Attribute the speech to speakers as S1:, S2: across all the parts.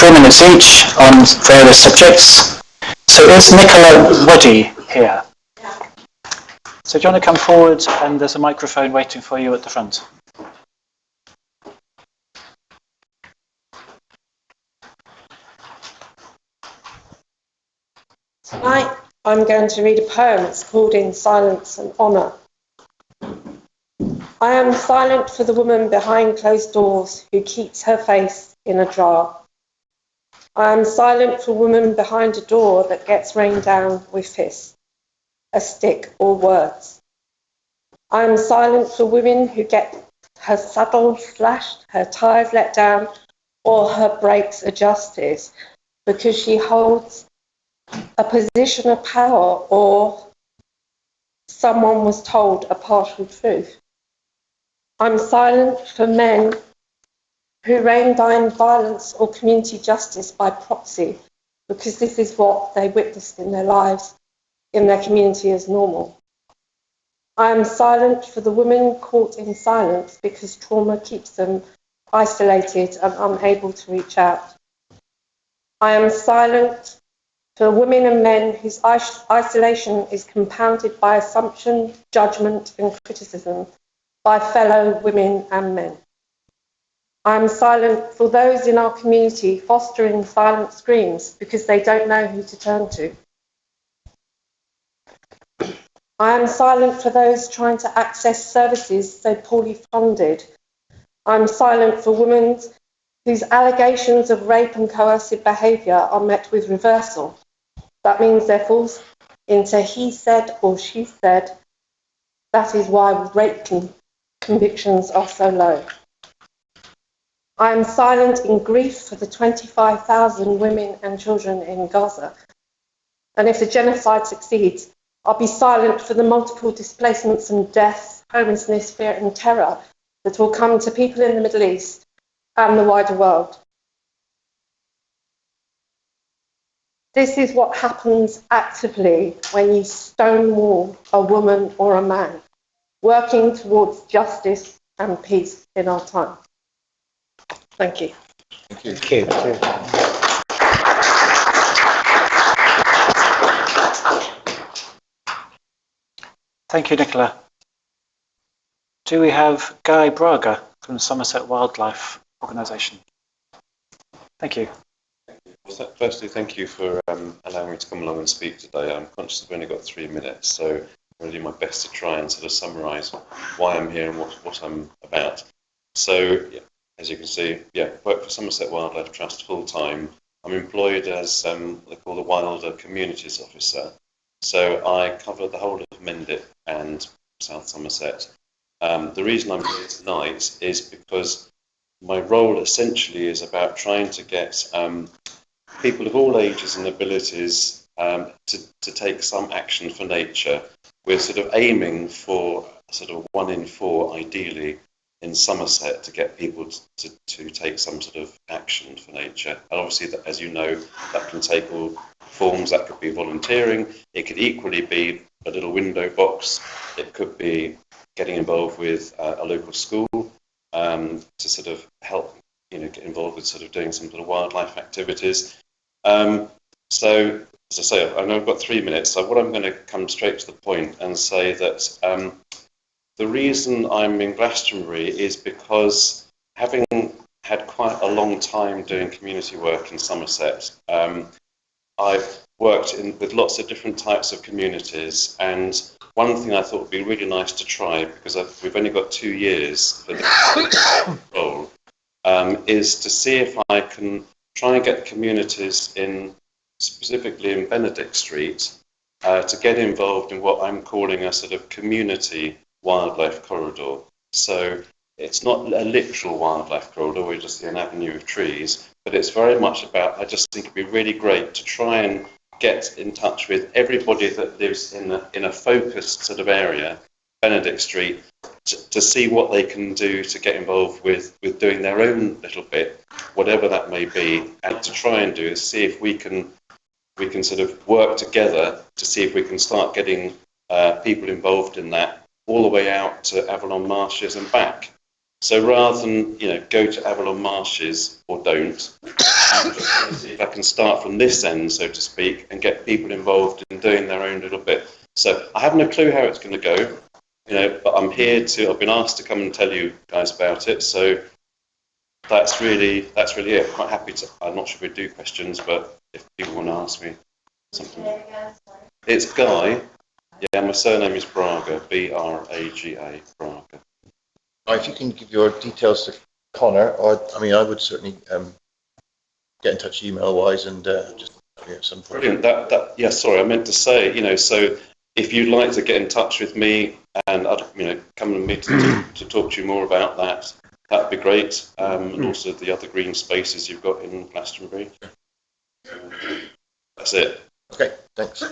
S1: 3 minutes each on various subjects. So is Nicola Waddy here? So do you want to come forward, and there's a microphone waiting for you at the front.
S2: Tonight I'm going to read a poem. It's called In Silence and Honour. I am silent for the woman behind closed doors who keeps her face in a jar. I am silent for woman behind a door that gets rained down with fist, a stick or words. I am silent for women who get her saddle slashed, her tires let down, or her brakes adjusted because she holds a position of power or someone was told a partial truth. I'm silent for men who rain down violence or community justice by proxy because this is what they witnessed in their lives, in their community as normal. I am silent for the women caught in silence because trauma keeps them isolated and unable to reach out. I am silent for women and men whose isolation is compounded by assumption, judgment and criticism by fellow women and men. I am silent for those in our community fostering silent screams because they don't know who to turn to. I am silent for those trying to access services so poorly funded. I am silent for women whose allegations of rape and coercive behaviour are met with reversal. That means they're falls into he said or she said. That is why rape convictions are so low. I am silent in grief for the 25,000 women and children in Gaza. And if the genocide succeeds, I'll be silent for the multiple displacements and deaths, homelessness, fear and terror that will come to people in the Middle East and the wider world. This is what happens actively when you stonewall a woman or a man working towards justice and peace in our time. Thank you.
S1: Thank you. Thank you, Nicola. Do we have Guy Braga from the Somerset Wildlife Organisation? Thank you.
S3: Firstly, thank you for allowing me to come along and speak today. I'm conscious I've only got 3 minutes, so I'm going to do my best to try and sort of summarise why I'm here and what I'm about. So, yeah, as you can see, work for Somerset Wildlife Trust full time. I'm employed as what they call the Wilder Communities Officer. So I cover the whole of Mendip and South Somerset. The reason I'm here tonight is because my role essentially is about trying to get people of all ages and abilities to take some action for nature. We're sort of aiming for sort of 1 in 4, ideally, in Somerset to get people to take some sort of action for nature. And obviously, that, as you know, that can take all forms. That could be volunteering. It could equally be a little window box. It could be getting involved with a local school to sort of help, get involved with sort of doing some sort of wildlife activities. So, as I say, I know I've got 3 minutes, so what I'm going to come straight to the point and say that the reason I'm in Glastonbury is because, having had quite a long time doing community work in Somerset, I've worked with lots of different types of communities, and one thing I thought would be really nice to try, because we've only got 2 years for the role, is to see if I can try and get communities specifically in Benedict Street, to get involved in what I'm calling a sort of community wildlife corridor. So it's not a literal wildlife corridor, we just see an avenue of trees, but it's very much about, I just think it'd be really great to try and get in touch with everybody that lives in a focused sort of area, Benedict Street, to see what they can do to get involved with doing their own little bit, whatever that may be, and to try and do is see if we can sort of work together to see if we can start getting people involved in that all the way out to Avalon Marshes and back. So rather than go to Avalon Marshes or don't, See if I can start from this end, so to speak, and get people involved in doing their own little bit. So I have no clue how it's going to go, but I'm here to. I've been asked to come and tell you guys about it. So that's really it. I'm quite happy to. I'm not sure if we do questions, but if people want to ask me something, it's Guy. Yeah, my surname is Braga. Braga. Braga.
S4: If you can give your details to Connor, or I would certainly get in touch email-wise and just at some point.
S3: Brilliant. Yeah. Sorry, I meant to say. So if you'd like to get in touch with me and come and meet to talk to you more about that, that'd be great. And also the other green spaces you've got in Glastonbury. That's it.
S4: Okay. Thanks.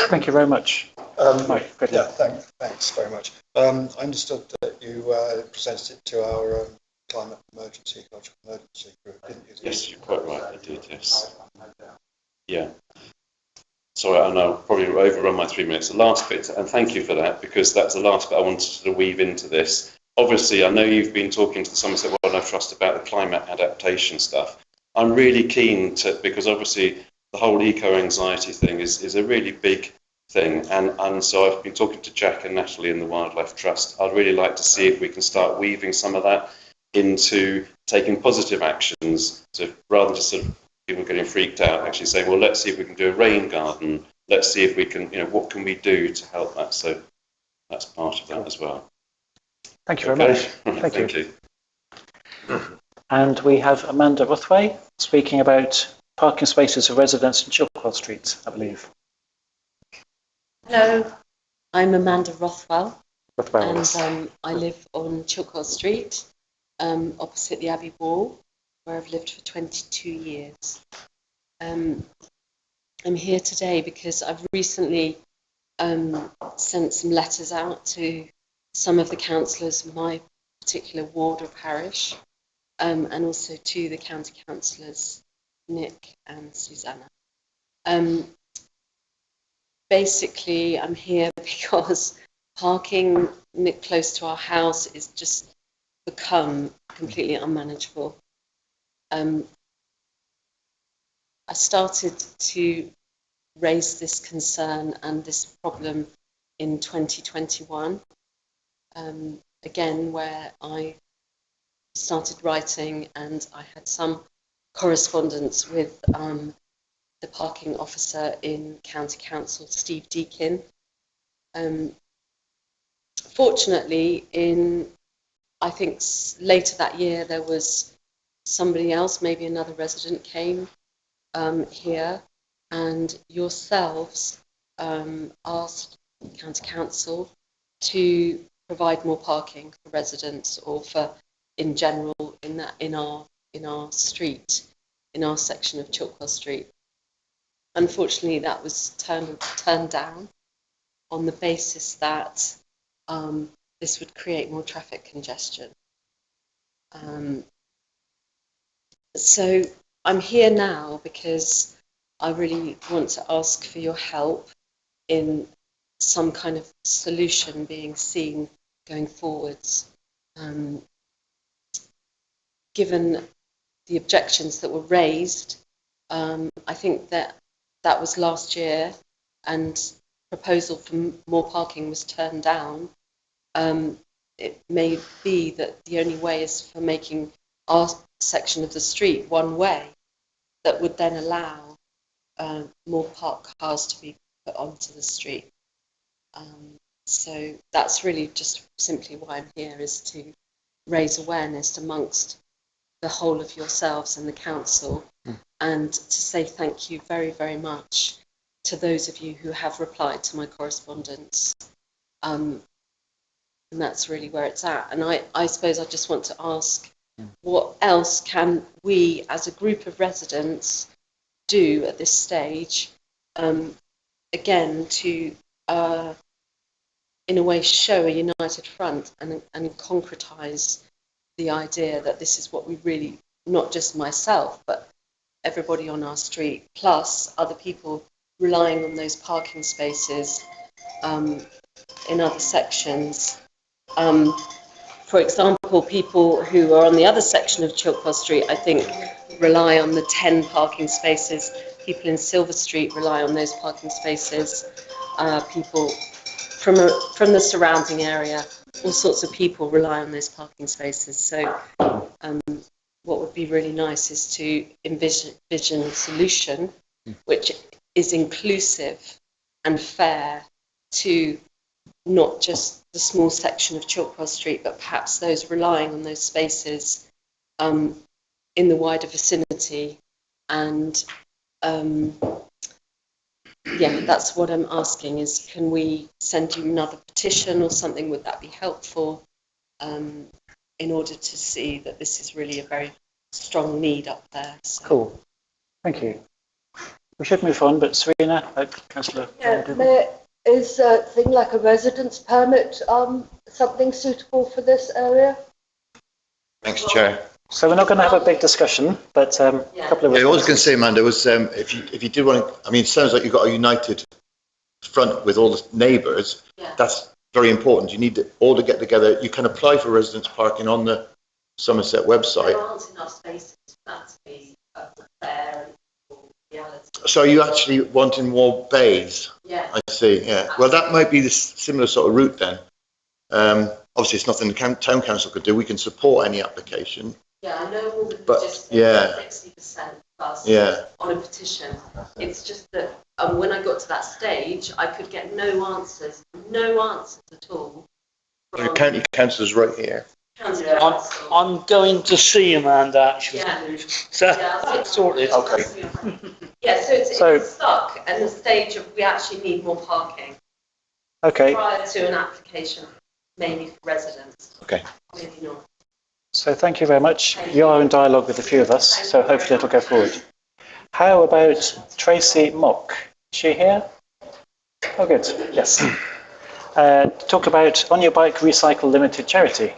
S1: Thank you very much.
S5: Thanks very much. I understood that you presented it to our climate emergency, ecological emergency group, didn't you?
S3: Yes, you're quite right. I did. Yes. Yeah. Sorry, I know probably overrun my 3 minutes. The last bit, and thank you for that, because that's the last bit I wanted to sort of weave into this. Obviously, I know you've been talking to the Somerset Wildlife Trust about the climate adaptation stuff. I'm really keen to, because obviously the whole eco-anxiety thing is a really big thing, and so I've been talking to Jack and Natalie in the Wildlife Trust. I'd really like to see if we can start weaving some of that into taking positive actions, so rather than just sort of people getting freaked out, actually saying, well, let's see if we can do a rain garden, let's see if we can, what can we do to help that. So that's part of that as well.
S1: Thank you very much. Thank you. And we have Amanda Rothway speaking about parking spaces for residents in Chilcot Street, I believe.
S6: Hello, I'm Amanda Rothwell, and I live on Chilcot Street, opposite the Abbey Wall, where I've lived for 22 years. I'm here today because I've recently sent some letters out to some of the councillors of my particular ward or parish, and also to the county councillors, Nick and Susanna. Basically, I'm here because parking close to our house is just become completely unmanageable. I started to raise this concern and this problem in 2021, again, where I started writing and I had some correspondence with the parking officer in County Council, Steve Deakin. Fortunately, I think later that year, there was somebody else, maybe another resident came here, and yourselves asked County Council to provide more parking for residents or for in general in our street, in our section of Chilcot Street. Unfortunately, that was turned down on the basis that this would create more traffic congestion. So I'm here now because I really want to ask for your help in some kind of solution being seen going forwards. Given the objections that were raised, I think that was last year, and proposal for more parking was turned down. It may be that the only way is for making our section of the street one way, that would then allow more parked cars to be put onto the street. So that's really just simply why I'm here, is to raise awareness amongst the whole of yourselves and the council, and to say thank you very, very much to those of you who have replied to my correspondence. And that's really where it's at. And I suppose I just want to ask, what else can we as a group of residents do at this stage, again, to in a way show a united front and concretise the idea that this is what we really, not just myself, but everybody on our street, plus other people relying on those parking spaces in other sections. For example, people who are on the other section of Chilcot Street, I think, rely on the 10 parking spaces. People in Silver Street rely on those parking spaces. People from the surrounding area, all sorts of people rely on those parking spaces. So what would be really nice is to envision a solution which is inclusive and fair to not just the small section of Chiltwell Street, but perhaps those relying on those spaces in the wider vicinity. And that's what I'm asking is, can we send you another petition or something? Would that be helpful in order to see that this is really a very strong need up there? So.
S1: Cool. Thank you. We should move on, but Serena, Councillor.
S7: Is a thing like a residence permit something suitable for this area?
S4: Thanks, Chair.
S1: So we're not going to have a big discussion, but a couple of
S4: Yeah, I was going to say, Amanda, was if you did want to, I mean, it sounds like you've got a united front with all the neighbours.
S6: Yeah.
S4: That's very important. You need all to get together. You can apply for residence parking on the Somerset website.
S6: There aren't enough spaces for that to be fair and reality.
S4: So are you actually wanting more bays?
S6: Yeah.
S4: I see, yeah. Well, that might be the similar sort of route then. Obviously, it's nothing the town council could do. We can support any application.
S6: Yeah, I know all the
S4: But,
S6: logistics,
S4: yeah.
S6: 60% plus
S4: Yeah.
S6: on a petition. It's just that when I got to that stage, I could get no answers at all.
S4: Your county councillor's right here.
S8: I'm going to see Amanda actually.
S6: Yeah.
S8: So
S6: Yeah,
S8: that's sorted.
S4: Okay.
S6: Yeah, so it's stuck at the stage of we actually need more parking
S1: Okay.
S6: prior to an application, maybe for residents.
S4: Okay.
S6: Maybe not.
S1: So thank you very much. You are in dialogue with a few of us, so hopefully it'll go forward. How about Tracy Mock? Is she here? Oh, good. Yes. Talk about On Your Bike Recycle Limited Charity.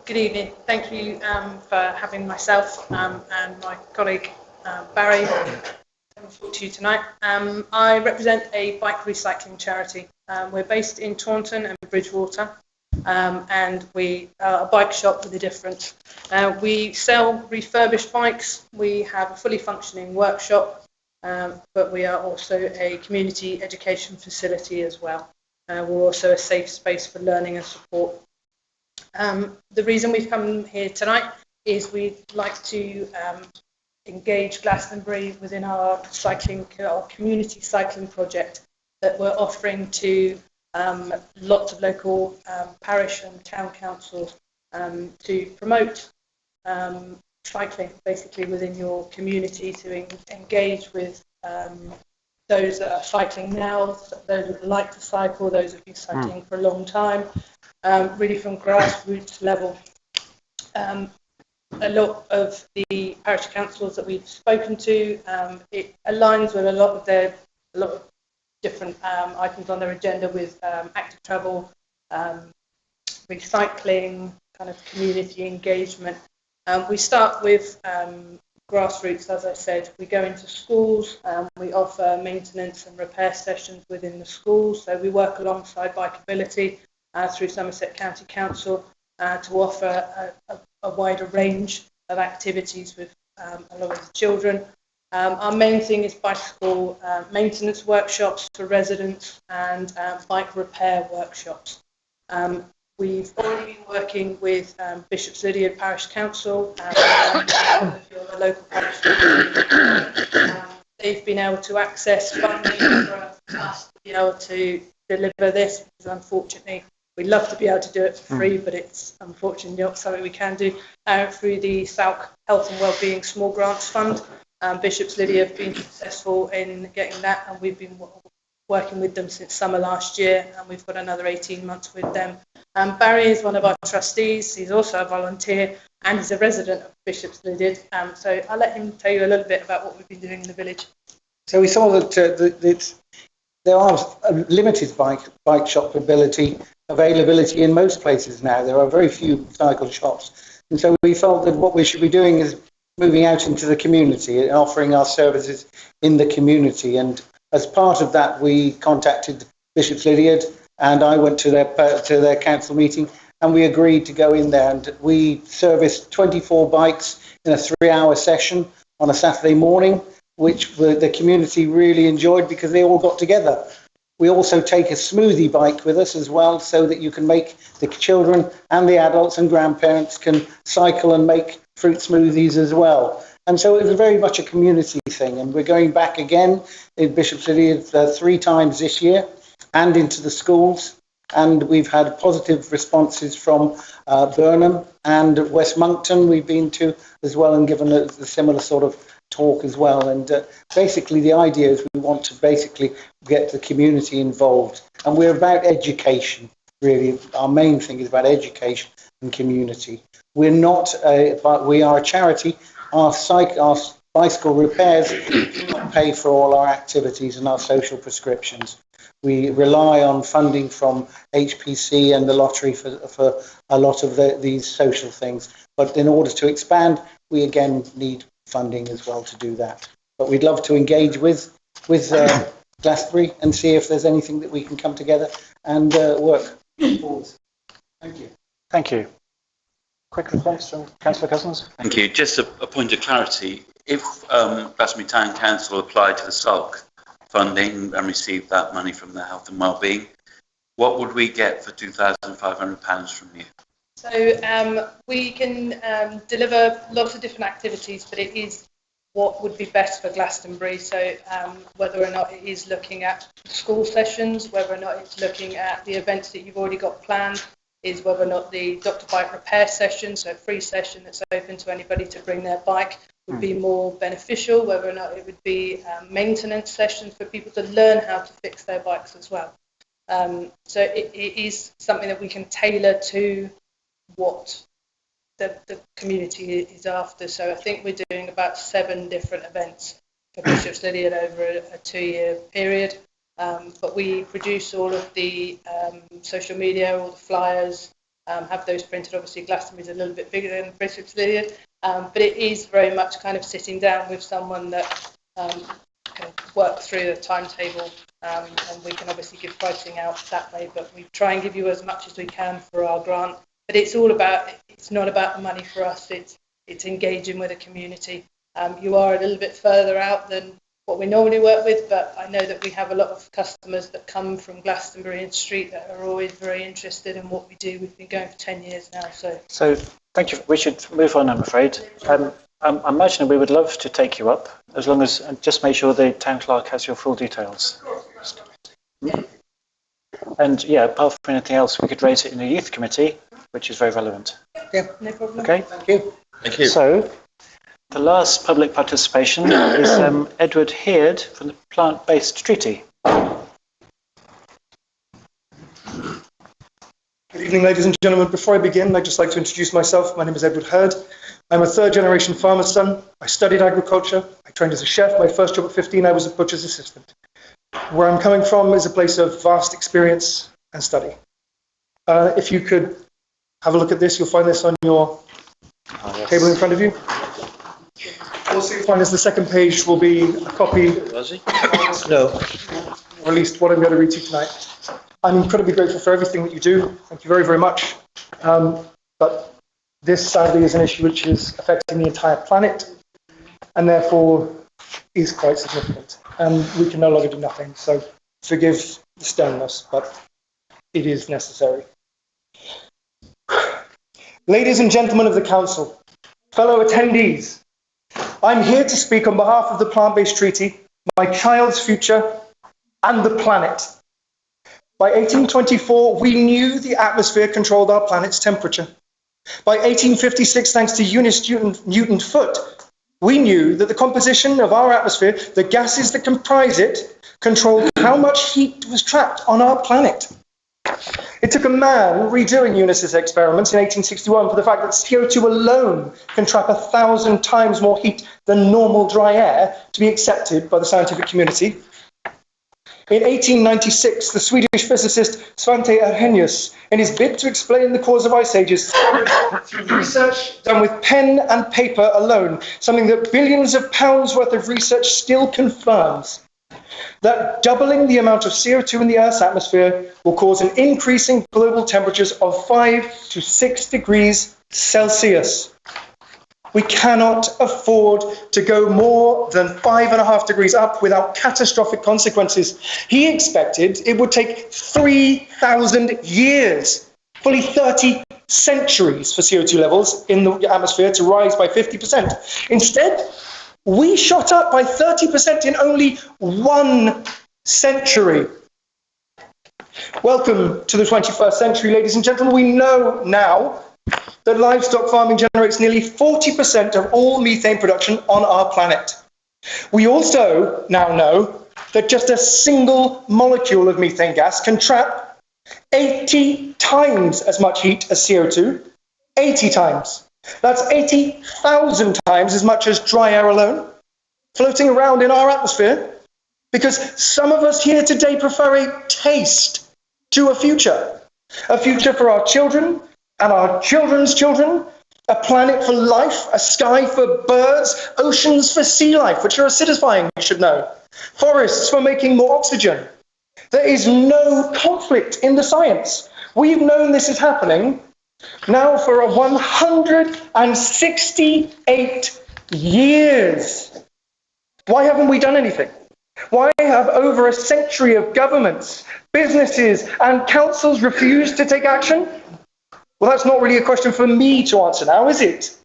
S9: Good evening. Thank you for having myself and my colleague Barry talk to you tonight. I represent a bike recycling charity. We're based in Taunton and Bridgewater, and we are a bike shop with a difference. We sell refurbished bikes. We have a fully functioning workshop, but we are also a community education facility as well. We're also a safe space for learning and support. The reason we've come here tonight is we'd like to engage Glastonbury within our community cycling project that we're offering to lots of local parish and town councils to promote cycling basically within your community, to engage with those that are cycling now, those that like to cycle, those that have been cycling for a long time, really from grassroots level. A lot of the parish councils that we've spoken to, it aligns with a lot of different items on their agenda with active travel, recycling, kind of community engagement. We start with grassroots, as I said. We go into schools, we offer maintenance and repair sessions within the schools. So we work alongside Bikeability through Somerset County Council to offer a wider range of activities with a lot of the children. Our main thing is bicycle maintenance workshops for residents and bike repair workshops. We've already been working with Bishop's Lydeard Parish Council and the local parish. They've been able to access funding for us to be able to deliver this, because unfortunately we'd love to be able to do it for free, but it's unfortunately not something we can do through the South Health and Wellbeing Small Grants Fund. Bishop's Lydeard have been successful in getting that, and we've been working with them since summer last year, and we've got another 18 months with them. Barry is one of our trustees. He's also a volunteer and he's a resident of Bishop's Lydeard. So I'll let him tell you a little bit about what we've been doing in the village.
S10: So we saw that there are limited bike shop availability in most places now. There are very few cycle shops. And so we felt that what we should be doing is moving out into the community and offering our services in the community. And as part of that, we contacted Bishop's Lydeard and I went to their council meeting, and we agreed to go in there, and we serviced 24 bikes in a 3-hour session on a Saturday morning, which the community really enjoyed because they all got together. We also take a smoothie bike with us as well, so that you can make the children and the adults and grandparents can cycle and make fruit smoothies as well. And so it was very much a community thing. And we're going back again in Bishop's Idiot 3 times this year and into the schools. And we've had positive responses from Burnham and West Monkton we've been to as well, and given a similar sort of talk as well. And basically the idea is we want to basically get the community involved, and we're about education, really. Our main thing is about education and community. We're not but we are a charity. Our bicycle repairs do not pay for all our activities and our social prescriptions. We rely on funding from HPC and the lottery for a lot of these social things, but in order to expand we again need funding as well to do that. But we'd love to engage with Glastonbury and see if there's anything that we can come together and work towards. Thank you.
S1: Thank you. Quick response from Councillor Cousins.
S11: Thank you. Just a point of clarity. If Glastonbury Town Council applied to the SALC funding and received that money from the Health and Wellbeing, what would we get for £2,500 from you?
S9: So we can deliver lots of different activities, but it is what would be best for Glastonbury. So whether or not it is looking at school sessions, whether or not it's looking at the events that you've already got planned, is whether or not the Dr. Bike repair session, so a free session that's open to anybody to bring their bike, would be more beneficial, whether or not it would be maintenance sessions for people to learn how to fix their bikes as well. So it is something that we can tailor to what the community is after. So I think we're doing about 7 different events for Bishop's Lydiard over a 2-year period. But we produce all of the social media, all the flyers, have those printed. Obviously Glastonbury is a little bit bigger than Bishop's Lydiard, but it is very much kind of sitting down with someone that can work through the timetable, and we can obviously give pricing out that way, but we try and give you as much as we can for our grant. But it's not about the money for us, it's engaging with the community. You are a little bit further out than what we normally work with, but I know that we have a lot of customers that come from Glastonbury and Street that are always very interested in what we do. We've been going for 10 years now.
S1: So thank you. We should move on, I'm afraid. I'm imagining we would love to take you up, as long as, and just make sure the town clerk has your full details. And yeah, apart from anything else, we could raise it in the youth committee, which is very relevant.
S10: Yeah,
S9: no problem.
S1: Okay.
S10: Thank you.
S4: Thank you.
S1: So the last public participation is Edward Heard from the Plant-Based Treaty.
S12: Good evening, ladies and gentlemen. Before I begin, I'd just like to introduce myself. My name is Edward Heard. I'm a 3rd-generation farmer's son. I studied agriculture. I trained as a chef. My first job at 15, I was a butcher's assistant. Where I'm coming from is a place of vast experience and study. If you could have a look at this, you'll find this on your table in front of you. Also, you'll find as the second page will be a copy.
S4: Was he? No.
S12: Or at least what I'm going to read to you tonight. I'm incredibly grateful for everything that you do. Thank you very, very much. But this, sadly, is an issue which is affecting the entire planet, and therefore is quite significant. And we can no longer do nothing. So forgive the sternness, but it is necessary. Ladies and gentlemen of the Council, fellow attendees, I'm here to speak on behalf of the Plant-Based Treaty, my child's future, and the planet. By 1824, we knew the atmosphere controlled our planet's temperature. By 1856, thanks to Eunice Newton Foote, we knew that the composition of our atmosphere, the gases that comprise it, controlled how much heat was trapped on our planet. It took a man redoing Eunice's experiments in 1861 for the fact that CO2 alone can trap 1,000 times more heat than normal dry air to be accepted by the scientific community. In 1896, the Swedish physicist Svante Arrhenius, in his bid to explain the cause of ice ages, through research done with pen and paper alone, something that billions of pounds worth of research still confirms. that doubling the amount of CO2 in the Earth's atmosphere will cause an increase in global temperatures of 5 to 6 degrees Celsius. We cannot afford to go more than 5.5 degrees up without catastrophic consequences. He expected it would take 3,000 years, fully 30 centuries for CO2 levels in the atmosphere to rise by 50%. Instead, we shot up by 30% in only 1 century. Welcome to the 21st century, ladies and gentlemen. We know now that livestock farming generates nearly 40% of all methane production on our planet. We also now know that just a single molecule of methane gas can trap 80 times as much heat as CO2. 80 times. That's 80,000 times as much as dry air alone, floating around in our atmosphere, because some of us here today prefer a taste to a future for our children and our children's children, a planet for life, a sky for birds, oceans for sea life, which are acidifying, you should know, forests for making more oxygen. There is no conflict in the science. We've known this is happening now for 168 years. Why haven't we done anything? Why have over a century of governments, businesses, and councils refused to take action? Well, that's not really a question for me to answer now, is it?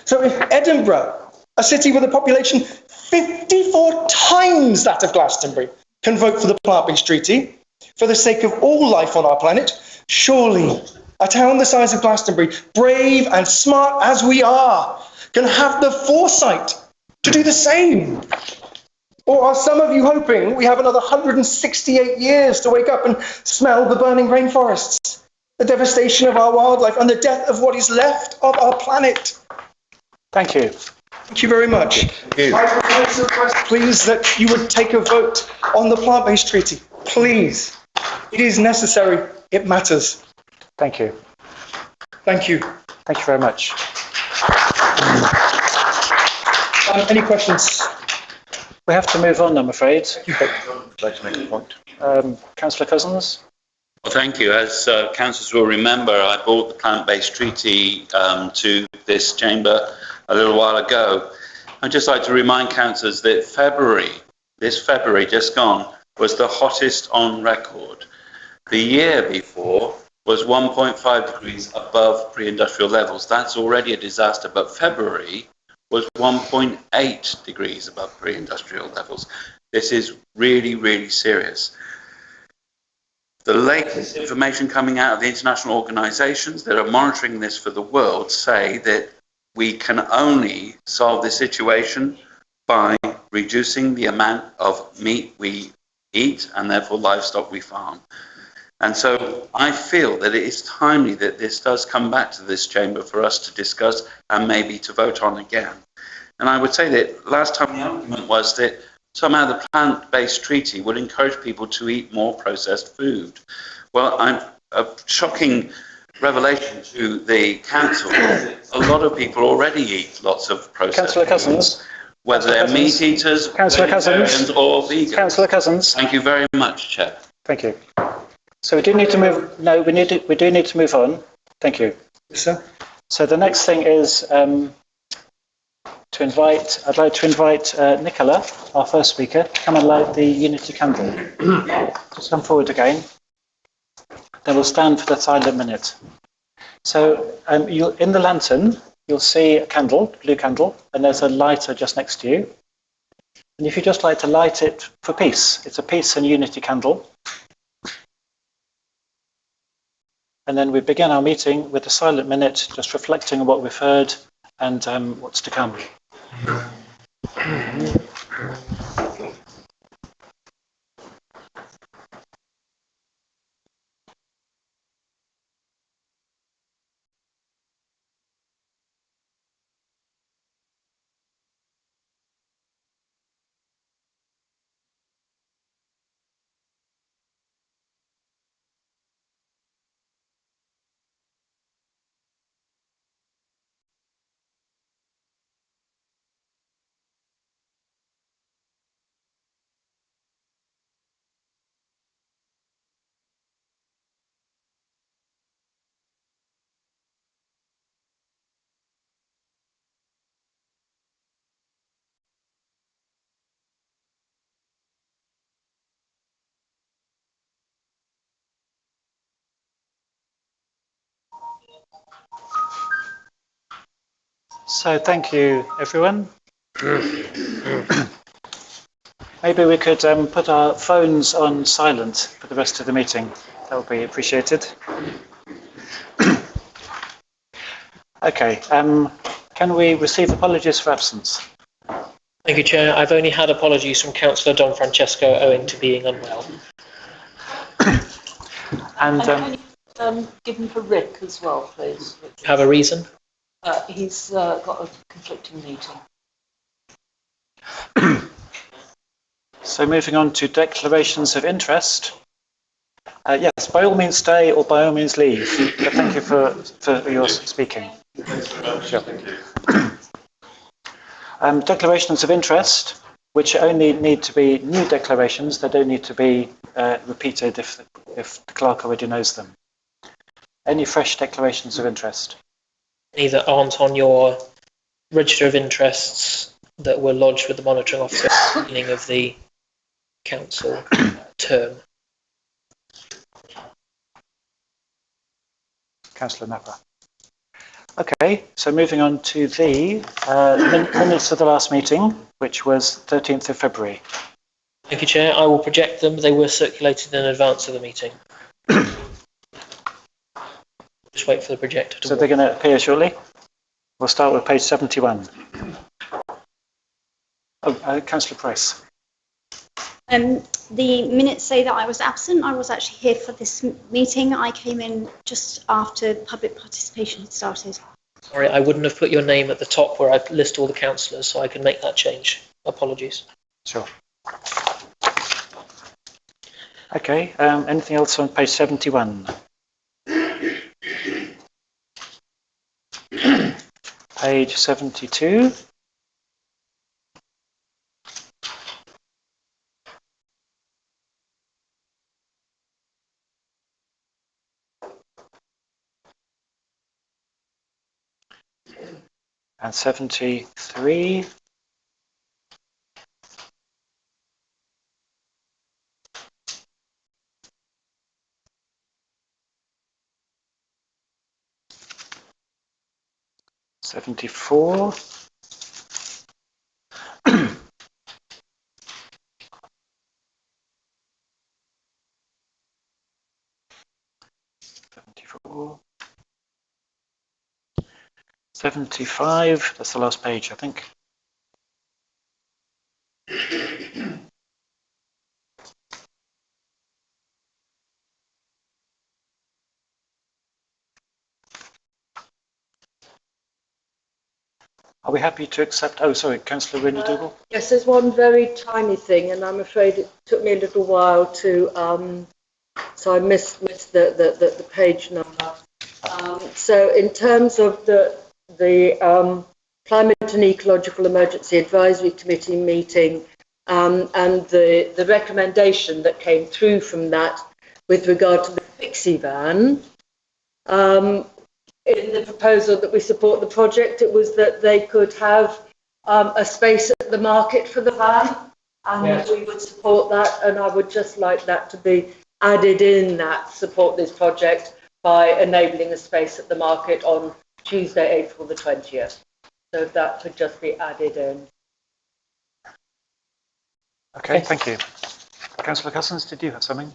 S12: So if Edinburgh, a city with a population 54 times that of Glastonbury, can vote for the Plant-Based Treaty for the sake of all life on our planet, surely a town the size of Glastonbury, brave and smart as we are, can have the foresight to do the same. Or are some of you hoping we have another 168 years to wake up and smell the burning rainforests, the devastation of our wildlife, and the death of what is left of our planet?
S1: Thank you.
S12: Thank you very much. I would also request, please, that you would take a vote on the Plant-Based Treaty. Please. It is necessary. It matters.
S1: Thank you.
S12: Thank you.
S1: Thank you very much.
S12: Any questions?
S1: We have to move on, I'm afraid.
S4: I'd like to make a point.
S1: Councillor Cousins?
S11: Well, thank you. As councillors will remember, I brought the plant-based treaty to this chamber a little while ago. I'd just like to remind councillors that this February just gone, was the hottest on record. The year before was 1.5 degrees above pre-industrial levels. That's already a disaster, but February was 1.8 degrees above pre-industrial levels. This is really, really serious. The latest information coming out of the international organisations that are monitoring this for the world say that we can only solve this situation by reducing the amount of meat we eat and therefore livestock we farm. And so I feel that it is timely that this does come back to this chamber for us to discuss and maybe to vote on again. And I would say that last time the argument was that somehow the plant-based treaty would encourage people to eat more processed food. Well, a shocking revelation to the council. A lot of people already eat lots of processed
S1: Councillor Cousins?
S11: food, whether they're meat eaters,
S1: Councillor Cousins?
S11: or vegans.
S1: Councillor Cousins?
S11: Thank you very much, Chair.
S1: Thank you. So we do need to move. No, we do need to move on. Thank you.
S12: Yes, sir.
S1: So the next thing is I'd like to invite Nicola, our first speaker, to come and light the unity candle. Just come forward again. Then we'll stand for the silent minute. So in the lantern, you'll see a candle, blue candle, and there's a lighter just next to you. And if you just like to light it for peace, it's a peace and unity candle. And then we begin our meeting with a silent minute, just reflecting on what we've heard and what's to come. So thank you, everyone. Maybe we could put our phones on silent for the rest of the meeting. That would be appreciated. Okay, can we receive apologies for absence?
S13: Thank you, Chair. I've only had apologies from Councillor Don Francesco owing to being unwell.
S1: And
S8: can you give them for Rick as well, please?
S13: Have a reason?
S8: He's got a conflicting meeting.
S1: So moving on to declarations of interest. Yes, by all means stay or by all means leave. But thank you for your speaking. Sure. Declarations of interest, which only need to be new declarations. They don't need to be repeated if the clerk already knows them. Any fresh declarations of interest?
S13: Any that aren't on your register of interests that were lodged with the monitoring officer at the beginning of the council term.
S1: Councillor Napper. Okay, so moving on to the minutes of the last meeting, which was 13th of February.
S13: Thank you, Chair. I will project them. They were circulated in advance of the meeting. Just wait for the projector to
S1: So they're going to appear shortly. We'll start with page 71. Councillor Price.
S14: The minutes say that I was absent. I was actually here for this meeting. I came in just after public participation had started.
S13: Sorry, I wouldn't have put your name at the top where I list all the councillors, so I can make that change. Apologies.
S1: Sure. Okay, anything else on page 71? Page 72. And 73. '74. 75, that's the last page, I think. Are we happy to accept? Oh, sorry, Councillor Winnie Dougal.
S7: Yes, there's one very tiny thing, and I'm afraid it took me a little while to, so I missed the page number. So in terms of the Climate and Ecological Emergency Advisory Committee meeting and the recommendation that came through from that with regard to the Pixie van, in the proposal that we support the project, it was that they could have a space at the market for the van, and that we would support that, and I would just like that to be added in that support this project by enabling a space at the market on Tuesday, April the 20th. So if that could just be added in.
S1: Okay, thank you. Councillor Cousins, did you have something?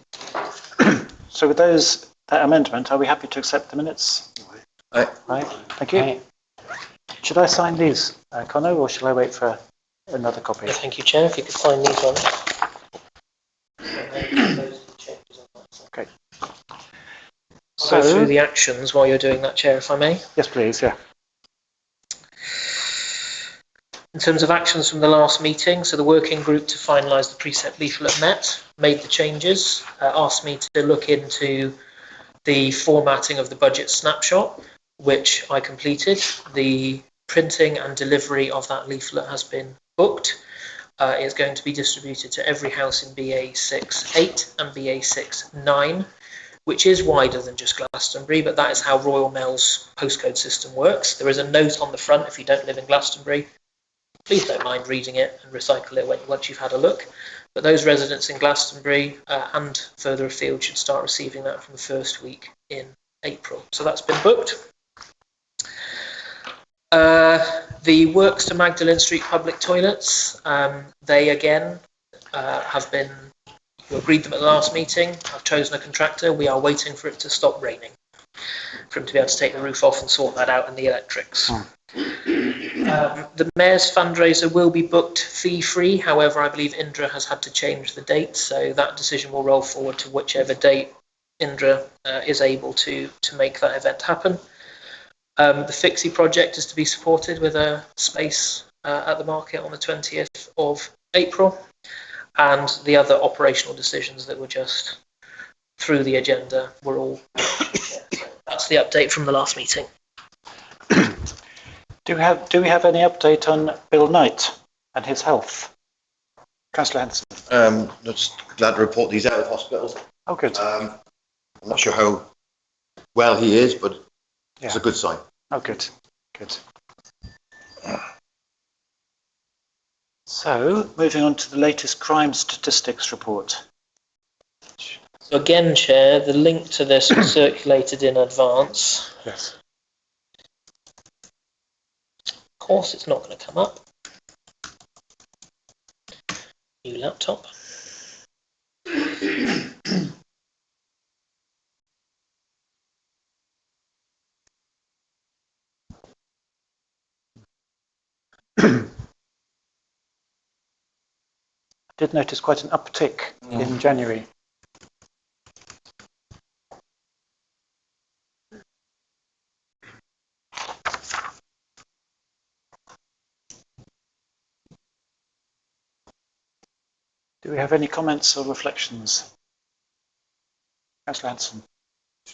S1: So with that amendment, are we happy to accept the minutes?
S4: Aye.
S1: Right, thank you. Aye. Should I sign these, Conor, or shall I wait for another copy?
S13: Yeah, thank you, Chair. If you could sign these on.
S1: Okay.
S13: I'll go through the actions while you're doing that, Chair, if I may.
S1: Yes, please, yeah.
S13: In terms of actions from the last meeting, so the working group to finalise the precept leaflet met, made the changes, asked me to look into the formatting of the budget snapshot, which I completed. The printing and delivery of that leaflet has been booked. It is going to be distributed to every house in BA6-8 and BA6-9, which is wider than just Glastonbury, but that is how Royal Mail's postcode system works. There is a note on the front if you don't live in Glastonbury. Please don't mind reading it and recycle it once you've had a look. But those residents in Glastonbury and further afield should start receiving that from the first week in April. So that's been booked. The works to Magdalen Street public toilets, they again have been, you agreed them at the last meeting. I've chosen a contractor. We are waiting for it to stop raining, for him to be able to take the roof off and sort that out and the electrics. The Mayor's fundraiser will be booked fee-free. However, I believe Indra has had to change the date, so that decision will roll forward to whichever date Indra is able to make that event happen. The Fixie project is to be supported with a space at the market on the 20th of April. And the other operational decisions that were just through the agenda were all. That's the update from the last meeting.
S1: Do we have any update on Bill Knight and his health? Councillor Henson.
S4: Just glad to report he's out of hospital.
S1: Oh, good.
S4: I'm not sure how well he is, but it's a good sign.
S1: Oh, good. Good. So, moving on to the latest crime statistics report.
S13: So again, Chair, the link to this was circulated in advance.
S1: Yes.
S13: Of course, it's not going to come up. New laptop.
S1: I did notice quite an uptick in January. Do we have any comments or reflections? Councillor Hanson.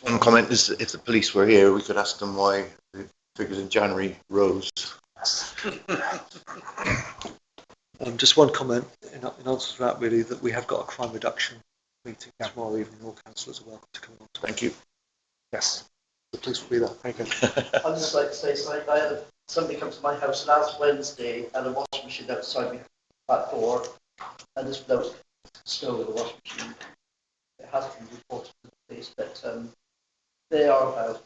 S4: One comment is that if the police were here, we could ask them why the figures in January rose.
S5: Just one comment in answer to that, really, that we have got a crime reduction meeting tomorrow evening. All councillors are welcome to come along.
S4: Thank you.
S1: Yes.
S5: The police will be there.
S1: Very good.
S15: I'd just like to say something. I had somebody come to my house last Wednesday and a washing machine outside my back door, and this bloke stole the washing machine. It hasn't been reported to the police, but they are about.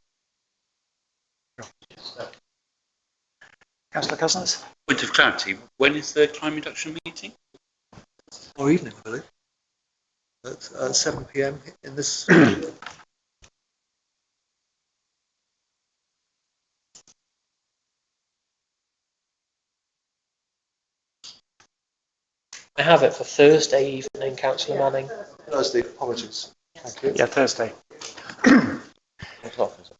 S1: Councillor Cousins.
S11: Point of clarity, when is the crime reduction meeting?
S5: Or evening, I believe. At 7 p.m. in this.
S13: I have it for Thursday evening, Councillor Manning.
S5: Thursday, apologies. Thank you.
S1: Yeah, Thursday.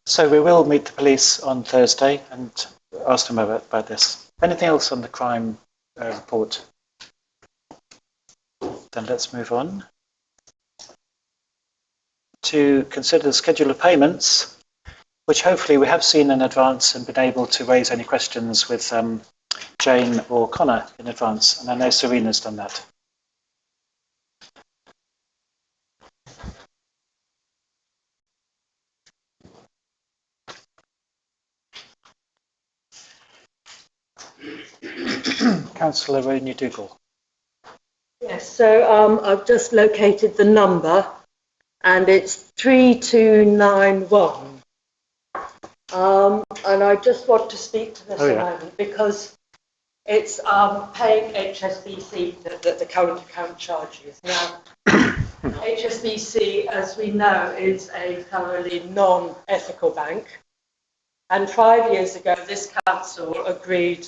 S1: So we will meet the police on Thursday and ask them about this. Anything else on the crime report? Then let's move on to consider the schedule of payments, which hopefully we have seen in advance and been able to raise any questions with Jane or Connor in advance. And I know Serena's done that. Councillor Rooney Dougal.
S7: Yes, so I've just located the number and it's 3291. And I just want to speak to this a moment because it's paying HSBC that the current account charges. Now, HSBC, as we know, is a thoroughly non-ethical bank. And 5 years ago, this council agreed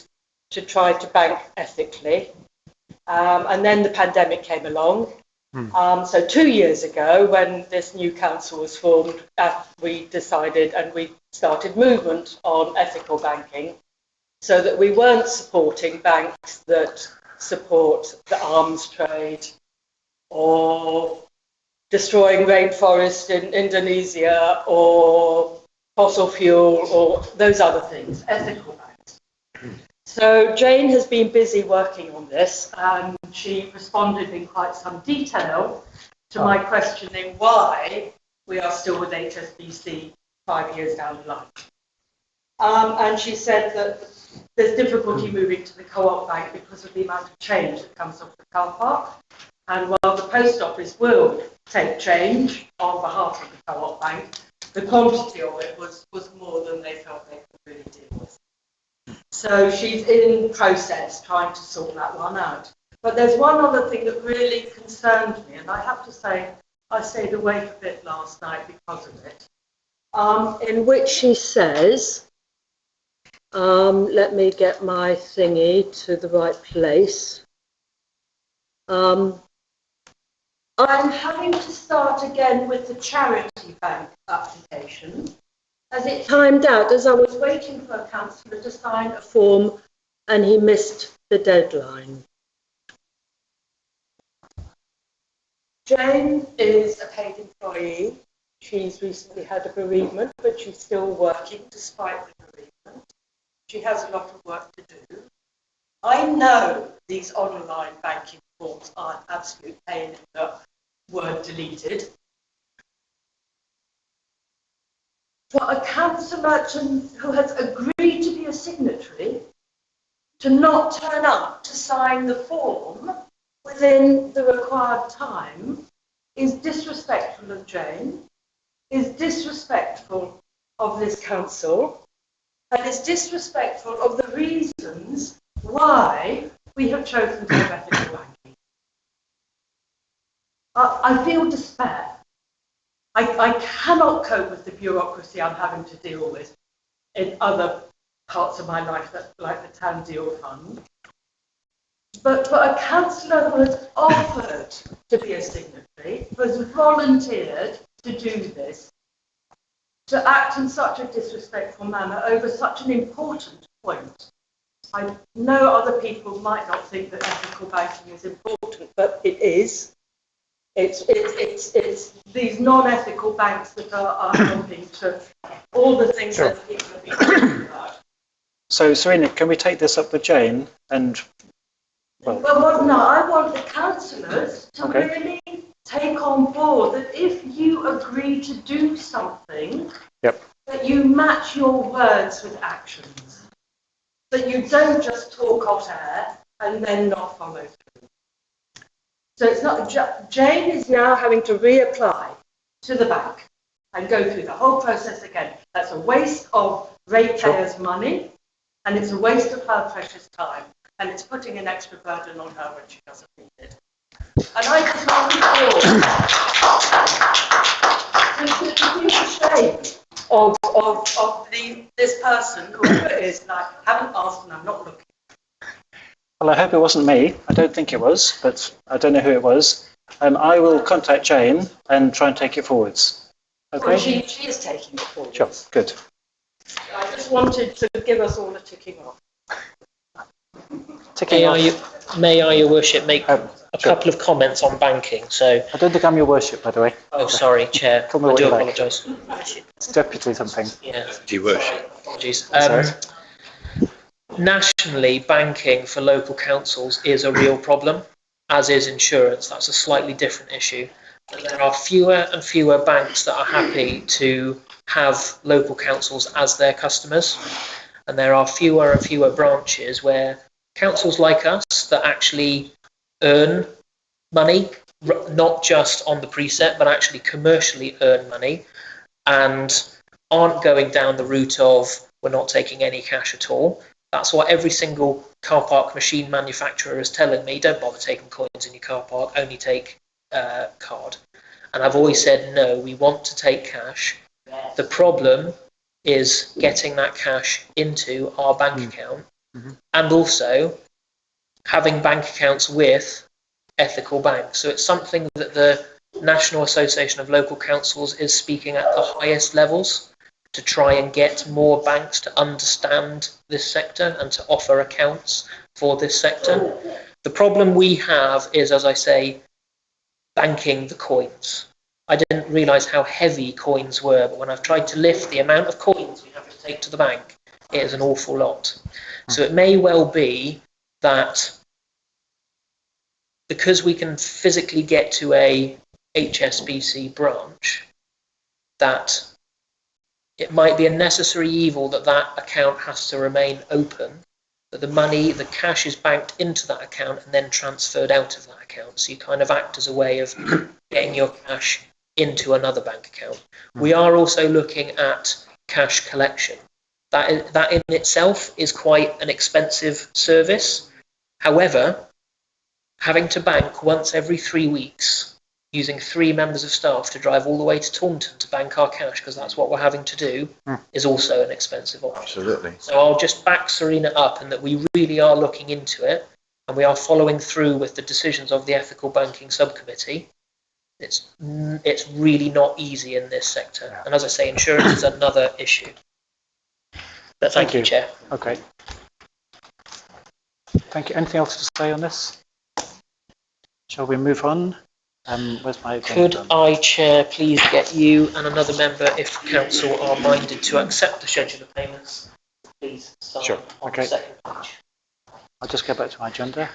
S7: to try to bank ethically. And then the pandemic came along. So 2 years ago, when this new council was formed, we decided and we started movement on ethical banking so that we weren't supporting banks that support the arms trade or destroying rainforests in Indonesia or fossil fuel or those other things, ethical banks. So Jane has been busy working on this and she responded in quite some detail to my questioning why we are still with HSBC 5 years down the line. And she said that there's difficulty moving to the co-op bank because of the amount of change that comes off the car park. And while the post office will take change on behalf of the co-op bank, the quantity of it was more than they felt they could really deal with. So she's in process trying to sort that one out. But there's one other thing that really concerned me, and I have to say I stayed awake a bit last night because of it, in which she says, let me get my thingy to the right place. I'm having to start again with the charity bank application, as it timed out as I was waiting for a councillor to sign a form and he missed the deadline. Jane is a paid employee. She's recently had a bereavement, but she's still working despite the bereavement. She has a lot of work to do. I know these online banking forms are an absolute pain in the word deleted. For a councillor who has agreed to be a signatory to not turn up to sign the form within the required time is disrespectful of Jane, is disrespectful of this council, and is disrespectful of the reasons why we have chosen to have ethical banking. I feel despair. I cannot cope with the bureaucracy I'm having to deal with in other parts of my life, like the Town Deal Fund. But for a councillor who has offered to be a signatory, who has volunteered to do this, to act in such a disrespectful manner over such an important point. I know other people might not think that ethical banking is important, but it is. It's these non-ethical banks that are helping to all the things that people have been talking about.
S1: So, Serena, can we take this up with Jane? And
S7: no, I want the councillors to really take on board that if you agree to do something, that you match your words with actions. That you don't just talk hot air and then not follow through. So it's not, Jane is now having to reapply to the bank and go through the whole process again. That's a waste of ratepayers' money, and it's a waste of her precious time, and it's putting an extra burden on her when she doesn't need it. And I just want to feel the shame of this person, whoever it is, and I haven't asked and I'm not looking.
S1: well, I hope it wasn't me. I don't think it was, but I don't know who it was. I will contact Jane and try and take it forwards. Okay?
S7: Well, she is taking it forward.
S1: Sure, good.
S7: I just wanted to give us all a ticking off.
S13: May I, Your Worship, make a couple of comments on banking? So
S1: I don't think I'm Your Worship, by the way.
S13: Oh, sorry, Chair.
S1: Tell me
S13: I
S1: what
S13: do
S1: you like.
S13: apologise.
S1: It's deputy something.
S13: Yeah.
S3: Do you worship?
S13: Apologies.
S1: Sorry.
S13: Nationally, banking for local councils is a real problem, as is insurance. That's a slightly different issue. But there are fewer and fewer banks that are happy to have local councils as their customers. And there are fewer and fewer branches where councils like us that actually earn money, not just on the precept, but actually commercially earn money, and aren't going down the route of we're not taking any cash at all. That's what every single car park machine manufacturer is telling me. Don't bother taking coins in your car park, only take card. And I've always said, no, we want to take cash. The problem is getting that cash into our bank account, and also having bank accounts with ethical banks. So it's something that the National Association of Local Councils is speaking at the highest levels to try and get more banks to understand this sector and to offer accounts for this sector. The problem we have is, as I say, banking the coins. I didn't realise how heavy coins were, but when I've tried to lift the amount of coins we have to take to the bank, it is an awful lot. So it may well be that because we can physically get to a HSBC branch, that it might be a necessary evil that that account has to remain open, that the money, the cash is banked into that account and then transferred out of that account. So you kind of act as a way of getting your cash into another bank account. We are also looking at cash collection. That in itself is quite an expensive service. However, having to bank once every 3 weeks, using 3 members of staff to drive all the way to Taunton to bank our cash, because that's what we're having to do, is also an expensive option.
S4: Absolutely.
S13: So I'll just back Serena up and that we really are looking into it, and we are following through with the decisions of the Ethical Banking Subcommittee. It's really not easy in this sector. And as I say, insurance is another issue. But thank you, Chair.
S1: Okay. Thank you. Anything else to say on this? Shall we move on? Where's my
S13: Could I, Chair, please get you and another member, if Council are minded to accept the schedule of payments, please sign
S1: Sure.
S13: on
S1: Okay.
S13: the second page.
S1: I'll just go back to my agenda.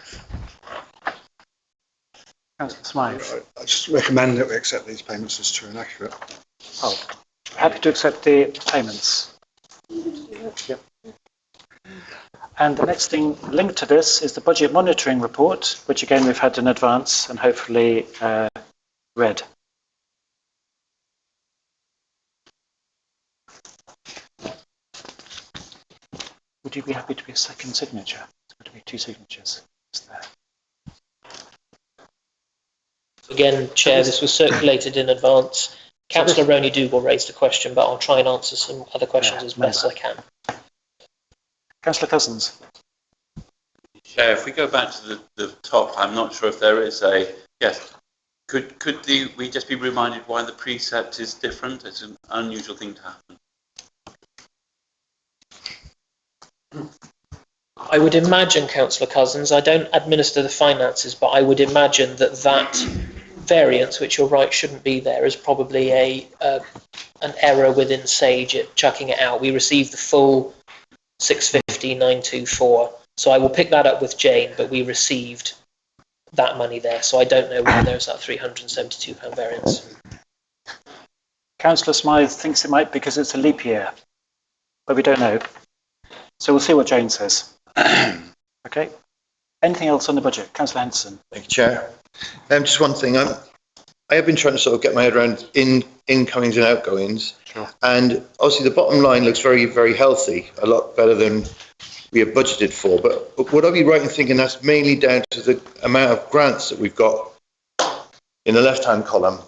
S1: Councillor Smythe.
S5: I just recommend that we accept these payments as true and accurate.
S1: Oh, happy to accept the payments. Yep. And the next thing linked to this is the budget monitoring report, which again we've had in advance and hopefully read. Would you be happy to be a second signature? It's going to be 2 signatures. It's there.
S13: Again, Chair, this was circulated in advance. Councillor Ronnie Dougal raised a question, but I'll try and answer some other questions as best I can. Councillor
S1: Cousins.
S11: Chair, if we go back to the top, I'm not sure if there is a, yes, could we just be reminded why the precept is different? It's an unusual thing to happen.
S13: I would imagine, Councillor Cousins, I don't administer the finances, but I would imagine that variance, which you're right shouldn't be there, is probably an error within Sage at chucking it out. We received the full 650,924, so I will pick that up with Jane, but we received that money there, so I don't know whether there's that £372 variance.
S1: Councillor Smythe thinks it might because it's a leap year, but we don't know. So we'll see what Jane says. Okay. Anything else on the budget? Councillor Henderson.
S4: Thank you, Chair. Just one thing. I have been trying to sort of get my head around incomings and outgoings.
S1: Sure.
S4: And obviously the bottom line looks very, very healthy, a lot better than we have budgeted for. But would I be right in thinking that's mainly down to the amount of grants that we've got in the left-hand column?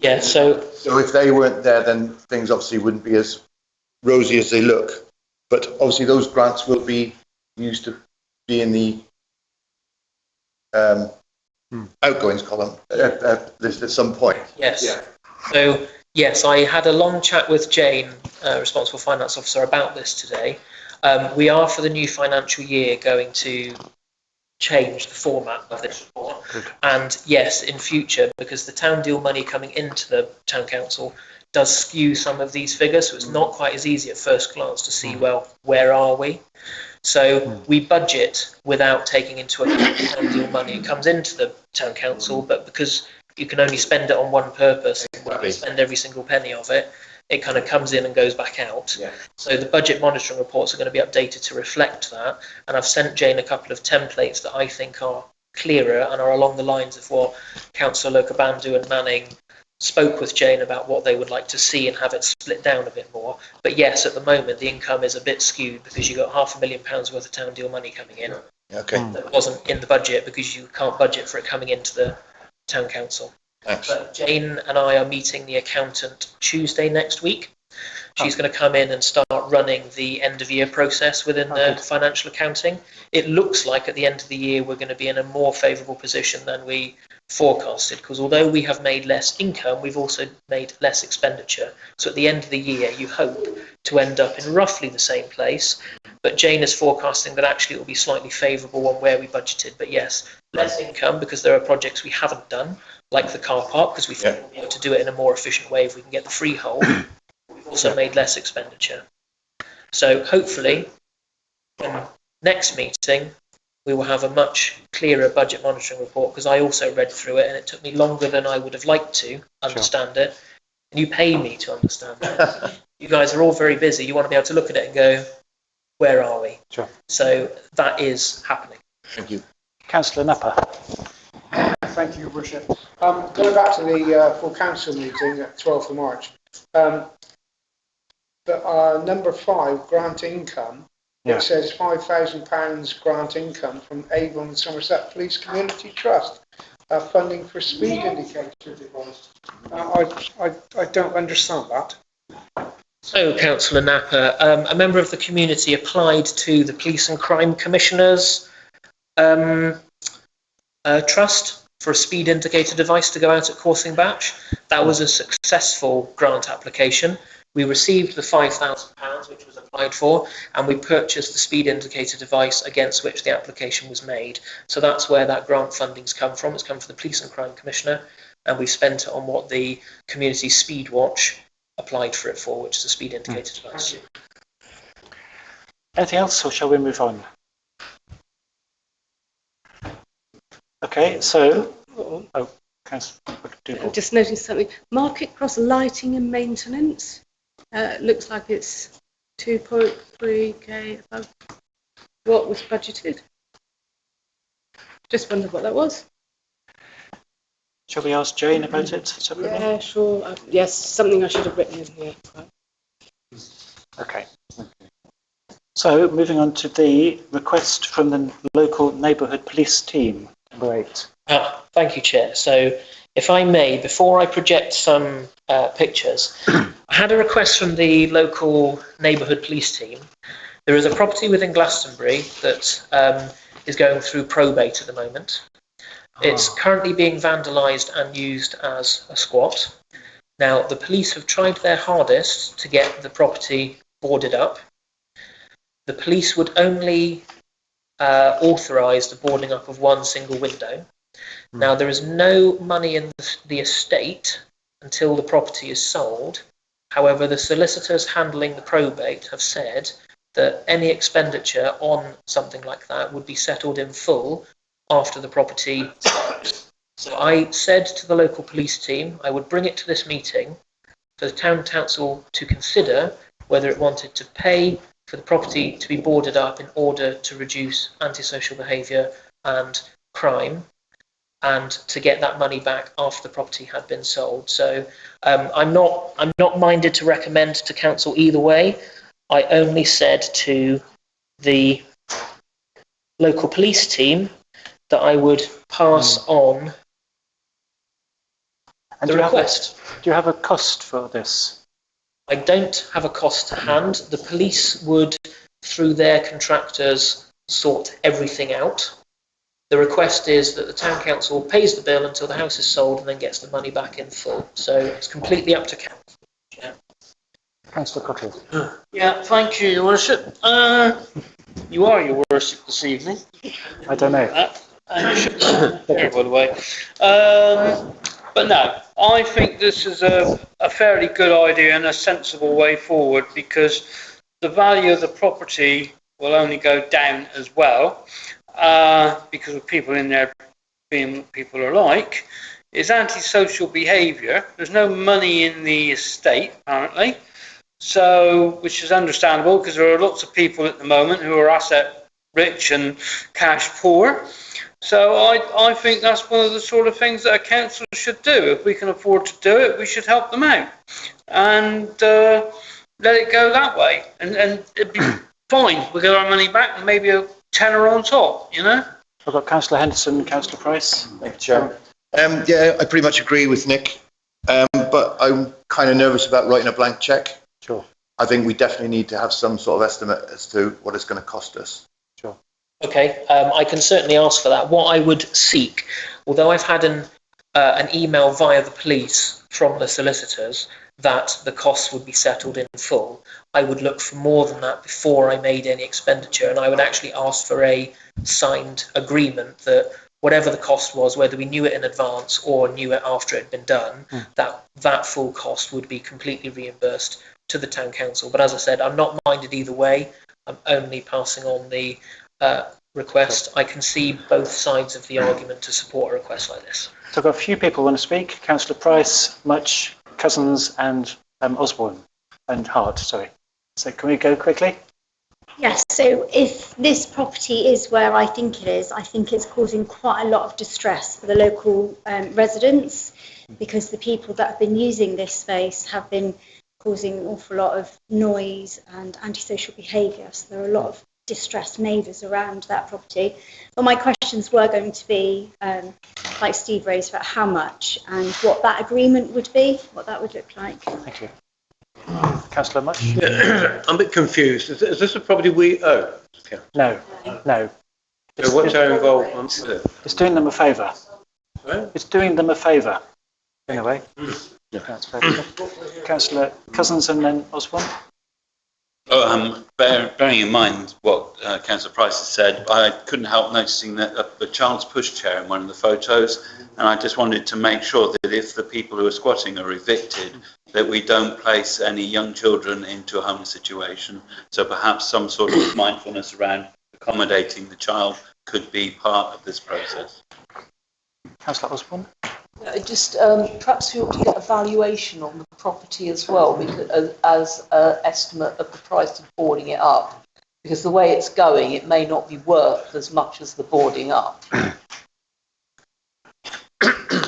S13: Yeah, so
S4: if they weren't there, then things obviously wouldn't be as rosy as they look. But obviously those grants will be used to be in the outgoings column at some point.
S13: Yes.
S4: Yeah.
S13: So, yes, I had a long chat with Jane, Responsible Finance Officer, about this today. We are, for the new financial year, going to change the format of this report.
S1: Good.
S13: And yes, in future, because the town deal money coming into the town council does skew some of these figures, so it's not quite as easy at first glance to see, well, where are we? So we budget without taking into account the town deal money. It comes into the town council, but because you can only spend it on one purpose, and spend every single penny of it, it kind of comes in and goes back out.
S4: Yeah.
S13: So the budget monitoring reports are going to be updated to reflect that. And I've sent Jane a couple of templates that I think are clearer and are along the lines of what Councillor Lokabandu and Manning spoke with Jane about what they would like to see and have it split down a bit more. But yes, at the moment, the income is a bit skewed because you've got £500,000 worth of town deal money coming in.
S4: Okay.
S13: That wasn't in the budget because you can't budget for it coming into the town council.
S4: Thanks.
S13: But Jane and I are meeting the accountant Tuesday next week. She's going to come in and start running the end of year process within the financial accounting. It looks like at the end of the year we're going to be in a more favourable position than we forecasted, because although we have made less income, we've also made less expenditure. So at the end of the year you hope to end up in roughly the same place, but Jane is forecasting that actually it will be slightly favourable on where we budgeted. But yes, less income because there are projects we haven't done, like the car park, because we think we'll be able to do it in a more efficient way if we can get the freehold. We've also made less expenditure. So hopefully, in next meeting, we will have a much clearer budget monitoring report, because I also read through it and it took me longer than I would have liked to understand it. And you pay me to understand it. You guys are all very busy. You want to be able to look at it and go, where are we?
S1: Sure.
S13: So that is happening.
S4: Thank you.
S1: Councillor Napper.
S16: Thank you, Your Worship. Going back to the full council meeting at 12th of March, that number 5, grant income, it says £5,000 grant income from Avon and Somerset Police Community Trust, funding for speed indicator device. I don't understand that.
S13: So, Councillor Napper, a member of the community applied to the Police and Crime Commissioner's trust for a speed indicator device to go out at Coursing Batch. That was a successful grant application. We received the £5,000 which was applied for, and we purchased the speed indicator device against which the application was made. So that's where that grant funding's come from. It's come from the Police and Crime Commissioner, and we've spent it on what the Community Speed Watch applied for it for, which is a speed indicator device.
S1: Anything else, or shall we move on? Okay, so,
S9: I've just noticed something. Market Cross lighting and maintenance. Looks like it's 2.3k above what was budgeted. Just wondered what that was.
S1: Shall we ask Jane about it separately?
S9: Yeah, sure. Yes, something I should have written in here.
S1: Okay. So, moving on to the request from the local neighbourhood police team. Number 8.
S13: Thank you, Chair. So, if I may, before I project some pictures, I had a request from the local neighbourhood police team. There is a property within Glastonbury that is going through probate at the moment. It's currently being vandalised and used as a squat. Now, the police have tried their hardest to get the property boarded up. The police would only authorise the boarding up of one single window. Now, there is no money in the estate until the property is sold. However, the solicitors handling the probate have said that any expenditure on something like that would be settled in full after the property sells. So I said to the local police team I would bring it to this meeting for the town council to consider whether it wanted to pay for the property to be boarded up in order to reduce antisocial behaviour and crime, and to get that money back after the property had been sold. So I'm not minded to recommend to council either way. I only said to the local police team that I would pass on the request.
S1: Do you have a cost for this?
S13: I don't have a cost to hand. The police would, through their contractors, sort everything out. The request is that the town council pays the bill until the house is sold and then gets the money back in full. So it's completely up to council. Yeah.
S1: Councillor Cottrell.
S8: Yeah, thank you, Your Worship. You are Your Worship this evening.
S1: I don't know.
S8: And you should here, by the way. But no, I think this is a fairly good idea and a sensible way forward, because the value of the property will only go down as well, because of people in there being what people are like. It's antisocial behaviour. There's no money in the estate, apparently, so, which is understandable because there are lots of people at the moment who are asset rich and cash poor. So I think that's one of the sort of things that a council should do. If we can afford to do it, we should help them out and let it go that way. And it'd be fine. We'll get our money back and maybe a tenner on top, you know?
S1: I've got Councillor Henderson and Councillor Price.
S4: Thank you, Chair. Yeah, I pretty much agree with Nick, but I'm kind of nervous about writing a blank cheque.
S1: Sure.
S4: I think we definitely need to have some sort of estimate as to what it's going to cost us.
S1: Sure.
S13: Okay, I can certainly ask for that. What I would seek, although I've had an email via the police from the solicitors that the costs would be settled in full, I would look for more than that before I made any expenditure, and I would actually ask for a signed agreement that whatever the cost was, whether we knew it in advance or knew it after it had been done, that full cost would be completely reimbursed to the town council. But as I said, I'm not minded either way. I'm only passing on the request. I can see both sides of the argument to support a request like this.
S1: So I've got a few people who want to speak. Councillor Price, Much, Cousins and Osborne and Hart, sorry. So can we go quickly?
S14: Yes, so if this property is where I think it is, I think it's causing quite a lot of distress for the local residents, because the people that have been using this space have been causing an awful lot of noise and antisocial behaviour. So there are a lot of distressed neighbours around that property. But my questions were going to be, like Steve raised, about how much and what that agreement would be, what that would look like.
S1: Thank you. Councillor Much?
S4: Yeah, I'm a bit confused. Is this a property we own? Yeah.
S1: No, no.
S4: So what's our involvement with it?
S1: It's doing them a favour.
S4: Right?
S1: It's doing them a favour, in a way.
S4: Yeah.
S1: That's fair. Councillor Cousins and then Osborne?
S11: Bearing in mind what Councillor Price has said, I couldn't help noticing that a child's pushchair in one of the photos, and I just wanted to make sure that if the people who are squatting are evicted, that we don't place any young children into a homeless situation. So perhaps some sort of mindfulness around accommodating the child could be part of this process.
S1: Councillor Osborne?
S17: Just perhaps we ought to get a valuation on the property as well, because as an estimate of the price of boarding it up, because the way it's going, it may not be worth as much as the boarding up.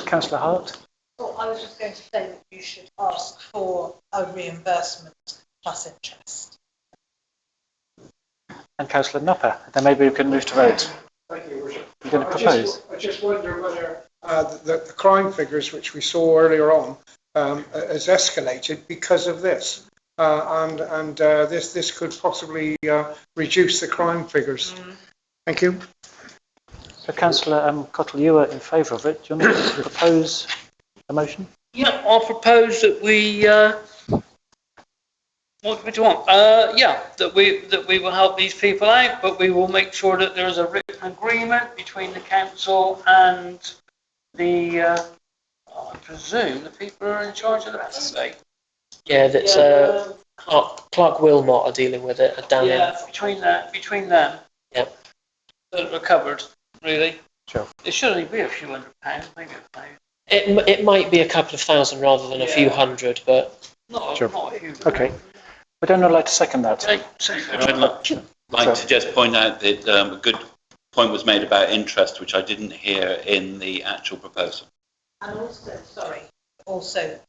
S1: Councillor Hart?
S9: Well, I was just going to say that you should ask for a reimbursement plus interest.
S1: And Councillor Nupper. Then maybe we can move to vote.
S16: Thank you, Worship.
S1: You're going to propose?
S16: I just wonder whether the crime figures which we saw earlier on has escalated because of this. This could possibly reduce the crime figures. Thank you.
S1: So Councillor Cottle, you were in favour of it. Do you want to propose a motion?
S8: Yeah, I'll propose that we, what do you want? That we will help these people out, but we will make sure that there is a written agreement between the council and the, I presume, the people who are in charge of the estate.
S13: Yeah, that's Clark Wilmot are dealing with it down
S8: Yeah, between them.
S13: Yep.
S8: That recovered, really.
S1: Sure.
S8: It should only be a few £100, maybe a pound.
S13: It might be a couple of thousand rather than a few hundred, but
S1: Sure.
S8: Not a huge.
S1: Okay. Would anyone like to second that?
S11: I'd like to just point out that a good point was made about interest, which I didn't hear in the actual proposal.
S9: And also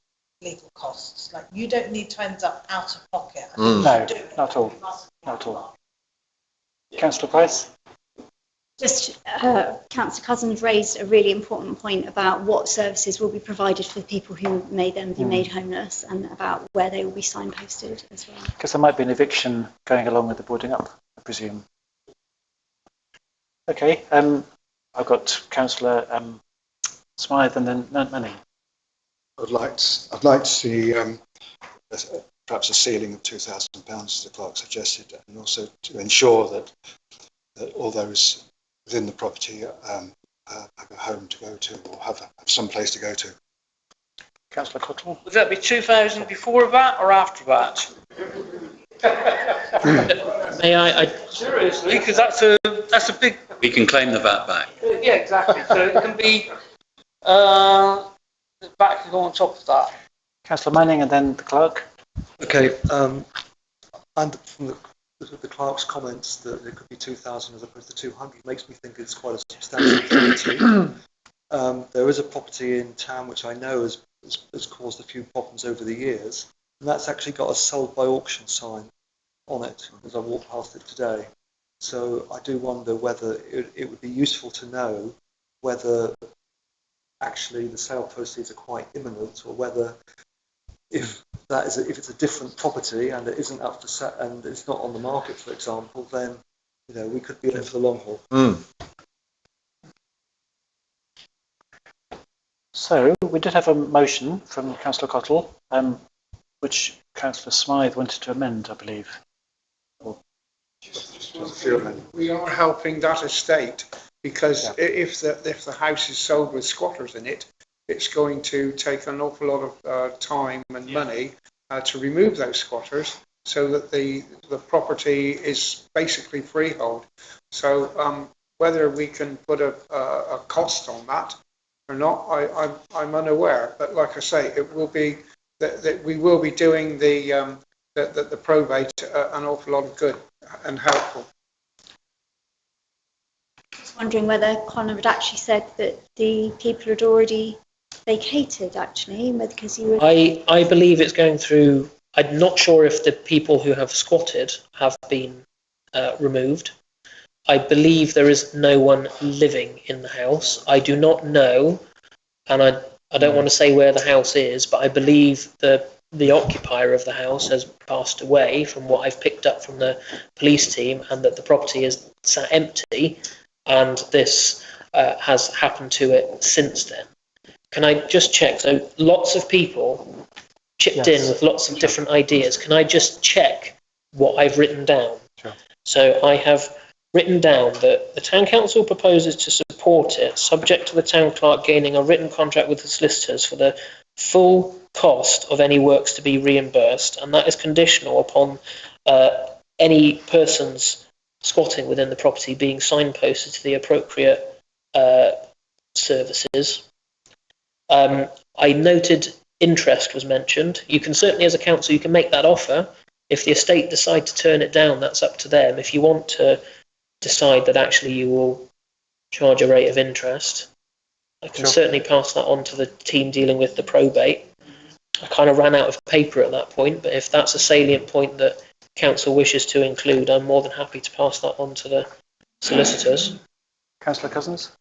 S9: legal costs. Like, you don't need to end up out of pocket.
S1: No, not at all. Not at all. Councillor Price?
S14: Just Councillor Cousins raised a really important point about what services will be provided for the people who may then be made homeless, and about where they will be signposted as well.
S1: Because there might be an eviction going along with the boarding up, I presume. Okay, I've got Councillor Smythe and then Manning.
S5: I'd like to see perhaps a ceiling of £2,000, as the clerk suggested, and also to ensure that all those within the property have a home to go to, or have some place to go to.
S1: Councillor Cottle?
S8: Would that be 2,000 before that or after that?
S13: may I
S8: Seriously, because that's a big.
S11: We can claim the VAT back.
S8: Yeah, exactly. So it can be the back can go on top of that.
S1: Councillor Manning and then the clerk.
S18: Okay, and from the clerk's comments that it could be 2,000 as opposed to 200 makes me think it's quite a substantial property. There is a property in town which I know has caused a few problems over the years, and that's actually got a sold by auction sign on it as I walked past it today. So I do wonder whether it would be useful to know whether actually the sale proceeds are quite imminent, or whether if it's a different property and it isn't up for sale and it's not on the market, for example, then we could be in it for the long haul.
S1: So we did have a motion from Councillor Cottle, which Councillor Smythe wanted to amend, I believe.
S16: We are helping that estate because if the house is sold with squatters in it, it's going to take an awful lot of time and money to remove those squatters, so that the property is basically freehold. So whether we can put a cost on that or not, I'm unaware. But like I say, it will be that we will be doing the probate an awful lot of good and helpful.
S14: Just wondering whether Connor had actually said that the people had already vacated, actually, because you would...
S13: I believe it's going through I'm not sure if the people who have squatted have been removed. I believe there is no one living in the house. I do not know, and I don't want to say where the house is, but I believe the occupier of the house has passed away from what I've picked up from the police team, and that the property is sat empty, and this has happened to it since then. Can I just check? So lots of people chipped in with lots of different ideas. Can I just check what I've written down?
S1: Sure.
S13: So I have written down that the Town Council proposes to support it, subject to the Town Clerk gaining a written contract with the solicitors for the full cost of any works to be reimbursed, and that is conditional upon any persons squatting within the property being signposted to the appropriate services. I noted interest was mentioned. You can certainly, as a council, you can make that offer. If the estate decide to turn it down, that's up to them. If you want to decide that actually you will charge a rate of interest, I can certainly pass that on to the team dealing with the probate. I kind of ran out of paper at that point, but if that's a salient point that council wishes to include, I'm more than happy to pass that on to the solicitors.
S1: Councillor Cousins?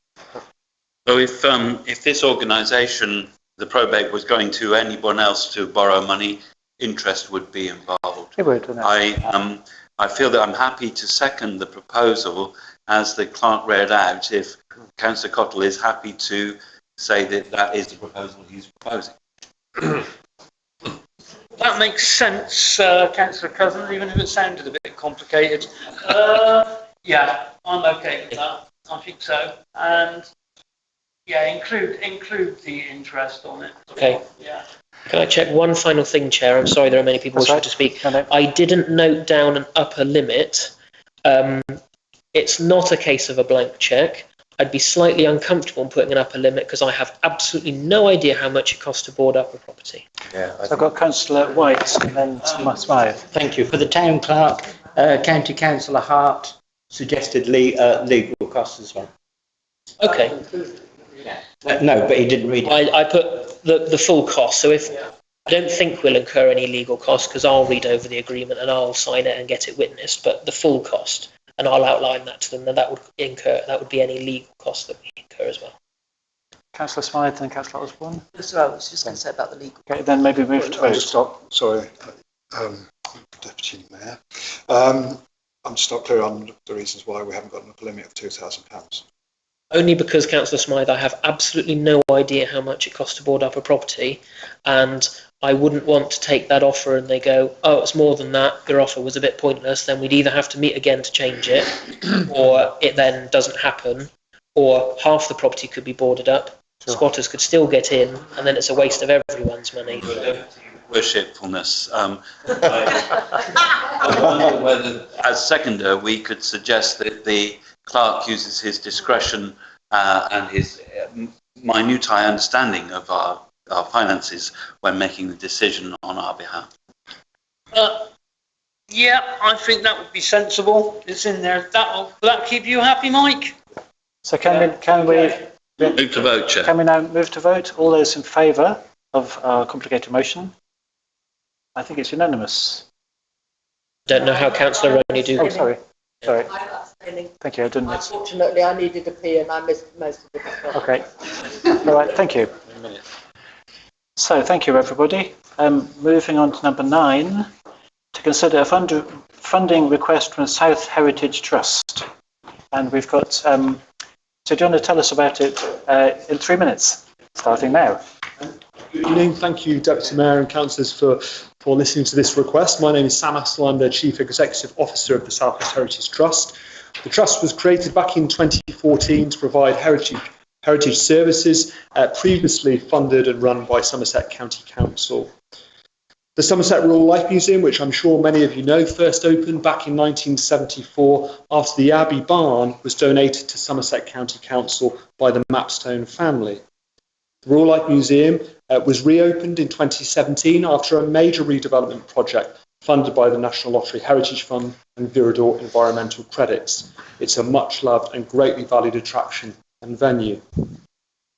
S11: So if this organisation, the probate, was going to anyone else to borrow money, interest would be involved.
S1: It would, wouldn't it?
S11: I feel that I'm happy to second the proposal as the clerk read out, if Councillor Cottle is happy to say that that is the proposal he's proposing.
S8: That makes sense, Councillor Cousins, even if it sounded a bit complicated. Yeah, I'm okay with that. I think so. And yeah, include the interest on it.
S13: Okay.
S8: Yeah.
S13: Can I check one final thing, Chair? I'm sorry there are many people wishing to speak.
S1: No.
S13: I didn't note down an upper limit. It's not a case of a blank cheque. I'd be slightly uncomfortable in putting an upper limit because I have absolutely no idea how much it costs to board up a property.
S1: Yeah, so I've got Councillor White and then Smythe.
S19: Thank you. For the Town Clerk, County Councillor Hart suggested legal costs as well.
S13: Okay.
S19: No, but he didn't read it.
S13: I put the full cost. So if I don't think we'll incur any legal costs because I'll read over the agreement and I'll sign it and get it witnessed, but the full cost, and I'll outline that to them, and that would be any legal cost that we incur as well.
S1: Councillor Smythe and Councillor Osborne.
S17: That's what I was just going to say about the legal.
S1: Okay, then maybe move to vote.
S5: Sorry, Deputy Mayor. I'm just not clear on the reasons why we haven't got an upper limit of £2,000.
S13: Only because, Councillor Smythe, I have absolutely no idea how much it costs to board up a property, and I wouldn't want to take that offer and they go, oh, it's more than that, your offer was a bit pointless, then we'd either have to meet again to change it, or it then doesn't happen, or half the property could be boarded up, squatters could still get in, and then it's a waste of everyone's money.
S11: Worshipfulness. I wonder whether, as seconder, we could suggest that the clerk uses his discretion and his minutiae understanding of our finances when making the decision on our behalf.
S8: Yeah, I think that would be sensible. It's in there. Will that keep you happy, Mike?
S1: So can we
S11: move to vote, Chair?
S1: Can we now move to vote? All those in favour of our complicated motion? I think it's unanimous.
S13: Don't know how Councillor Roney do.
S1: Oh, sorry.
S7: I'm abstaining.
S1: Thank you. I didn't.
S7: Unfortunately, I needed a pee and I missed most of it.
S1: Okay. All right. Thank you. So thank you, everybody. Moving on to number 9, to consider a funding request from South Heritage Trust, and we've got. So do you want to tell us about it in 3 minutes, starting now?
S20: Good evening. Thank you, Deputy Mayor and councillors, for listening to this request. My name is Sam Astle. I'm the Chief Executive Officer of the South West Heritage Trust. The Trust was created back in 2014 to provide heritage services, previously funded and run by Somerset County Council. The Somerset Rural Life Museum, which I'm sure many of you know, first opened back in 1974 after the Abbey Barn was donated to Somerset County Council by the Mapstone family. The Rural Life Museum was reopened in 2017 after a major redevelopment project funded by the National Lottery Heritage Fund and Viridor Environmental Credits. It's a much loved and greatly valued attraction and venue.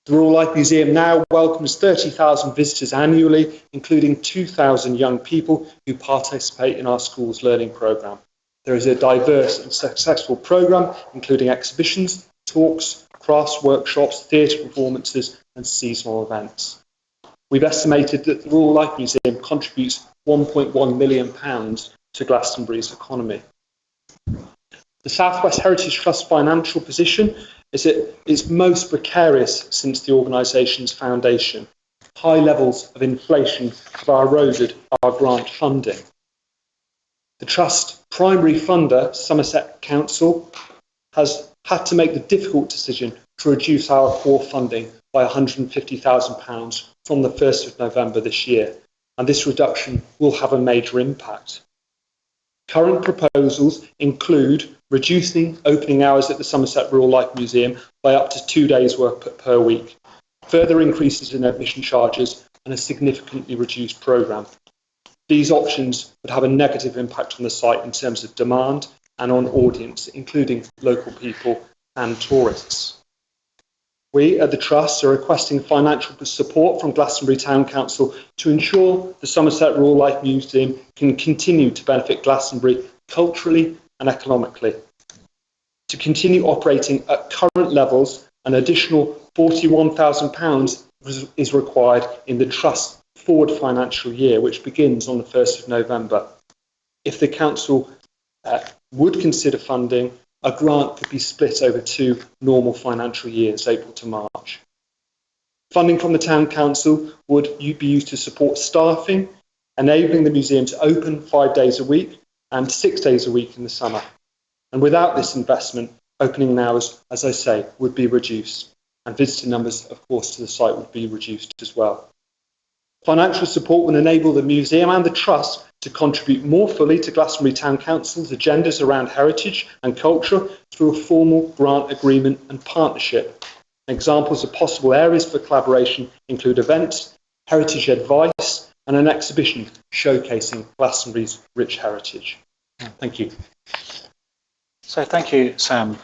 S20: The Rural Life Museum now welcomes 30,000 visitors annually, including 2,000 young people who participate in our school's learning programme. There is a diverse and successful programme, including exhibitions, talks, crafts workshops, theatre performances and seasonal events. We've estimated that the Rural Life Museum contributes £1.1 million to Glastonbury's economy. The South West Heritage Trust financial position is at its most precarious since the organisation's foundation. High levels of inflation have eroded our grant funding. The Trust's primary funder, Somerset Council, has had to make the difficult decision to reduce our core funding by £150,000 from the 1st of November this year, and this reduction will have a major impact. Current proposals include reducing opening hours at the Somerset Rural Life Museum by up to 2 days' work per week, further increases in admission charges and a significantly reduced programme. These options would have a negative impact on the site in terms of demand and on audience, including local people and tourists. We at the Trust are requesting financial support from Glastonbury Town Council to ensure the Somerset Rural Life Museum can continue to benefit Glastonbury culturally and economically. To continue operating at current levels, an additional £41,000 is required in the Trust's forward financial year, which begins on the 1st of November. If the Council would consider funding, a grant could be split over 2 normal financial years, April to March. Funding from the Town Council would be used to support staffing, enabling the museum to open 5 days a week and 6 days a week in the summer. And without this investment, opening hours, as I say, would be reduced, and visitor numbers, of course, to the site would be reduced as well. Financial support will enable the museum and the Trust to contribute more fully to Glastonbury Town Council's agendas around heritage and culture through a formal grant agreement and partnership. Examples of possible areas for collaboration include events, heritage advice, and an exhibition showcasing Glastonbury's rich heritage. Thank you.
S1: So thank you, Sam.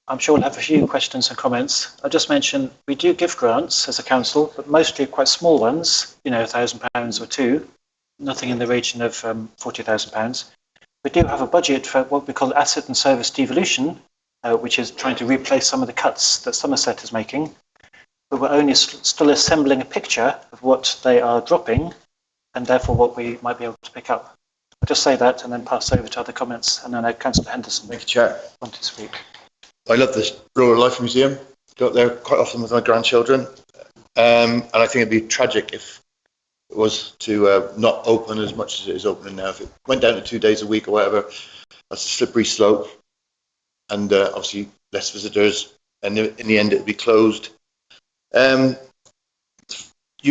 S1: I'm sure we'll have a few questions and comments. I'll just mention we do give grants as a council, but mostly quite small ones, £1,000 or two, nothing in the region of £40,000. We do have a budget for what we call asset and service devolution, which is trying to replace some of the cuts that Somerset is making. But we're only still assembling a picture of what they are dropping and therefore what we might be able to pick up. I'll just say that and then pass over to other comments. And then Councillor Henderson.
S4: Thank you, Chair.
S1: Wanted to speak.
S4: I love the Rural Life Museum. Go up there quite often with my grandchildren. And I think it'd be tragic if it was to not open as much as it is opening now. If it went down to 2 days a week or whatever, that's a slippery slope. And obviously less visitors. And in the end, it'd be closed. You're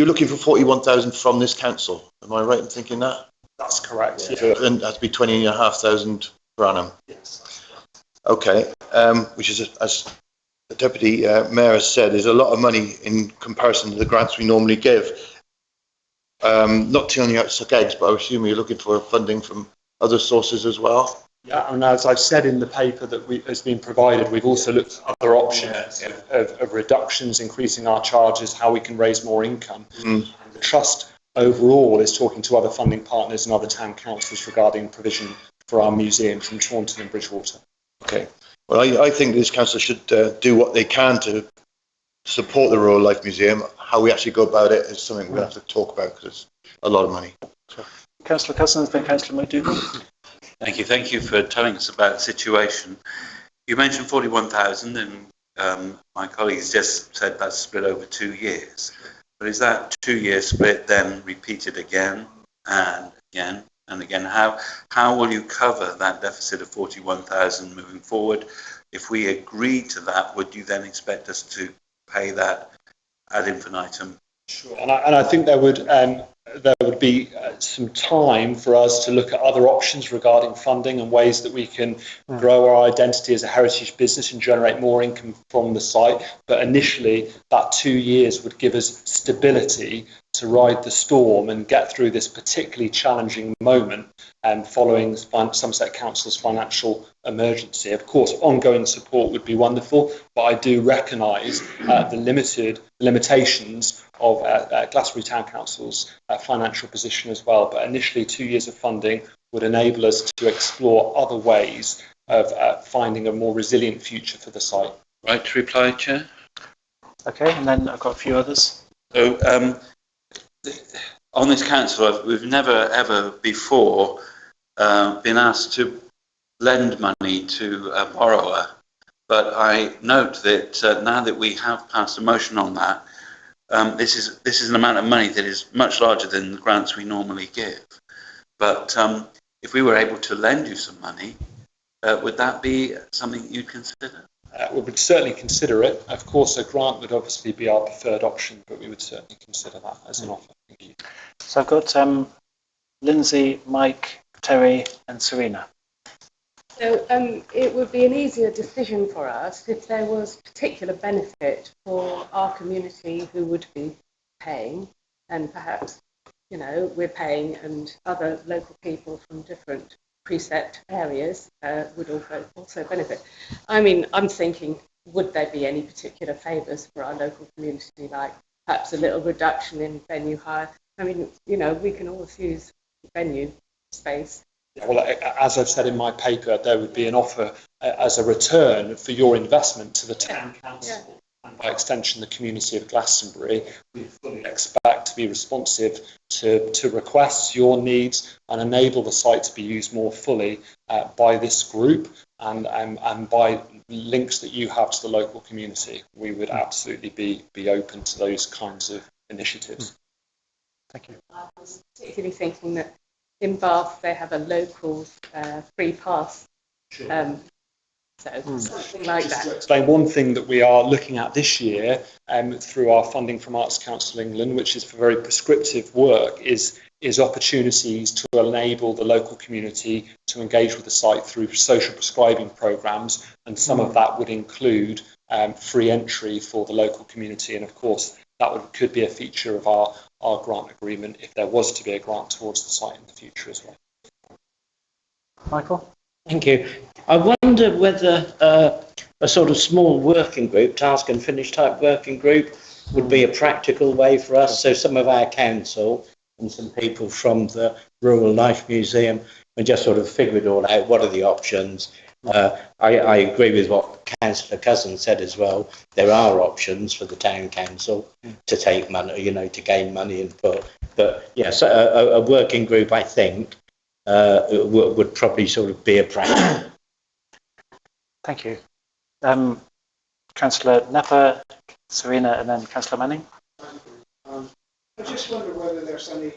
S4: looking for 41,000 from this council. Am I right in thinking that?
S20: That's correct.
S4: Yeah. So then that'd be 20,500 per annum.
S20: Yes.
S4: Okay, which is, as the Deputy Mayor has said, is a lot of money in comparison to the grants we normally give. Not turning out to suck eggs, but I assume you're looking for funding from other sources as well?
S20: Yeah, and as I've said in the paper that has been provided, we've also looked at other options of reductions, increasing our charges, how we can raise more income. The Trust overall is talking to other funding partners and other town councils regarding provision for our museums from Taunton and Bridgewater.
S4: Okay. Well, I think this council should do what they can to support the Rural Life Museum. How we actually go about it is something we're going to have to talk about because it's a lot of money.
S1: Councillor Cousins, then Councillor McDougall.
S11: Thank you for telling us about the situation. You mentioned 41,000 and my colleagues just said that's split over 2 years. But is that 2-year split then repeated again and again? And again, how will you cover that deficit of 41,000 moving forward? If we agree to that, would you then expect us to pay that ad infinitum?
S20: Sure. And I think there would there would be some time for us to look at other options regarding funding and ways that we can grow our identity as a heritage business and generate more income from the site. But initially, that 2 years would give us stability to ride the storm and get through this particularly challenging moment following Somerset Council's financial emergency. Of course, ongoing support would be wonderful, but I do recognise the limitations of Glastonbury Town Council's financial position as well. But initially, 2 years of funding would enable us to explore other ways of finding a more resilient future for the site.
S11: Right to reply, Chair?
S1: Okay, and then I've got a few others.
S11: So, on this council, we've never ever before been asked to lend money to a borrower, but I note that now that we have passed a motion on that, this is an amount of money that is much larger than the grants we normally give. But if we were able to lend you some money, would that be something you'd consider?
S20: We would certainly consider it. Of course, a grant would obviously be our preferred option, but we would certainly consider that as an offer. Thank you.
S1: So I've got Lindsay, Mike, Terry and Serena.
S2: So it would be an easier decision for us if there was particular benefit for our community who would be paying, and perhaps, you know, we're paying and other local people from different precept areas would also benefit. I mean, I'm thinking, would there be any particular favours for our local community, like perhaps a little reduction in venue hire? I mean, you know, we can always use venue space.
S20: Well, as I've said in my paper, there would be an offer as a return for your investment to the town council and by extension the community of Glastonbury. We fully expect to be responsive to requests, your needs, and enable the site to be used more fully by this group and by links that you have to the local community. We would absolutely be open to those kinds of initiatives.
S1: Thank you.
S2: I was particularly thinking that in Bath they have a local free pass. So something like
S20: Just to
S2: that.
S20: explain, one thing that we are looking at this year through our funding from Arts Council England, which is for very prescriptive work, is opportunities to enable the local community to engage with the site through social prescribing programmes, and some of that would include free entry for the local community, and of course that could be a feature of our grant agreement if there was to be a grant towards the site in the future as well.
S1: Michael?
S19: Thank you. I wonder whether a sort of small working group, task and finish type working group, would be a practical way for us. So some of our council and some people from the Rural Life Museum, and just sort of figure it all out. What are the options? I agree with what Councillor Cousin said as well. There are options for the town council to take money, you know, to gain money and put. But yes, a working group, I think, would probably sort of be a practice.
S1: Thank you. Councillor Nepper, Serena, and then Councillor Manning.
S16: I just wonder whether there's any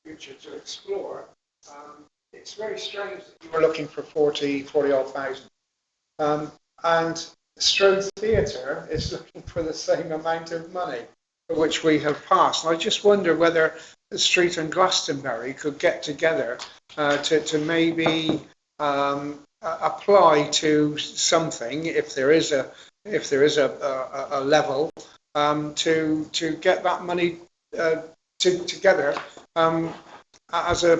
S16: future to explore. It's very strange that you were looking for 40 odd thousand. And Strode Theatre is looking for the same amount of money for which we have passed. And I just wonder whether the Street and Glastonbury could get together to maybe apply to something, if there is a level, to get that money together as a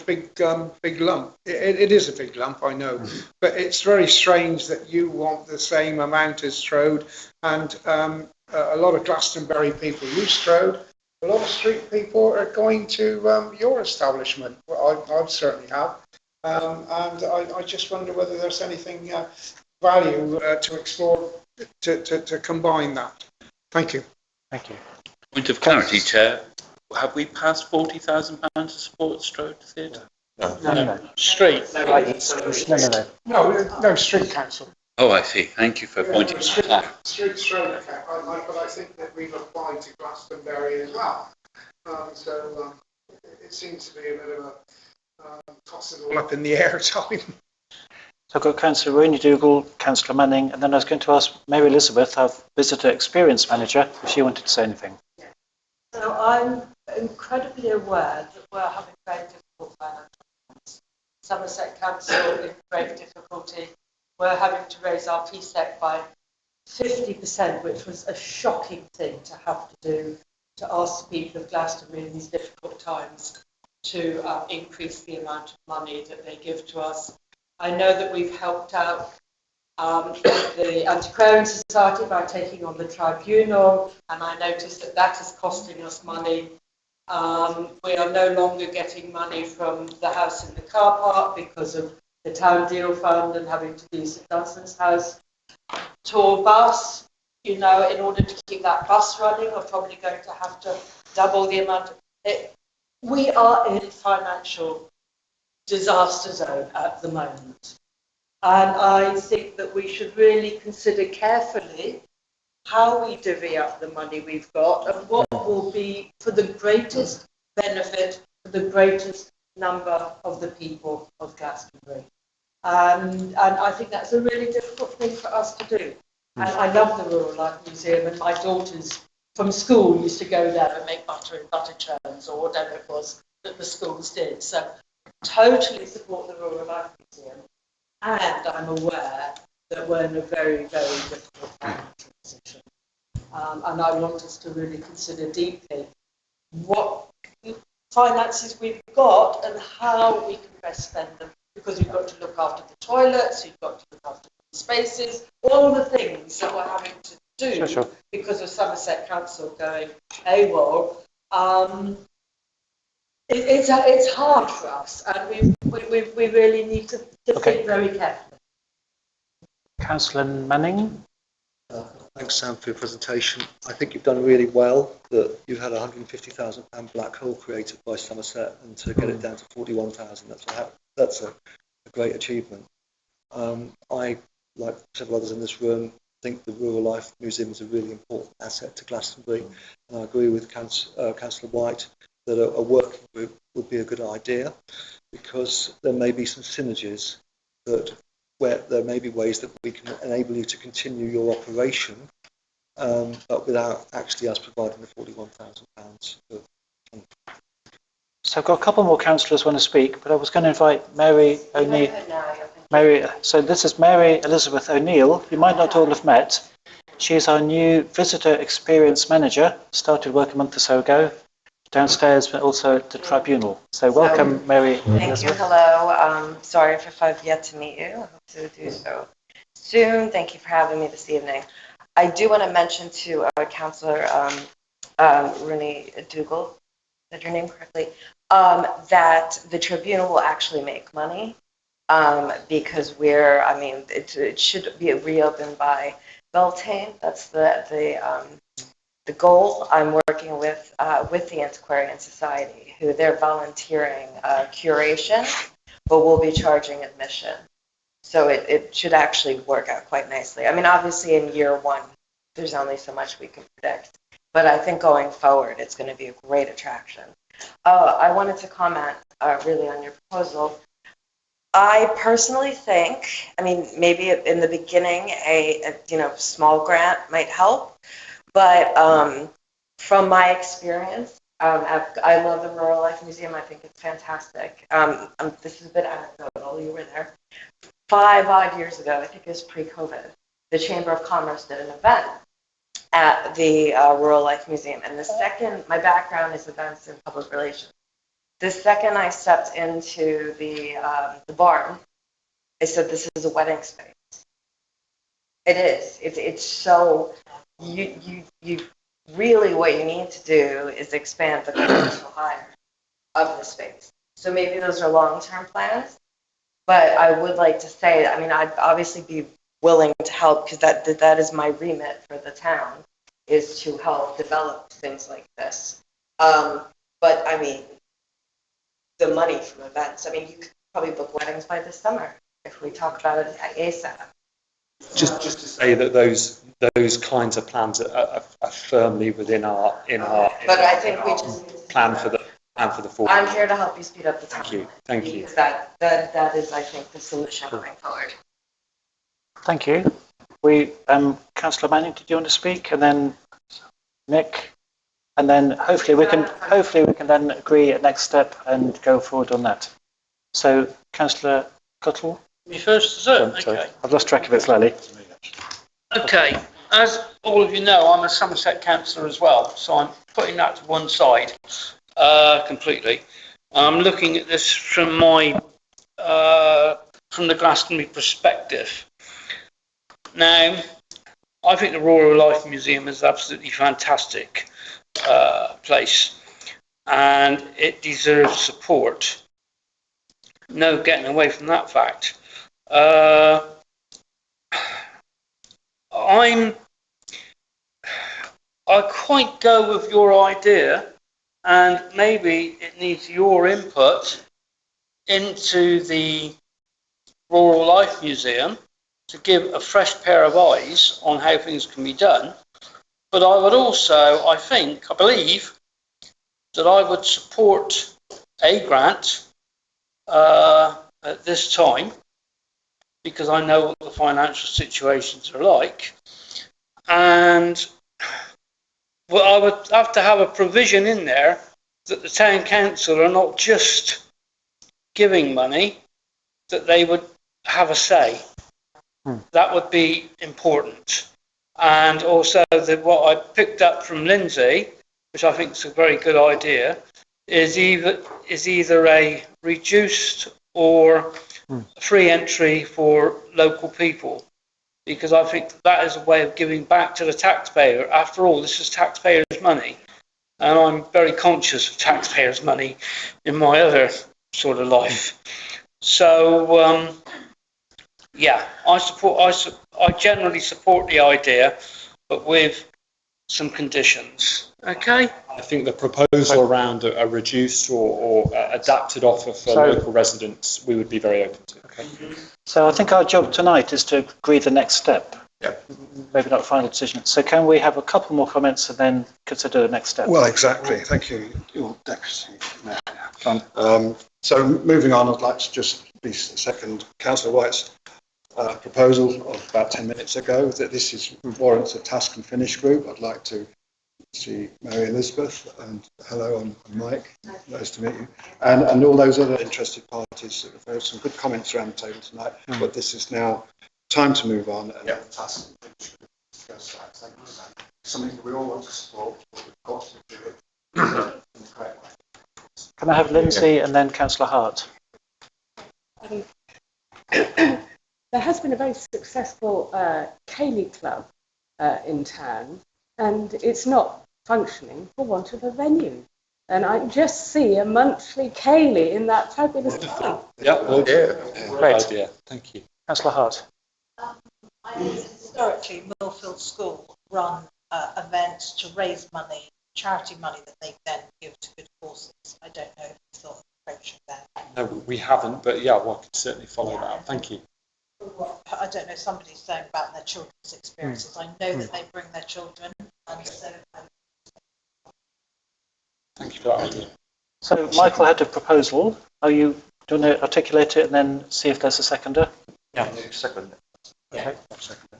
S16: big lump. It is a big lump, I know, but it's very strange that you want the same amount as Strode, and a lot of Glastonbury people use Strode. A lot of street people are going to your establishment. Well, I certainly have, and I just wonder whether there's anything value to explore to combine that. Thank you.
S1: Thank you.
S11: Point of clarity, Chair. Have we passed £40,000 to support Strode Theatre?
S1: No.
S8: Street.
S16: No, Street Council.
S11: Oh, I see. Thank you for pointing that out.
S16: Street Strode, but I think that we've applied to Glastonbury as well. So it seems to be a bit of a toss it all up in the air time.
S1: I've got Councillor Rooney Dougal, Councillor Manning, and then I was going to ask Mary Elizabeth, our Visitor Experience Manager, if she wanted to say anything.
S21: So I'm incredibly aware that we're having very difficult financial times. Somerset Council in great difficulty. We're having to raise our PSEC by 50%, which was a shocking thing to have to do, to ask the people of Glastonbury in these difficult times to increase the amount of money that they give to us. I know that we've helped out the Antiquarian Society by taking on the tribunal, and I noticed that that is costing us money. We are no longer getting money from the house in the car park because of the town deal fund and having to use the Dunson's house. Tour bus, you know, in order to keep that bus running, we're probably going to have to double the amount of it. We are in financial disaster zone at the moment. And I think that we should really consider carefully how we divvy up the money we've got and what will be for the greatest benefit for the greatest number of the people of Glastonbury. And I think that's a really difficult thing for us to do. And I love the Rural Life Museum, and my daughters from school used to go there and make butter and butter churns or whatever it was that the schools did. So totally support the Rural Life Museum. And I'm aware that we're in a very, very difficult financial position. And I want us to really consider deeply what finances we've got and how we can best spend them. Because we've got to look after the toilets, we've got to look after the spaces, all the things that we're having to do because of Somerset Council going AWOL. It's hard for us, and we really need to think very carefully.
S1: Councillor Manning.
S18: Thanks, Sam, for your presentation. I think you've done really well that you've had a £150,000 black hole created by Somerset, and to get it down to 41,000, that's a great achievement. I, like several others in this room, think the Rural Life Museum is a really important asset to Glastonbury, and I agree with Councillor White that a working group would be a good idea, because there may be some synergies where there may be ways that we can enable you to continue your operation, but without actually us providing the £41,000.
S1: So I've got a couple more councillors want to speak, but I was going to invite Mary O'Neill. So this is Mary Elizabeth O'Neill. You might not all have met. She's our new Visitor Experience Manager, started work a month or so ago, downstairs, but also at the tribunal. So welcome, Mary Elizabeth.
S22: Thank you. Hello. Sorry if I've yet to meet you. I hope to do so soon. Thank you for having me this evening. I do want to mention to Councillor Rooney Dougal, said your name correctly, that the tribunal will actually make money because it should be reopened by Beltane. That's the goal. I'm working with the Antiquarian Society, who they're volunteering curation, but we'll be charging admission. So it should actually work out quite nicely. I mean, obviously in year one, there's only so much we can predict, but I think going forward, it's going to be a great attraction. I wanted to comment really on your proposal. I personally think, maybe in the beginning, a small grant might help. But from my experience, I love the Rural Life Museum. I think it's fantastic. This is a bit anecdotal. You were there. 5 odd years ago, I think it was pre-COVID, the Chamber of Commerce did an event at the Rural Life Museum. And my background is events and public relations. The second I stepped into the barn, I said, this is a wedding space. It is. It's so... You really, what you need to do is expand the commercial hire of the space. So maybe those are long-term plans, but I would like to say, I'd obviously be willing to help, because that is my remit for the town, is to help develop things like this. But the money from events, you could probably book weddings by this summer if we talk about it ASAP.
S20: Just to say that those kinds of plans are firmly within our
S22: But I think we just
S20: plan for the
S6: and for the full.
S22: I'm here to help you speed up the time.
S6: Thank you. Thank you.
S22: Because that is, I think, the solution going forward.
S1: Thank you. Councillor Manning, did you want to speak? And then Nick, and then hopefully we can then agree a next step and go forward on that. So, Councillor Cuttle.
S8: Me first, is it?
S1: Sorry,
S8: Okay.
S1: I've lost track of it slightly.
S8: Okay. As all of you know, I'm a Somerset councillor as well, so I'm putting that to one side completely. I'm looking at this from my from the Glastonbury perspective. Now, I think the Rural Life Museum is an absolutely fantastic place, and it deserves support. No getting away from that fact. I quite go with your idea, and maybe it needs your input into the Rural Life Museum to give a fresh pair of eyes on how things can be done. But I would also, I believe, that I would support a grant at this time, because I know what the financial situations are like. And well, I would have to have a provision in there that the town council are not just giving money, that they would have a say. That would be important. And also what I picked up from Lindsay, which I think is a very good idea, is either a reduced or free entry for local people, because I think that is a way of giving back to the taxpayer. After all, this is taxpayers' money, and I'm very conscious of taxpayers' money in my other sort of life. So, yeah, I generally support the idea, but with some conditions. Okay?
S20: I think the proposal around a reduced or adapted offer for local residents, we would be very open to. Okay.
S1: So I think our job tonight is to agree the next step.
S5: Yeah.
S1: Maybe not a final decision. So can we have a couple more comments and then consider the next step?
S5: Well, exactly. Thank you, your Deputy Mayor. So moving on, I'd like to just be second Councillor White's proposal of about 10 minutes ago that this warrants a task and finish group. I'd like to see Mary Elizabeth, and hello, I'm Mike, nice to meet you, and all those other interested parties. There are some good comments around the table tonight, but this is now time to move on and have a task and finish group discuss that. Thank you. Something that we all want to support, but we've got to do it in the correct way.
S1: Can I have Lindsay and then Councillor Hart?
S2: There has been a very successful Ceilidh club in town, and it's not functioning for want of a venue. And I just see a monthly Ceilidh in that fabulous club.
S20: Yeah, great idea. Thank you.
S1: Councillor Hart.
S10: Historically, Millfield School run events to raise money, charity money that they then give to good causes. I don't know if you thought of approaching that.
S20: No, we haven't, but yeah, we can certainly follow that up. Thank you.
S10: I don't know, somebody's saying about their children's experiences. I know that they bring their children, and so.
S20: Thank you for that idea.
S1: So Michael had a proposal. Do you want to articulate it and then see if there's a seconder?
S4: Yeah, second.
S1: Okay.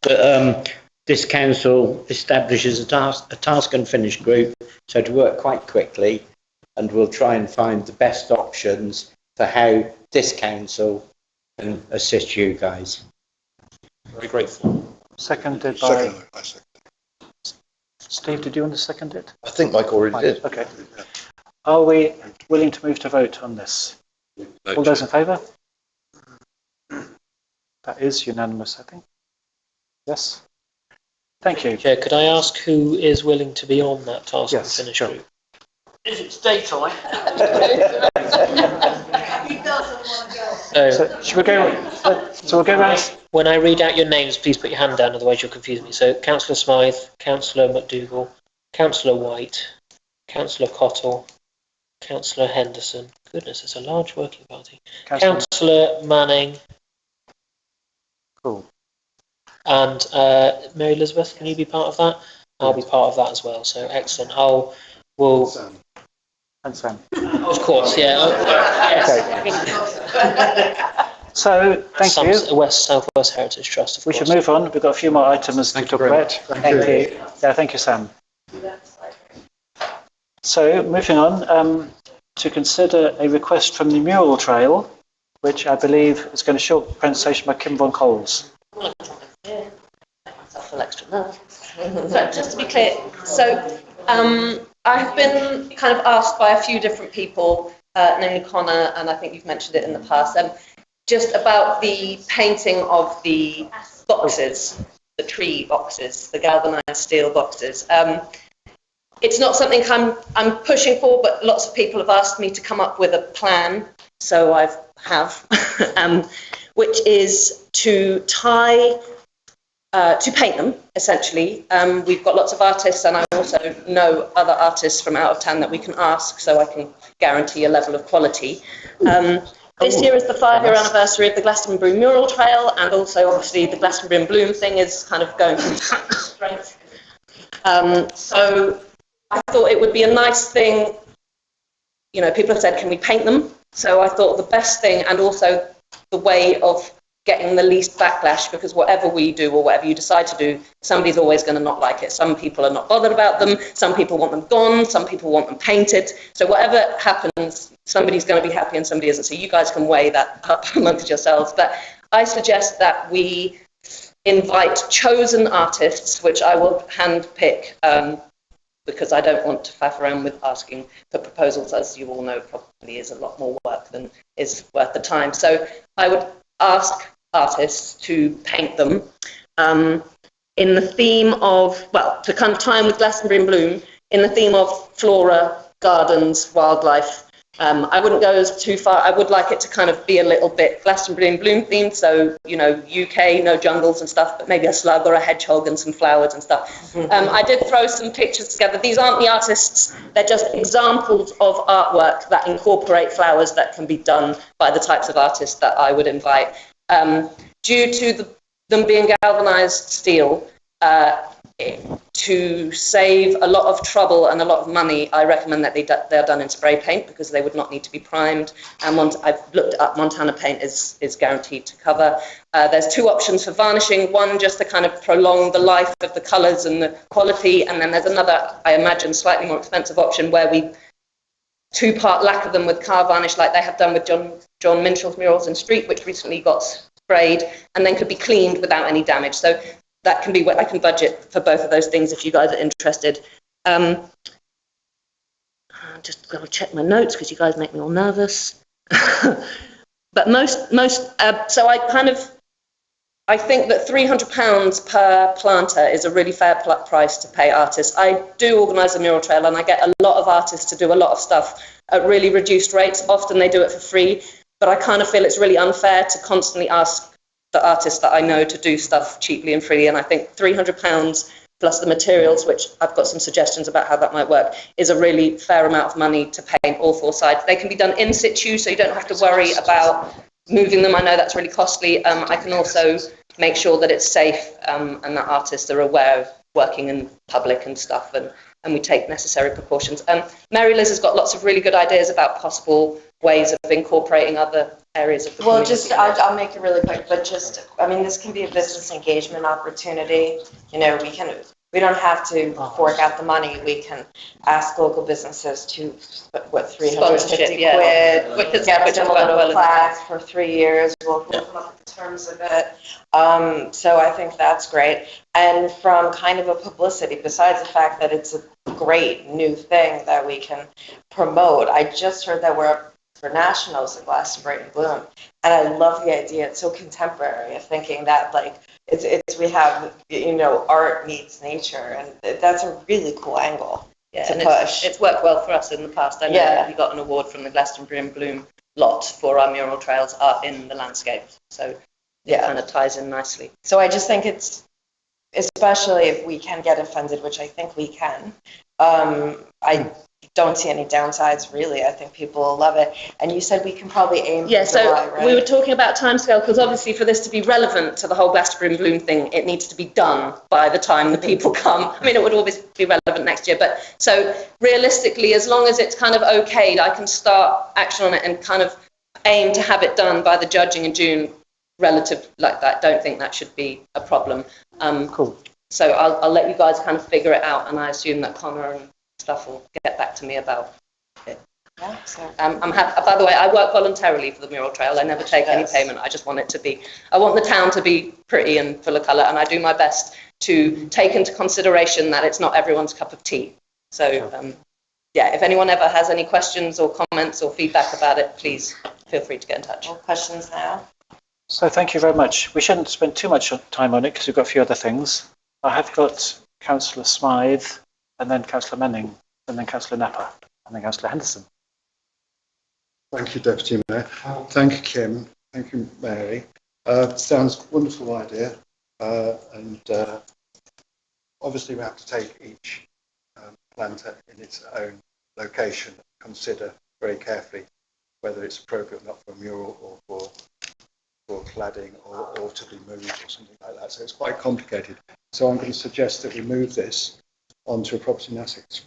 S19: But this council establishes a task and finish group, so to work quite quickly, and we'll try and find the best options for how this council can assist you guys.
S20: Very grateful.
S1: Seconded by...
S5: I second.
S1: Steve, did you want to second it?
S4: I think Mike already did.
S1: Okay. Are we willing to move to vote on this? All those in favour? That is unanimous, I think. Yes. Thank you.
S13: Chair, could I ask who is willing to be on that task and finish group?
S8: If it's daytime.
S1: So should we go? So we'll go around.
S13: When I read out your names, please put your hand down, otherwise you'll confuse me. So Councillor Smythe, Councillor McDougall, Councillor White, Councillor Cottle, Councillor Henderson. Goodness, it's a large working party. Councillor Manning.
S1: Cool.
S13: And Mary Elizabeth, can you be part of that? I'll be part of that as well. So excellent. We'll
S1: And Sam.
S13: Of course, yeah.
S1: So, thank you.
S13: South West Heritage Trust, of
S1: We
S13: course.
S1: should move on. We've got a few more items to talk about. Thank you. Yeah, thank you, Sam. So, moving on to consider a request from the Mural Trail, which I believe is going to show a presentation by Kim von Coles.
S6: So just to be clear, I've been kind of asked by a few different people, namely Connor, and I think you've mentioned it in the past, just about the painting of the boxes, the tree boxes, the galvanized steel boxes. It's not something I'm pushing for, but lots of people have asked me to come up with a plan, so I have, which is to paint them, essentially. We've got lots of artists, and I also know other artists from out of town that we can ask, so I can guarantee a level of quality. This year is the 5-year anniversary of the Glastonbury Mural Trail, and also, obviously, the Glastonbury and Bloom thing is kind of going from strength. So I thought it would be a nice thing. You know, people have said, can we paint them? So I thought the best thing, and also the way of getting the least backlash, because whatever we do or whatever you decide to do, somebody's always going to not like it. Some people are not bothered about them, some people want them gone, some people want them painted. So whatever happens, somebody's going to be happy and somebody isn't. So you guys can weigh that up amongst yourselves. But I suggest that we invite chosen artists, which I will hand pick, because I don't want to faff around with asking for proposals, as you all know, probably is a lot more work than is worth the time. So I would ask artists to paint them in the theme of, well, to kind of tie in with Glastonbury and Bloom, in the theme of flora, gardens, wildlife. I wouldn't go as too far. I would like it to kind of be a little bit Glastonbury and Bloom themed, so, you know, UK, no jungles and stuff, but maybe a slug or a hedgehog and some flowers and stuff. I did throw some pictures together. These aren't the artists, they're just examples of artwork that incorporate flowers that can be done by the types of artists that I would invite. Due to them being galvanized steel, to save a lot of trouble and a lot of money, I recommend that they're done in spray paint, because they would not need to be primed. And I've looked up, Montana paint is guaranteed to cover. There's two options for varnishing. One, just to kind of prolong the life of the colours and the quality. And then there's another, I imagine, slightly more expensive option where we two-part lacquer them with car varnish, like they have done with John Minshall's murals in Street, which recently got sprayed and then could be cleaned without any damage. So that can be what I can budget for both of those things if you guys are interested. Just got to check my notes because you guys make me all nervous. But so I think that £300 per planter is a really fair price to pay artists. I do organise a mural trail, and I get a lot of artists to do a lot of stuff at really reduced rates. Often they do it for free, but I kind of feel it's really unfair to constantly ask the artists that I know to do stuff cheaply and freely. And I think £300 plus the materials, which I've got some suggestions about how that might work, is a really fair amount of money to paint all four sides. They can be done in situ, so you don't have to worry about moving them. I know that's really costly. I can also make sure that it's safe and that artists are aware of working in public and stuff, and we take necessary precautions. Mary Liz has got lots of really good ideas about possible ways of incorporating other areas of the community.
S22: I'll make it really quick, but this can be a business engagement opportunity. You know, we don't have to fork out the money. We can ask local businesses to, 350 quid, get them a little plaque for 3 years. We'll come up with the terms of it. So I think that's great. And from kind of a publicity, besides the fact that it's a great new thing that we can promote, I just heard that we're up for nationals at Glastonbury and Bloom, and I love the idea. It's so contemporary of thinking that, like, it's we have, you know, art meets nature, and that's a really cool angle to push.
S6: It's worked well for us in the past. I know that we got an award from the Glastonbury and Bloom lot for our mural trails art in the landscape, so it kind of ties in nicely.
S22: So I just think it's, especially if we can get it funded, which I think we can, I don't see any downsides, really. I think people will love it. And you said we can probably aim for
S6: Yeah, so
S22: July, right?
S6: we were talking about timescale because obviously for this to be relevant to the whole Glastonbury and Bloom thing, it needs to be done by the time the people come. I mean, it would always be relevant next year, but so realistically, as long as it's kind of okayed, I can start action on it and kind of aim to have it done by the judging in June. Relative like that, don't think that should be a problem.
S1: Cool.
S6: So I'll let you guys kind of figure it out, and I assume that Connor and stuff will get back to me about it.
S22: Yeah, so
S6: I'm happy. By the way, I work voluntarily for the mural trail. I never take any payment. I just want it to be. I want the town to be pretty and full of colour, and I do my best to take into consideration that it's not everyone's cup of tea. So yeah, if anyone ever has any questions or comments or feedback about it, please feel free to get in touch.
S22: All questions now?
S1: So thank you very much. We shouldn't spend too much time on it because we've got a few other things. I have got Councillor Smythe, and then Councillor Manning, and then Councillor Napper, and then Councillor Henderson.
S5: Thank you, Deputy Mayor. Thank you, Kim. Thank you, Mary. Sounds wonderful idea. And obviously we have to take each planter in its own location and consider very carefully whether it's appropriate or not for a mural or for cladding or to be moved or something like that. So it's quite complicated. So I'm going to suggest that we move this onto a property and assets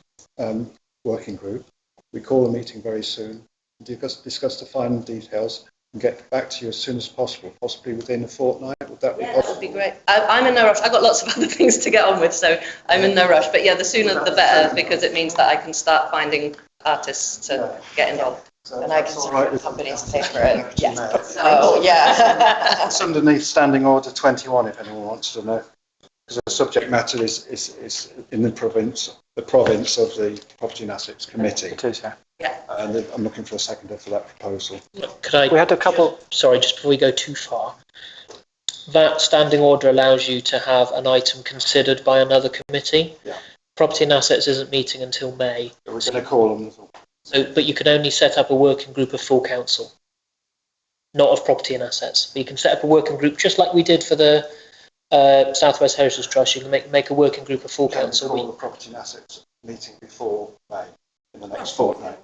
S5: working group. We call a meeting very soon, discuss the final details and get back to you as soon as possible, possibly within a fortnight. Would that be possible?
S6: That would be great. I'm in no rush. I've got lots of other things to get on with, so I'm in no rush. But yeah, the sooner the better, because it means that I can start finding artists to get involved.
S22: And I can support companies pay for it. Yes. So, yeah.
S5: It's underneath Standing Order 21, if anyone wants to know. Because the subject matter is in the province of the Property and Assets Committee.
S1: It is, yeah.
S6: Yeah.
S5: And I'm looking for a seconder for that proposal.
S13: Could I?
S1: We had a couple.
S13: Sorry, just before we go too far. That standing order allows you to have an item considered by another committee.
S5: Yeah.
S13: Property and Assets isn't meeting until May.
S5: We're going to call them.
S13: So, but you can only set up a working group of full council, not of Property and Assets. But you can set up a working group just like we did for the South West Heritage Trust. You can make a working group of full council.
S5: Call the Property and Assets meeting before May, in the next fortnight.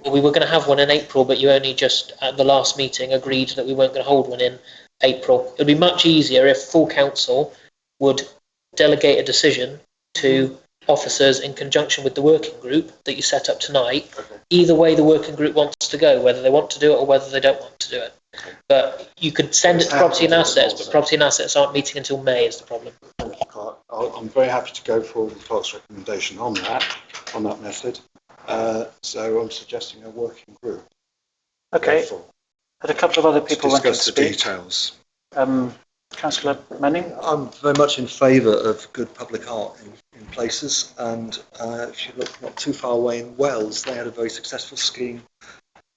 S13: Well, we were going to have one in April, but you only just at the last meeting agreed that we weren't going to hold one in April. It would be much easier if full council would delegate a decision to officers in conjunction with the working group that you set up tonight.
S5: Okay.
S13: Either way the working group wants to go, whether they want to do it or whether they don't want to do it.
S5: Okay.
S13: But you could send it to Property and Assets, but Property and Assets aren't meeting until May is the problem.
S5: Thank you, Clark. I'm very happy to go forward with Clark's recommendation on that method. So I'm suggesting a working group.
S1: Okay.
S5: Therefore,
S1: Had a couple of other people wanting to
S5: discuss the
S1: speak.
S5: details.
S1: Councillor Manning?
S18: I'm very much in favour of good public art in places, and if you look not too far away in Wales, they had a very successful scheme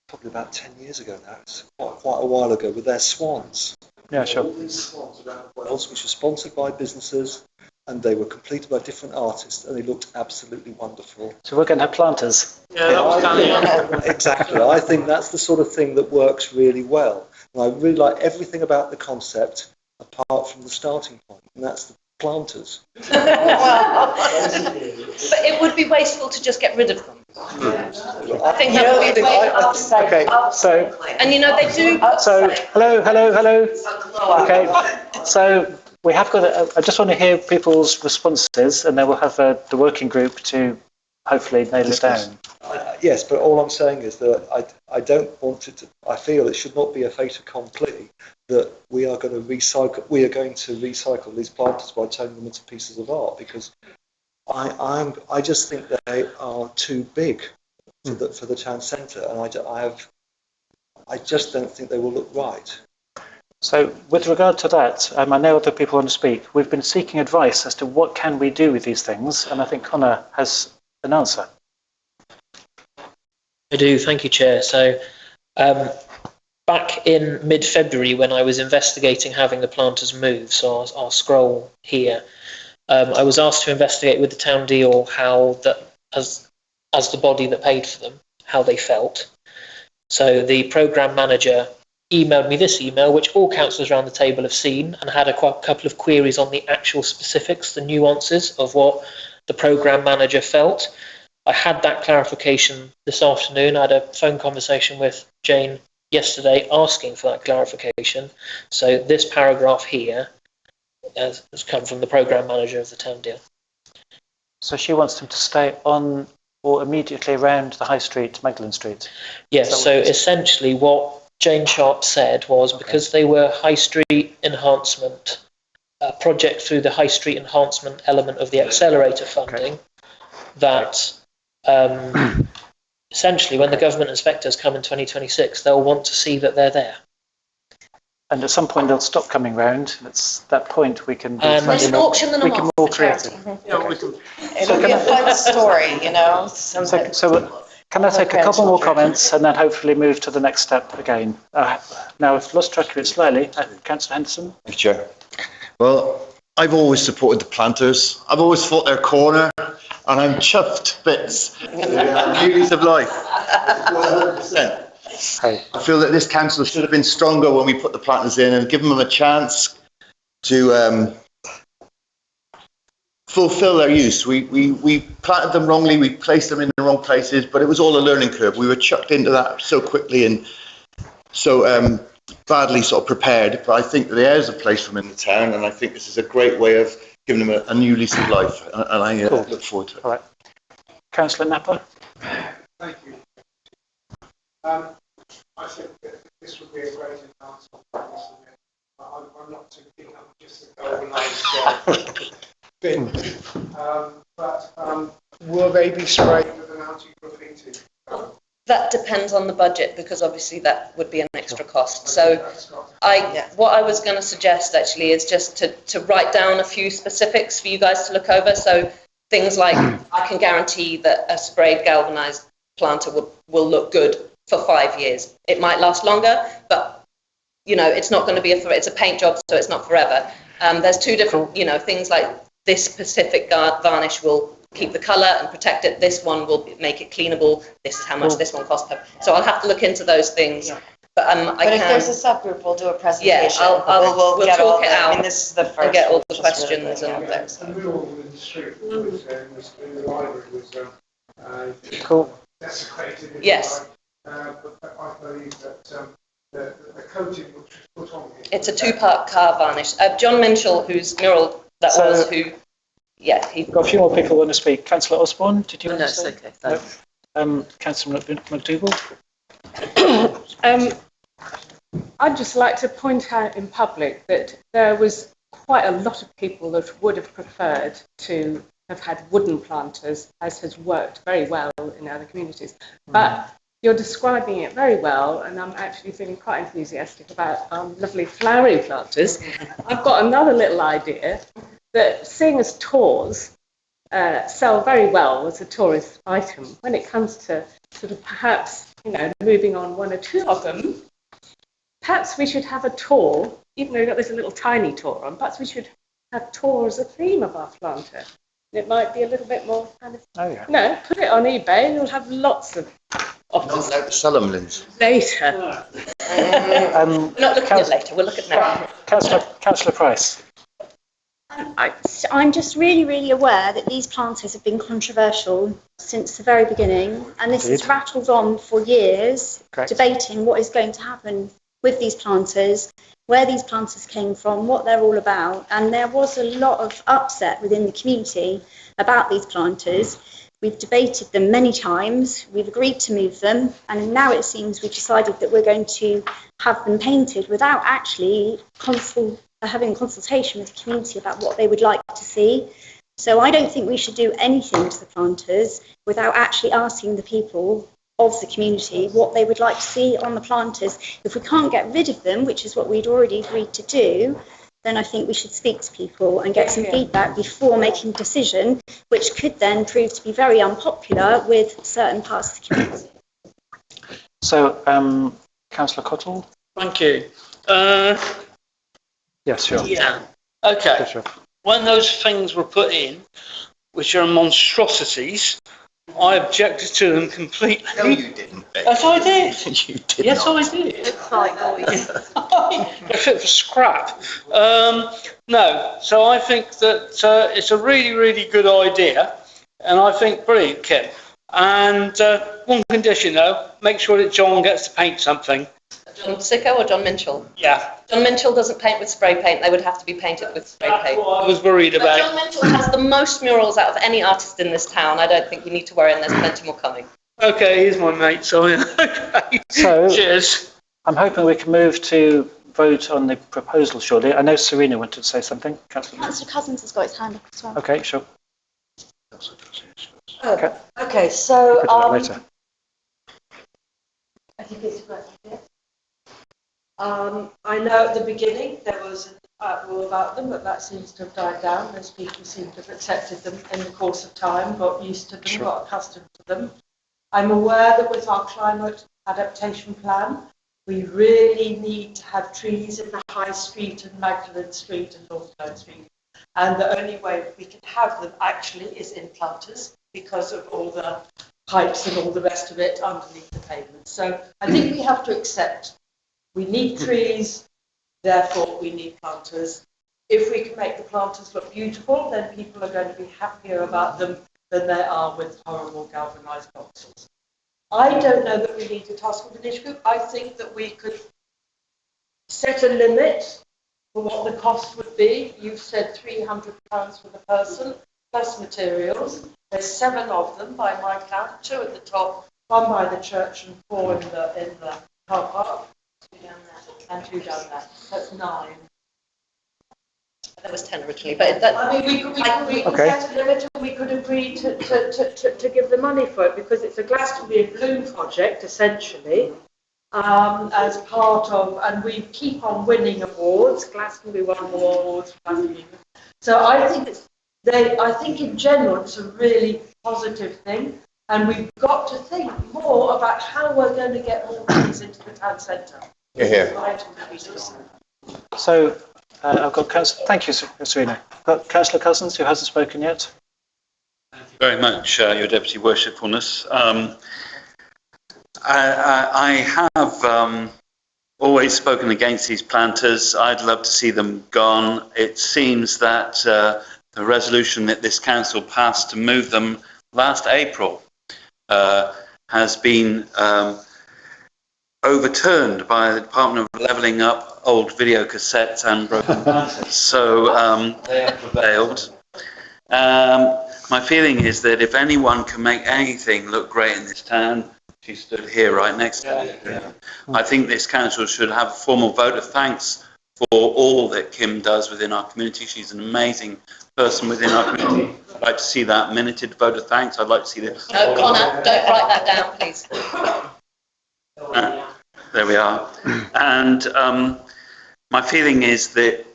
S18: probably about 10 years ago now. It's quite a while ago with their swans.
S1: Yeah, sure.
S18: All these swans around Wales, which were sponsored by businesses, and they were completed by different artists, and they looked absolutely wonderful.
S1: So we're going to have planters.
S8: Yeah, that was down here.
S18: Exactly. I think that's the sort of thing that works really well. And I really like everything about the concept, apart from the starting point, and that's the planters.
S6: But it would be wasteful to just get rid of them. I think that would be wasteful.
S1: Okay, so
S6: And you know, they do.
S1: hello. Okay, so we have got. I just want to hear people's responses, and then we'll have the working group to hopefully nail it down.
S18: Yes, but all I'm saying is that I don't want it to. I feel it should not be a fait accompli that we are going to recycle these planters by turning them into pieces of art, because I just think they are too big for the town centre, and I just don't think they will look right.
S1: So with regard to that, I know other people want to speak. We've been seeking advice as to what can we do with these things, and I think Connor has an answer.
S13: I do, thank you, Chair. So back in mid-February when I was investigating having the planters move, so I'll scroll here, I was asked to investigate with the town deal how that, as the body that paid for them, how they felt. So the programme manager emailed me this email, which all councillors around the table have seen, and had a couple of queries on the actual specifics, the nuances of what the programme manager felt. I had that clarification this afternoon. I had a phone conversation with Jane yesterday asking for that clarification. So this paragraph here has come from the programme manager of the town deal.
S1: So she wants them to stay on or immediately around the High Street, Magdalen Street?
S13: Yes, so essentially what Jane Sharp said was because they were High Street enhancement project through the High Street enhancement element of the accelerator funding, that essentially when the government inspectors come in 2026, they'll want to see that they're there.
S1: And at some point they'll stop coming round. At that point we can be
S6: Let's auction them off
S1: more
S6: for
S1: creative.
S6: charity. It'll be a fun story, you know.
S1: So can I take a couple more comments and then hopefully move to the next step again? Now I've lost track of it slightly. Councillor Henderson.
S4: Thank you, Chair. Well, I've always supported the planters. I've always fought their corner, and I'm chuffed to bits. New lease of life. 100%. I feel that this council should have been stronger when we put the planters in and given them a chance to fulfil their use. We planted them wrongly, we placed them in the wrong places, but it was all a learning curve. We were chucked into that so quickly and so badly sort of prepared, but I think there is a place for them in the town, and I think this is a great way of giving them a new lease of life, and I look forward to it.
S1: All right. Councillor Napper.
S16: Thank you. I think that this would be a great enhancement. I'm not too keen on just a galvanised bin, but will they be sprayed with an anti-graffiti?
S6: That depends on the budget, because obviously that would be an extra cost. So what I was going to suggest actually is just to write down a few specifics for you guys to look over. So things like, I can guarantee that a sprayed galvanised planter will look good for 5 years. It might last longer, but you know, it's not going to be it's a paint job, so it's not forever. There's two different, you know, things like this specific varnish will keep the colour and protect it. This one will make it cleanable. This is how much this one costs. So I'll have to look into those things. But
S22: if there's a subgroup, we'll do a presentation.
S6: Yeah,
S22: we'll get
S6: talk
S22: all
S6: it
S22: that.
S6: out.
S22: I mean, this is the first.
S6: And get all the
S22: one,
S6: questions
S22: really
S6: and
S22: there.
S16: The middle in the street was in the library was
S1: cool.
S16: desecrated.
S6: Yes.
S16: But I believe that the coating which was put on it.
S6: It's a two-part car varnish. John Minshall, whose mural that was, who, yeah, he.
S1: Got a few more people want to speak. Councillor Osborne, did you want
S17: No,
S1: to say?
S17: it's okay, thanks.
S1: No. Councillor McDougall.
S2: I'd just like to point out in public that there was quite a lot of people that would have preferred to have had wooden planters, as has worked very well in other communities. But you're describing it very well, and I'm actually feeling quite enthusiastic about lovely flowery planters. I've got another little idea that, seeing as tours sell very well as a tourist item, when it comes to sort of perhaps, you know, moving on one or two of them, perhaps we should have a tour, even though we've got this little tiny tour on, perhaps we should have tour as a theme of our planter. It might be a little bit more kind of, no, put it on eBay and you'll have lots of offers.
S4: Not allowed to sell them, Linz.
S2: Later.
S6: We're not looking at later, we'll look at now.
S1: Councillor Price.
S14: I'm just really, really aware that these planters have been controversial since the very beginning, and this has rattled on for years, debating what is going to happen with these planters, where these planters came from, what they're all about, and there was a lot of upset within the community about these planters. We've debated them many times, we've agreed to move them, and now it seems we've decided that we're going to have them painted without actually having a consultation with the community about what they would like to see. So I don't think we should do anything to the planters without actually asking the people of the community what they would like to see on the planters. If we can't get rid of them, which is what we'd already agreed to do, then I think we should speak to people and get some feedback before making a decision, which could then prove to be very unpopular with certain parts of the community.
S1: So, Councillor Cottle?
S8: Thank you.
S1: Yes, sure.
S8: Yeah. Okay.
S1: Sure.
S8: When those things were put in, which are monstrosities, I objected to them completely.
S4: No, you didn't.
S8: Yes, I did.
S4: You did
S8: Yes,
S4: not.
S8: I did.
S14: Looks like noise.
S8: They're fit for scrap. No, so I think that it's a really, really good idea, and I think, brilliant, Kim. And one condition though, make sure that John gets to paint something.
S6: John Sicko or John Minchell?
S8: Yeah.
S6: John Minchell doesn't paint with spray paint. They would have to be painted with spray paint.
S8: I was worried
S6: But
S8: about.
S6: John Minchell has the most murals out of any artist in this town. I don't think you need to worry, and there's plenty more coming.
S8: Okay, he's my mate, so okay.
S1: So,
S8: cheers.
S1: I'm hoping we can move to vote on the proposal shortly. I know Serena wanted to say something. Councillor.
S14: Councillor Cousins has got his hand up as well.
S1: Okay, sure.
S7: Okay, so
S1: We'll do that later.
S21: I think it's a great idea. I know at the beginning there was an uproar about them, but that seems to have died down as people seem to have accepted them in the course of time, got used to them, got accustomed to them. I'm aware that with our climate adaptation plan, we really need to have trees in the High Street and Magdalen Street and Northdown Street. And the only way we can have them actually is in planters because of all the pipes and all the rest of it underneath the pavement. So I think we have to accept we need trees, therefore we need planters. If we can make the planters look beautiful, then people are going to be happier about them than they are with horrible galvanised boxes. I don't know that we need a task force initiative. I think that we could set a limit for what the cost would be. You've said £300 for the person, plus materials. There's 7 of them by my count, 2 at the top, 1 by the church and 4 in the car park. 2 down there. And 2 down there. That's 9.
S6: That was 10 originally, but that,
S21: I mean, we could set a limit and we could agree to give the money for it because it's a Glastonbury and Bloom project, essentially, as part of, and we keep on winning awards. Glastonbury won more awards. So I think I think in general it's a really positive thing, and we've got to think more about how we're going to get more things into the town centre.
S4: Yeah.
S1: So, I've got Councillor. Thank you, Serena. I've got Councillor Cousins, who hasn't spoken yet.
S11: Thank you very much, Your Deputy Worshipfulness. I have always spoken against these planters. I'd love to see them gone. It seems that the resolution that this council passed to move them last April has been overturned by the Department of Levelling Up old video cassettes and broken planters. So they have prevailed. My feeling is that if anyone can make anything look great in this town, she stood here right next to me. I think this council should have a formal vote of thanks for all that Kim does within our community. She's an amazing person within our community. I'd like to see that minuted vote of thanks. I'd like to see this.
S6: No, Connor, don't write that down, please.
S11: There we are. And my feeling is that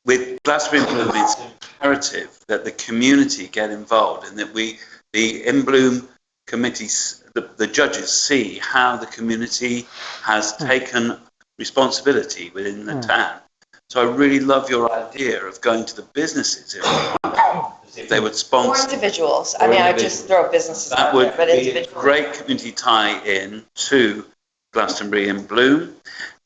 S11: with Glastonbury and Bloom, it's imperative that the community get involved and that the In Bloom committees, the judges see how the community has taken responsibility within the town. So I really love your idea of going to the businesses if they would sponsor.
S22: Or individuals. I mean, I just throw businesses
S11: That
S22: out
S11: would
S22: there, but
S11: be a
S22: individuals.
S11: great community tie-in to Glastonbury in Bloom.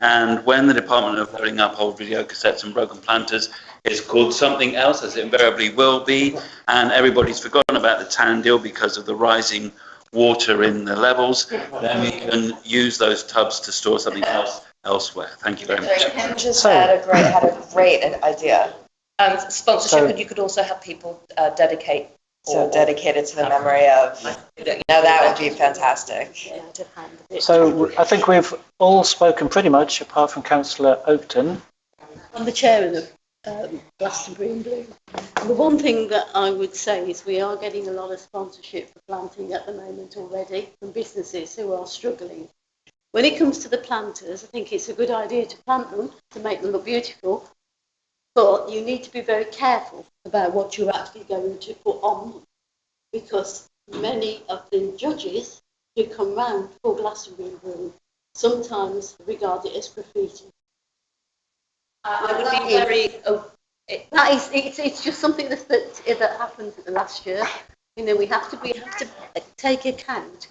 S11: And when the Department of Levelling Up old video cassettes and broken planters is called something else, as it invariably will be, and everybody's forgotten about the town deal because of the rising water in the levels, then we can use those tubs to store something else elsewhere. Thank you very much.
S22: Kim just had a great idea.
S6: Sponsorship,
S22: So-
S6: and you could also have people dedicate.
S22: So dedicated to the memory of, that would be fantastic.
S1: So, I think we've all spoken pretty much, apart from Councillor Oakton.
S12: I'm the chair of the Glastonbury and Bloom. The one thing that I would say is we are getting a lot of sponsorship for planting at the moment already from businesses who are struggling. When it comes to the planters, I think it's a good idea to plant them to make them look beautiful, but you need to be very careful about what you're actually going to put on them, because many of the judges who come round for Glastonbury and Bloom sometimes regard it as graffiti.
S6: I would be very.
S12: That is, it's just something that happened last year. You know, we have to take account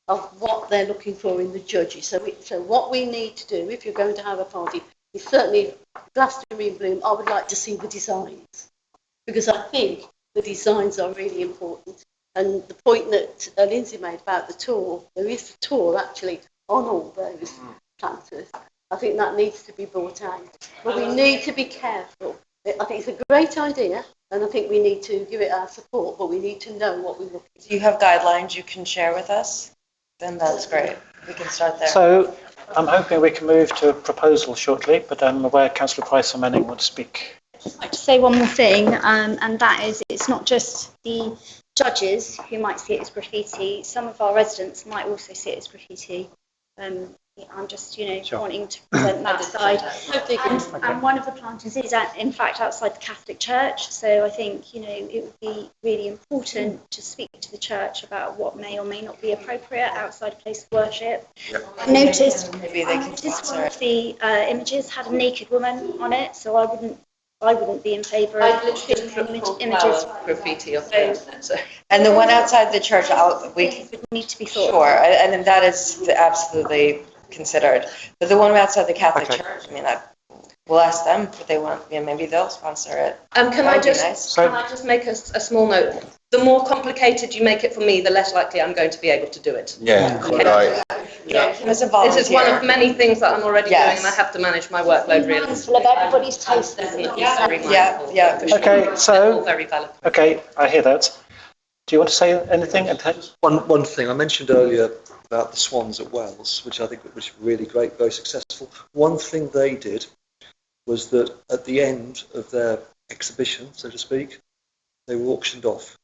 S12: of what they're looking for in the judges. So what we need to do, if you're going to have a party, is certainly Glastonbury and Bloom. I would like to see the designs, because I think the designs are really important. And the point that Lindsay made about the tour, there is a tour actually on all those planters. I think that needs to be brought out. But we need to be careful. I think it's a great idea, and I think we need to give it our support, but we need to know what we're looking
S22: Do you have guidelines you can share with us? Then that's great. We can start there.
S1: So I'm hoping we can move to a proposal shortly, but I'm aware Councillor Price and Manning want to speak.
S14: I'd like to say one more thing, and that is it's not just the judges who might see it as graffiti. Some of our residents might also see it as graffiti. I'm just, wanting to present that side. And one of the planters is, in fact, outside the Catholic Church. So I think, it would be really important to speak to the church about what may or may not be appropriate outside a place of worship. I noticed one of the images had a naked woman on it, so I wouldn't be in favour of images.
S6: Graffiti of
S22: And the one outside the church, we
S14: would need to be thought.
S22: Sure, and then that is absolutely considered. But the one outside the Catholic Church, we'll ask them what they want. Maybe they'll sponsor it.
S6: Can I just make a small note? The more complicated you make it for me, the less likely I'm going to be able to do it.
S4: Yeah, right.
S22: As a volunteer.
S6: This is one of many things that I'm already doing, and I have to manage my workload really.
S14: Of everybody's taste.
S1: Okay, so
S6: very valid.
S1: Okay, I hear that. Do you want to say anything?
S18: One thing I mentioned earlier about the swans at Wells, which I think was really great, very successful. One thing they did was that at the end of their exhibition, so to speak, they were auctioned off.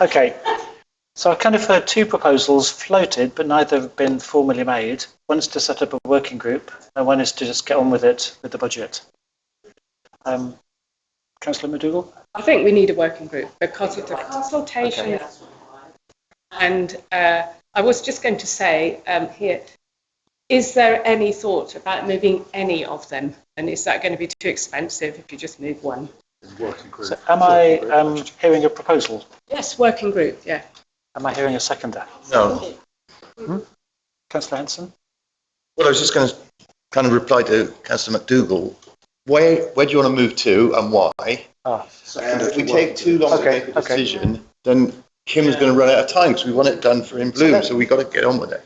S1: Okay, so I've kind of heard two proposals floated, but neither have been formally made. One is to set up a working group, and one is to just get on with it with the budget. Councillor McDougall?
S3: I think we need a working group because it's a consultation.
S1: Okay.
S3: And I was just going to say here, is there any thought about moving any of them? And is that going to be too expensive if you just move one?
S5: Working group.
S1: So am I hearing a proposal?
S3: Yes, working group, yeah.
S1: Am I hearing a seconder?
S4: No.
S1: Councillor Henson?
S4: Well, I was just going to kind of reply to Councillor McDougall. Where do you want to move to and why? If we take too long to make a decision, then Kim's going to run out of time because we want it done for in Bloom, so we've got to get on with it.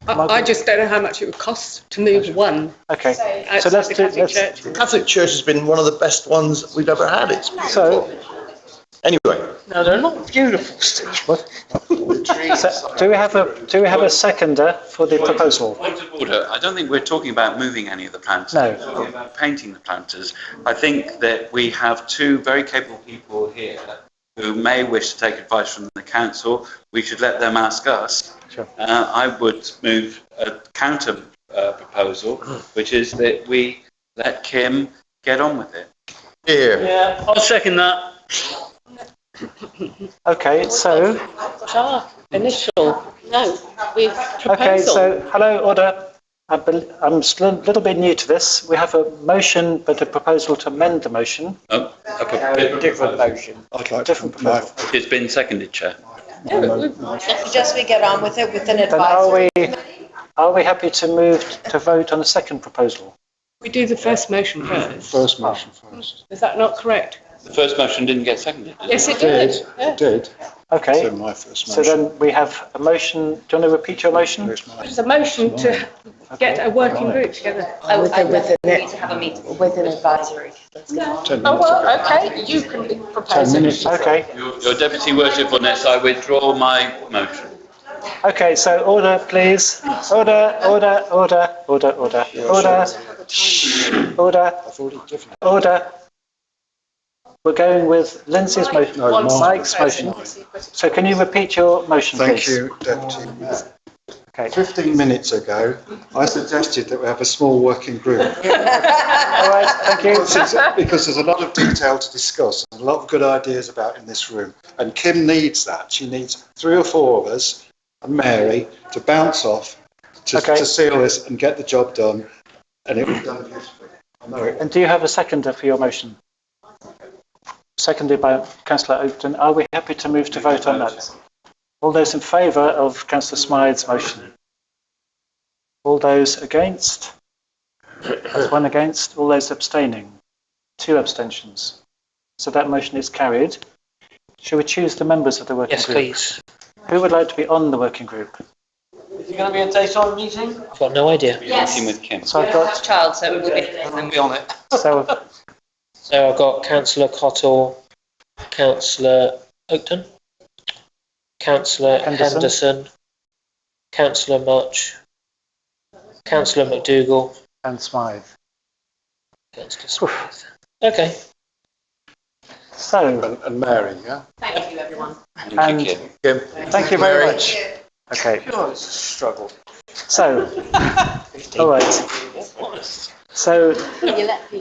S3: I just don't know how much it would cost to move one.
S1: Okay,
S3: so let's do
S4: The Catholic Church has been one of the best ones we've ever had. Anyway.
S8: No, they're not beautiful, Steve.
S1: So, do we have a seconder for the proposal?
S11: Point of order. I don't think we're talking about moving any of the planters.
S1: No.
S11: We're talking about painting the planters. I think that we have two very capable people here who may wish to take advice from the council. We should let them ask us.
S1: Sure.
S11: I would move a counter proposal, which is that we let Kim get on with it.
S8: Yeah, I'll second that.
S1: Okay, so.
S12: Initial. No, we've proposal.
S1: Okay, so hello, order. I'm still a little bit new to this. We have a motion, but a proposal to amend the motion.
S11: Oh,
S19: different motion.
S1: Different proposal.
S11: It's been seconded, Chair.
S22: Just we get on with it with an
S1: Then
S22: advisory.
S1: are we happy to move to vote on the second proposal?
S3: We do the first motion first.
S5: First motion first.
S3: Is that not correct?
S11: The first motion didn't get seconded.
S3: Yes, it did.
S5: It did.
S1: Okay.
S5: So my first
S1: So
S5: motion.
S1: then we have a motion. Do you want to repeat your motion?
S3: There's a motion to get a working group together.
S22: We need to have a meeting with an advisory. Let's get on.
S5: 10
S3: Oh,
S5: minutes ago.
S3: well, okay, you can propose
S5: 10
S3: it.
S5: minutes.
S1: Okay.
S11: Your deputy worshipfulness, I withdraw my motion.
S1: Okay, so order, please. Order. Shh. Order. We're going with Lindsay's motion, Mike's motion. So can you repeat your motion, please?
S5: Thank you, Deputy Mayor.
S1: Okay.
S5: 15 minutes ago, I suggested that we have a small working group.
S1: All right, thank you.
S5: Because there's a lot of detail to discuss, and a lot of good ideas about in this room. And Kim needs that. She needs 3 or 4 of us, and Mary, to bounce off, to seal this and get the job done. And it will be done beautifully. I know it.
S1: And do you have a seconder for your motion? Seconded by Councillor Oakton. Are we happy to move to vote on that? All those in favour of Councillor Smythe's motion? All those against? That's 1 against. All those abstaining? 2 abstentions. So that motion is carried. Shall we choose the members of the working group?
S13: Yes, please.
S1: Who would like to be on the working group?
S19: Is it going to be a daytime meeting?
S13: I've got no idea.
S11: Working with Kim.
S1: So I've got,
S6: Child, so it would be.
S19: I'll be on it.
S1: so
S13: So I've got Councillor Cottle, Councillor Oakton, Councillor Henderson, Councillor Much, Councillor McDougall,
S1: and Smythe.
S13: Councillor Smith. Okay.
S1: So,
S5: And Mary, yeah?
S6: Thank you, everyone.
S1: and
S4: Kim.
S1: thank you very much. Okay.
S19: Sure, it's a struggle.
S1: So, all right. So,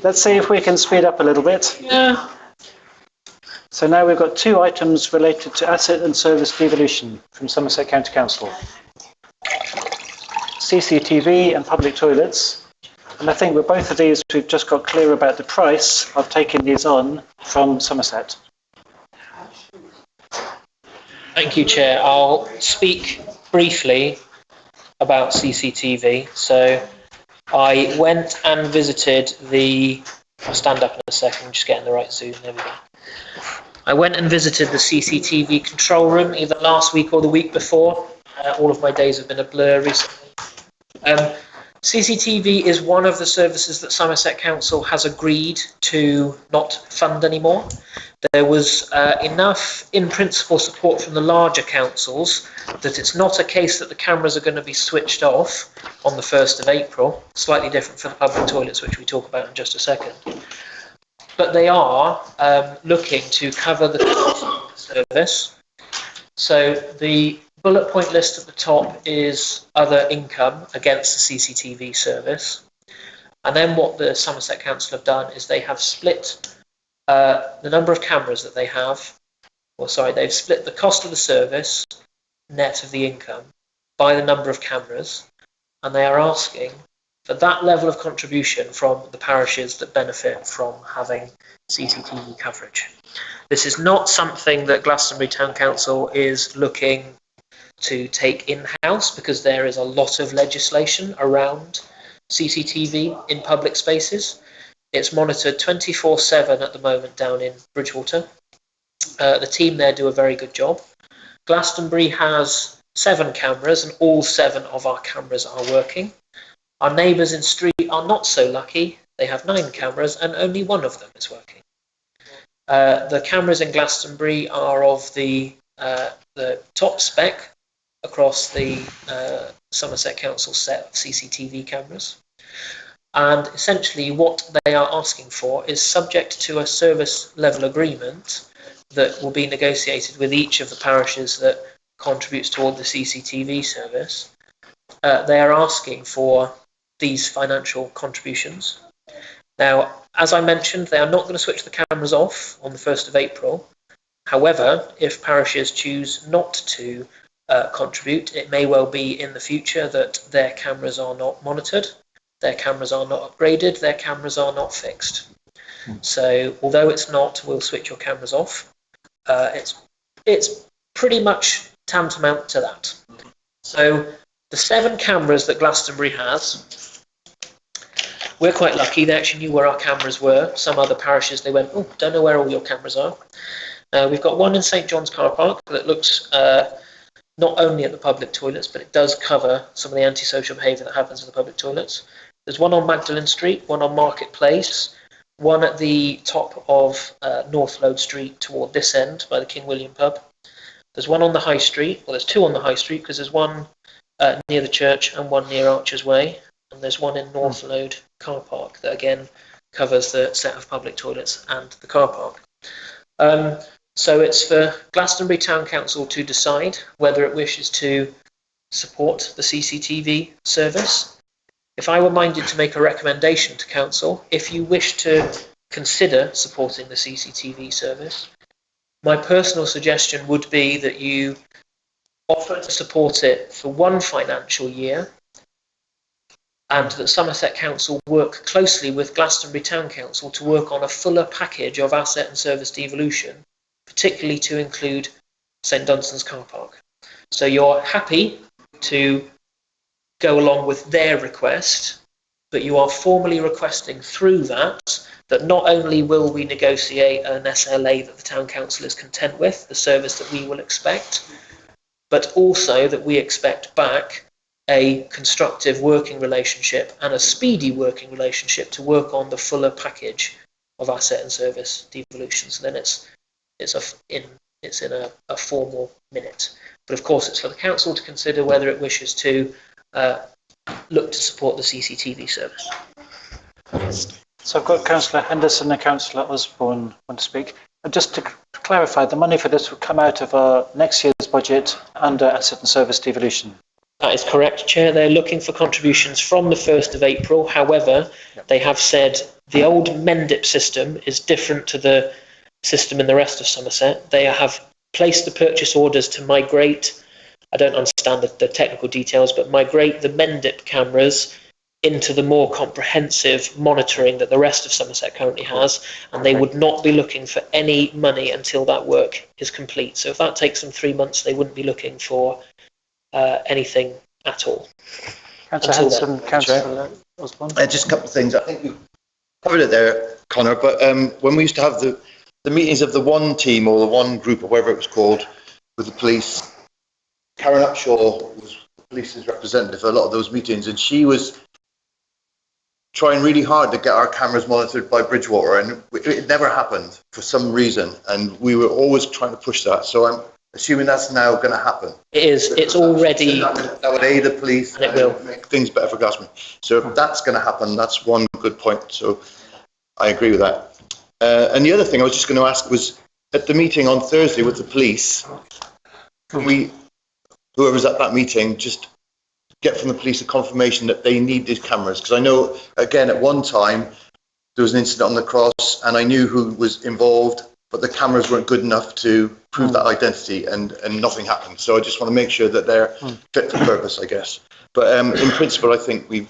S1: let's see if we can speed up a little bit.
S13: Yeah.
S1: So now we've got 2 items related to asset and service devolution from Somerset County Council. CCTV and public toilets. And I think with both of these, we've just got clear about the price of taking these on from Somerset.
S13: Thank you, Chair. I'll speak briefly about CCTV. So I went and visited I'll stand up in a second, I'm just getting the right zoom, there we go. I went and visited the CCTV control room either last week or the week before. All of my days have been a blur recently. CCTV is one of the services that Somerset Council has agreed to not fund anymore. There was enough in principle support from the larger councils that it's not a case that the cameras are going to be switched off on the 1st of April, slightly different for the public toilets, which we talk about in just a second. But they are looking to cover the cost of the service. So the bullet point list at the top is other income against the CCTV service. And then what the Somerset Council have done is they have split the number of cameras that they have, they've split the cost of the service, net of the income, by the number of cameras. And they are asking for that level of contribution from the parishes that benefit from having CCTV coverage. This is not something that Glastonbury Town Council is looking to take in-house because there is a lot of legislation around CCTV in public spaces. It's monitored 24/7 at the moment down in Bridgewater. The team there do a very good job. Glastonbury has 7 cameras and all 7 of our cameras are working. Our neighbours in Street are not so lucky. They have 9 cameras and only 1 of them is working. The cameras in Glastonbury are of the top spec across the Somerset Council set of CCTV cameras. And essentially what they are asking for is subject to a service level agreement that will be negotiated with each of the parishes that contributes toward the CCTV service. They are asking for these financial contributions. Now, as I mentioned, they are not going to switch the cameras off on the 1st of April. However, if parishes choose not to contribute, it may well be in the future that their cameras are not monitored, their cameras are not upgraded, their cameras are not fixed. So, although it's not, we'll switch your cameras off, it's pretty much tantamount to that. So, the 7 cameras that Glastonbury has, we're quite lucky. They actually knew where our cameras were. Some other parishes, they went, oh, don't know where all your cameras are. We've got one in St John's car park that looks not only at the public toilets, but it does cover some of the antisocial behaviour that happens in the public toilets. There's one on Magdalen Street, one on Market Place, one at the top of North Lode Street toward this end by the King William pub. There's one on the High Street. Well, there's 2 on the High Street because there's one near the church and one near Archers Way. And there's one in North Lode car park that again covers the set of public toilets and the car park. So it's for Glastonbury Town Council to decide whether it wishes to support the CCTV service. If I were minded to make a recommendation to Council, if you wish to consider supporting the CCTV service, my personal suggestion would be that you offer to support it for 1 financial year and that Somerset Council work closely with Glastonbury Town Council to work on a fuller package of asset and service devolution, particularly to include St Dunstan's car park. So you're happy to go along with their request, but you are formally requesting through that that not only will we negotiate an SLA that the town council is content with, the service that we will expect, but also that we expect back a constructive working relationship and a speedy working relationship to work on the fuller package of asset and service devolutions. And then it's in a formal minute. But of course, it's for the council to consider whether it wishes to look to support the CCTV service.
S1: So I've got Councillor Henderson and Councillor Osborne want to speak. And just to clarify, the money for this will come out of our next year's budget under asset and service devolution.
S13: That is correct, Chair. They're looking for contributions from the 1st of April. However, they have said the old Mendip system is different to the system in the rest of Somerset. They have placed the purchase orders to migrate, I don't understand the technical details, but migrate the Mendip cameras into the more comprehensive monitoring that the rest of Somerset currently has, and they would not be looking for any money until that work is complete. So if that takes them 3 months, they wouldn't be looking for anything at all.
S1: Councillor Henderson, Councillor Osborne.
S4: Just a couple of things. I think we covered it there, Conor, but when we used to have the meetings of the one team or the one group or whatever it was called with the police, Karen Upshaw was the police's representative for a lot of those meetings, and she was trying really hard to get our cameras monitored by Bridgewater, and it never happened for some reason, and we were always trying to push that. So I'm assuming that's now going to happen.
S13: It is. It's already.
S4: That would aid the police and it will make things better for Glastonbury. So if that's going to happen, that's one good point. So I agree with that. And the other thing I was just going to ask was, at the meeting on Thursday with the police, can we, whoever's at that meeting, just get from the police a confirmation that they need these cameras? Because I know, again, at one time, there was an incident on the cross and I knew who was involved, but the cameras weren't good enough to prove that identity, and nothing happened. So I just want to make sure that they're fit for purpose, I guess. But in principle, I think we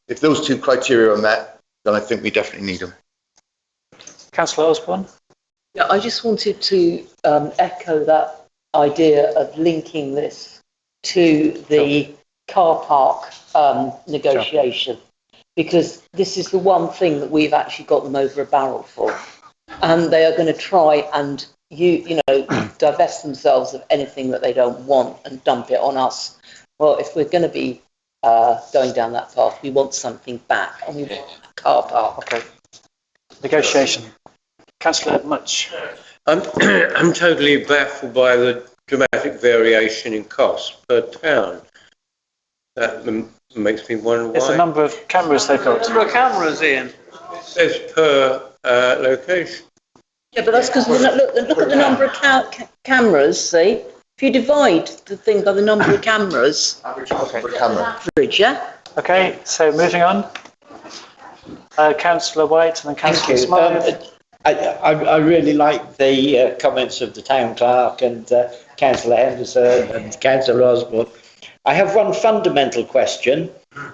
S4: if those two criteria are met, then I think we definitely need them.
S1: Councillor Osborne.
S17: Yeah, I just wanted to echo that idea of linking this to the car park negotiation, because this is the one thing that we've actually got them over a barrel for, and they are going to try and divest themselves of anything that they don't want and dump it on us. Well, if we're going to be going down that path, we want something back, and we want a car park.
S1: Okay. Negotiation. Councillor Much.
S9: I'm totally baffled by the dramatic variation in cost per town. That makes me wonder why.
S1: It's the number of cameras they've got.
S8: Number of cameras, Ian.
S9: It says per location.
S17: Yeah, but that's because look at the number of cameras, see? If you divide the thing by the number of cameras.
S4: Average per camera.
S17: Average, yeah?
S1: Okay, so moving on. Councillor White and then Councillor Smythe.
S19: I really like the comments of the town clerk and Councillor Henderson and Councillor Osborne. I have one fundamental question.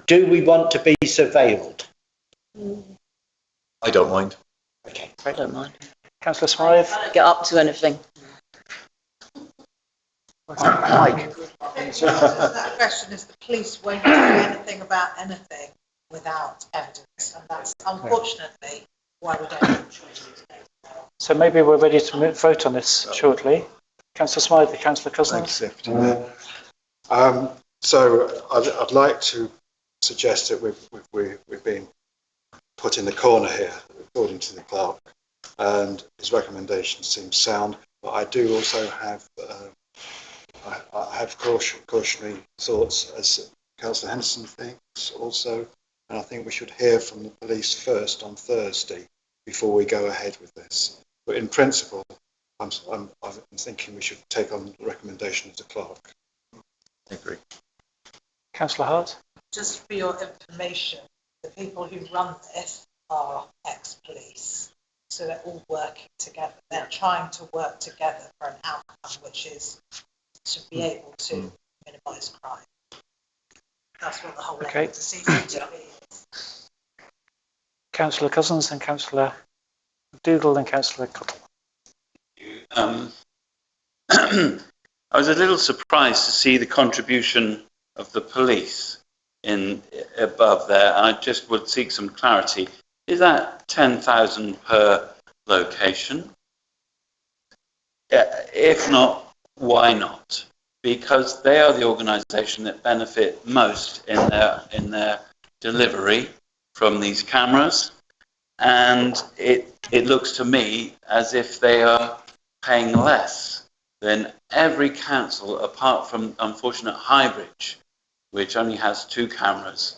S19: Do we want to be surveilled?
S4: I don't mind.
S17: Okay, I don't mind.
S1: Councillor Smythe.
S17: Get up to anything.
S10: Mike. That question is the police won't do anything about anything without evidence, and that's unfortunately why we don't.
S1: So maybe we're ready to vote on this shortly. Councillor Smythe, Councillor Cousins.
S5: So I'd like to suggest that we've been put in the corner here, according to the clerk, and his recommendation seems sound. But I do also have I have cautionary thoughts, as Councillor Henderson thinks also, and I think we should hear from the police first on Thursday before we go ahead with this. But in principle, I'm thinking we should take on the recommendation of the clerk.
S4: I agree.
S1: Councillor Hart.
S10: Just for your information, the people who run this are ex-police, so they're all working together. They're trying to work together for an outcome, which is to be able to minimise crime. That's what the whole
S1: Okay.
S10: effort to CCTV is.
S1: Councillor Cousins and Councillor Dougal and Councillor Cottle.
S11: I was a little surprised to see the contribution of the police in above there. I just would seek some clarity. Is that 10,000 per location? If not, why not? Because they are the organisation that benefit most in their delivery from these cameras, and it looks to me as if they are paying less than every council apart from unfortunate Highbridge, which only has 2 cameras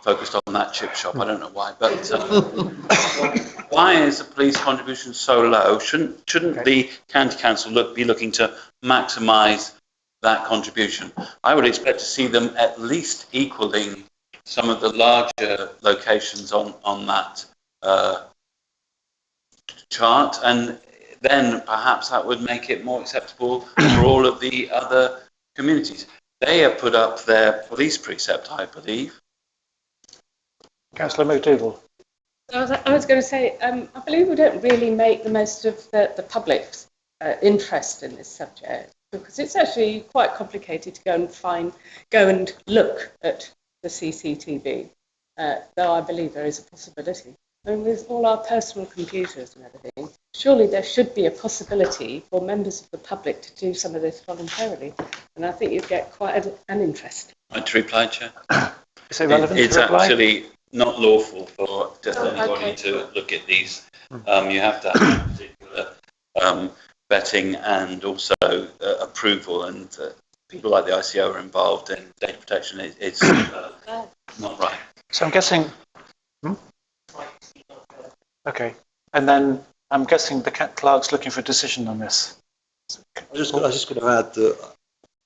S11: focused on that chip shop. I don't know why, but why is the police contribution so low? Shouldn't the county council be looking to maximise that contribution? I would expect to see them at least equaling some of the larger locations on that chart, and then perhaps that would make it more acceptable for all of the other communities. They have put up their police precept, I believe.
S1: Councillor McDougall.
S3: I was going to say, I believe we don't really make the most of the public's interest in this subject, because it's actually quite complicated to go and look at the CCTV, though I believe there is a possibility. And with all our personal computers and everything, surely there should be a possibility for members of the public to do some of this voluntarily, and I think you'd get quite an interest.
S11: To reply, Chair.
S1: Is it relevant
S11: It's
S1: to reply?
S11: actually not lawful for just anybody to look at these. You have to have particular vetting and also approval, and people like the ICO are involved in data protection. It's not right.
S1: So I'm guessing. Okay, and then I'm guessing the clerk's looking for a decision on this.
S18: I was just going to add that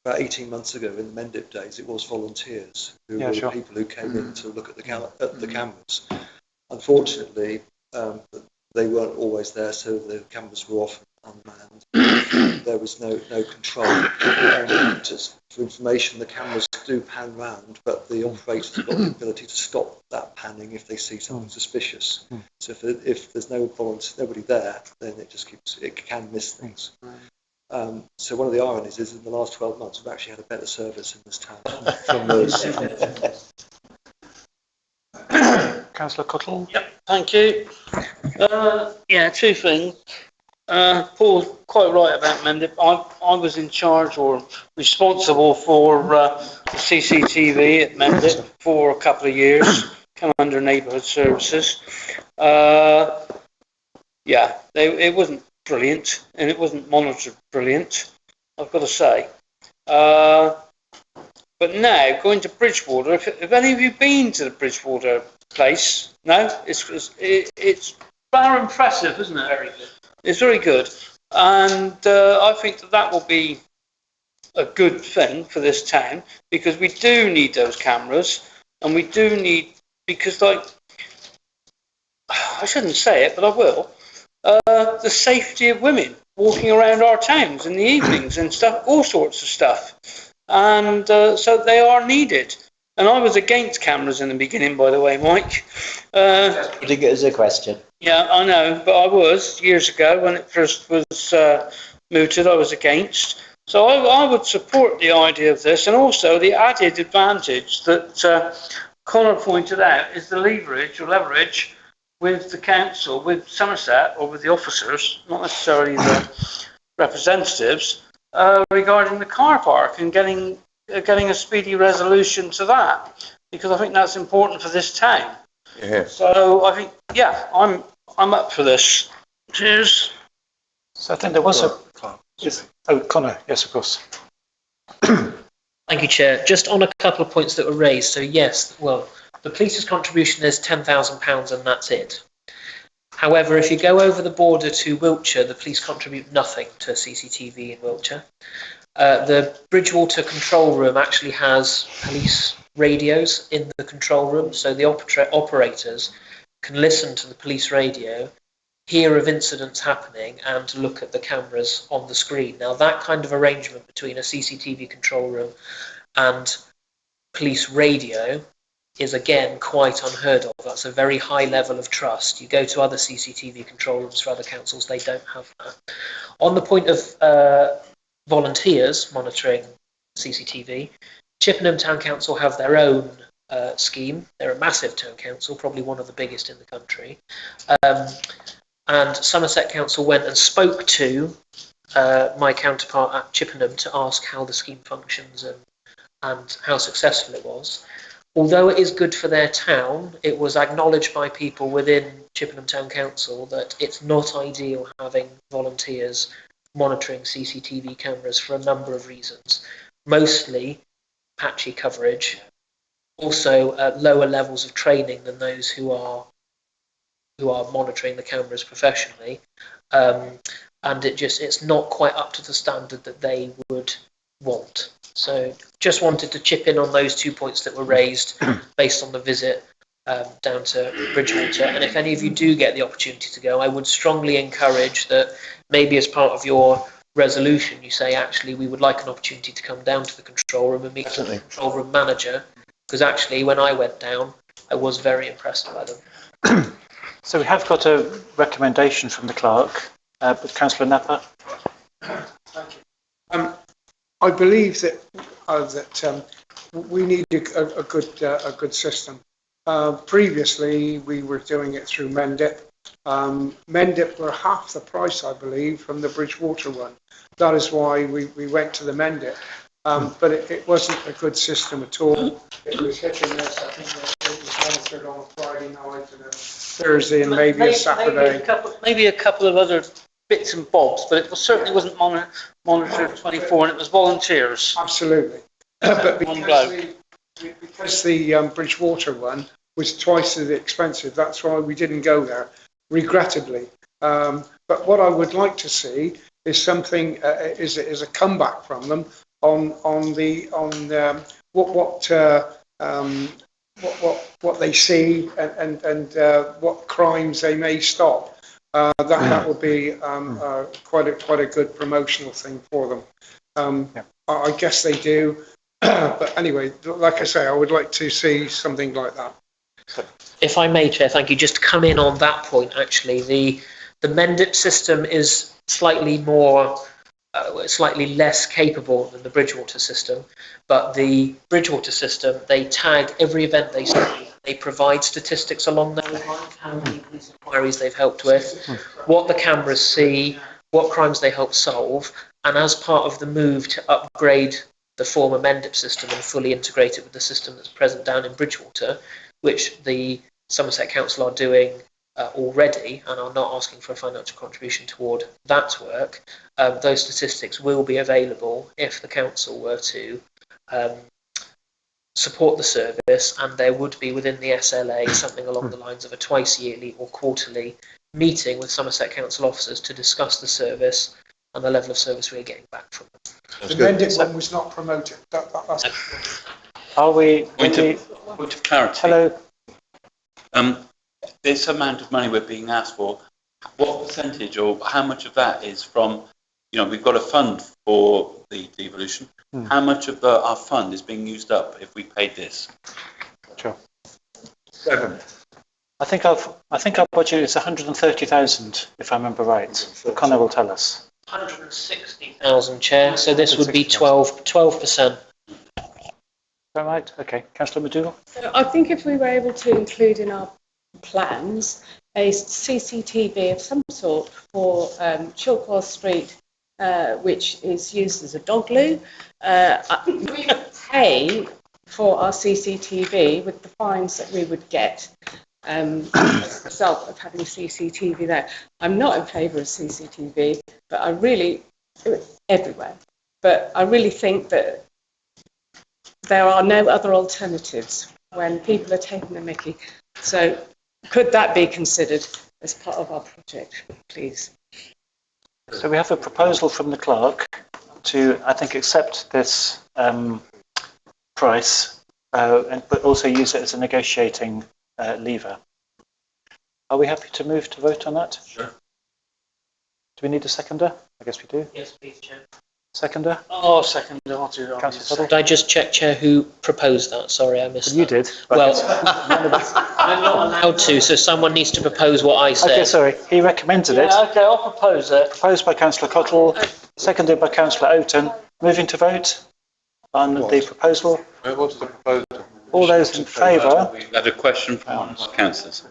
S18: about 18 months ago in the Mendip days, it was volunteers who were the people who came in to look at the cameras. Unfortunately, they weren't always there, so the cameras were often unmanned. There was no control. Just for information, the cameras do pan round, but the operators have got the ability to stop that panning if they see something suspicious. So if there's nobody there, then it can miss things. So one of the ironies is in the last 12 months, we've actually had a better service in this town from those.
S1: Councillor Cottle?
S8: Yep, thank you. Yeah, 2 things. Paul's quite right about Mendip. I was in charge or responsible for the CCTV at Mendip for a couple of years, come under neighbourhood services. Yeah, it wasn't brilliant, and it wasn't monitored brilliant, I've got to say. But now, going to Bridgewater, have any of you been to the Bridgewater place? No? It's rather impressive, isn't it? Very good. It's very good. And I think that will be a good thing for this town, because we do need those cameras, and we do need, because I shouldn't say it, but I will, the safety of women walking around our towns in the evenings and stuff, all sorts of stuff. And so they are needed. And I was against cameras in the beginning, by the way, Mike.
S19: Putting it as a question.
S8: Yeah, I know, but I was years ago when it first was mooted. I was against. So I would support the idea of this, and also the added advantage that Connor pointed out is the leverage with the council, with Somerset, or with the officers, not necessarily the representatives, regarding the car park and getting a speedy resolution to that, because I think that's important for this town.
S4: Yeah.
S8: So I think, yeah, I'm up for this. Cheers.
S1: So I think there was Connor, yes, of course.
S13: Thank you, Chair. Just on a couple of points that were raised. So yes, well, the police's contribution is £10,000 and that's it. However, if you go over the border to Wiltshire, the police contribute nothing to CCTV in Wiltshire. The Bridgewater control room actually has police radios in the control room, so the operators can listen to the police radio, hear of incidents happening, and look at the cameras on the screen. Now, that kind of arrangement between a CCTV control room and police radio is again quite unheard of. That's a very high level of trust. You go to other CCTV control rooms for other councils, they don't have that. On the point of volunteers monitoring CCTV, Chippenham Town Council have their own scheme. They're a massive town council, probably one of the biggest in the country. And Somerset Council went and spoke to my counterpart at Chippenham to ask how the scheme functions and how successful it was. Although it is good for their town, it was acknowledged by people within Chippenham Town Council that it's not ideal having volunteers monitoring CCTV cameras for a number of reasons. Mostly patchy coverage, also lower levels of training than those who are monitoring the cameras professionally, and it's not quite up to the standard that they would want. So just wanted to chip in on those 2 points that were raised based on the visit down to Bridgewater. And if any of you do get the opportunity to go, I would strongly encourage that maybe as part of your resolution you say, actually, we would like an opportunity to come down to the control room and meet the control room manager, because actually when I went down I was very impressed by them.
S1: So we have got a recommendation from the clerk, but Councillor Napper.
S16: Thank you. I believe that we need a good system. Previously, we were doing it through Mendip. Mendip were half the price, I believe, from the Bridgewater one. That is why we went to the Mendip. But it wasn't a good system at all. It was hit and miss. I think it was monitored on a Friday night and a Thursday and maybe a Saturday.
S8: Maybe a couple of other bits and bobs, but it certainly wasn't monitored 24, and it was volunteers.
S16: Absolutely. But because the Bridgewater one was twice as expensive, that's why we didn't go there, regrettably. But what I would like to see is something is a comeback from them on what they see and what crimes they may stop. That would be quite a good promotional thing for them. I guess they do, but anyway, like I say, I would like to see something like that.
S13: If I may, Chair, thank you. Just to come in on that point, actually, the Mendip system is slightly less capable than the Bridgewater system, but the Bridgewater system, they tag every event they see. They provide statistics along those lines, how many police inquiries they've helped with, what the cameras see, what crimes they help solve, and as part of the move to upgrade the former Mendip system and fully integrate it with the system that's present down in Bridgewater, which the Somerset Council are doing already and are not asking for a financial contribution toward that work, those statistics will be available if the council were to support the service, and there would be within the SLA something along the lines of a twice yearly or quarterly meeting with Somerset Council officers to discuss the service and the level of service we're getting back from them.
S16: The Mendip one was not promoted. That's
S1: Are we...
S11: Point of clarity.
S1: Hello.
S11: This amount of money we're being asked for, what percentage or how much of that is from, we've got a fund for the devolution. How much of our fund is being used up if we paid this?
S1: Sure. 7. I think our budget is 130,000, if I remember right. Connor will tell us.
S13: 160,000, Chair. So this would be 12%.
S1: Is that right? Okay. Councillor McDougall?
S3: So I think if we were able to include in our plans a CCTV of some sort for Chilkwell Street, which is used as a dog loo. We would pay for our CCTV with the fines that we would get as a result of having CCTV there. I'm not in favour of CCTV, but I really, everywhere, but I really think that there are no other alternatives when people are taking the mickey. So could that be considered as part of our project, please?
S1: So we have a proposal from the clerk to, I think, accept this price, but also use it as a negotiating lever. Are we happy to move to vote on that?
S11: Sure.
S1: Do we need a seconder? I guess we do.
S13: Yes, please, Chair.
S1: Seconder?
S8: Oh, seconder. I'll do that.
S1: Councillor
S13: Did I just check, Chair, who proposed that? Sorry, I missed that.
S1: You did.
S13: Well, I'm not allowed to, so someone needs to propose what I said.
S1: Okay, sorry. He recommended it.
S8: Okay, I'll propose it.
S1: Proposed by Councillor Cottle, seconded by Councillor Oaten. Moving to vote on the proposal.
S4: What is the proposal?
S1: All those in favour?
S11: We had a question from councillors.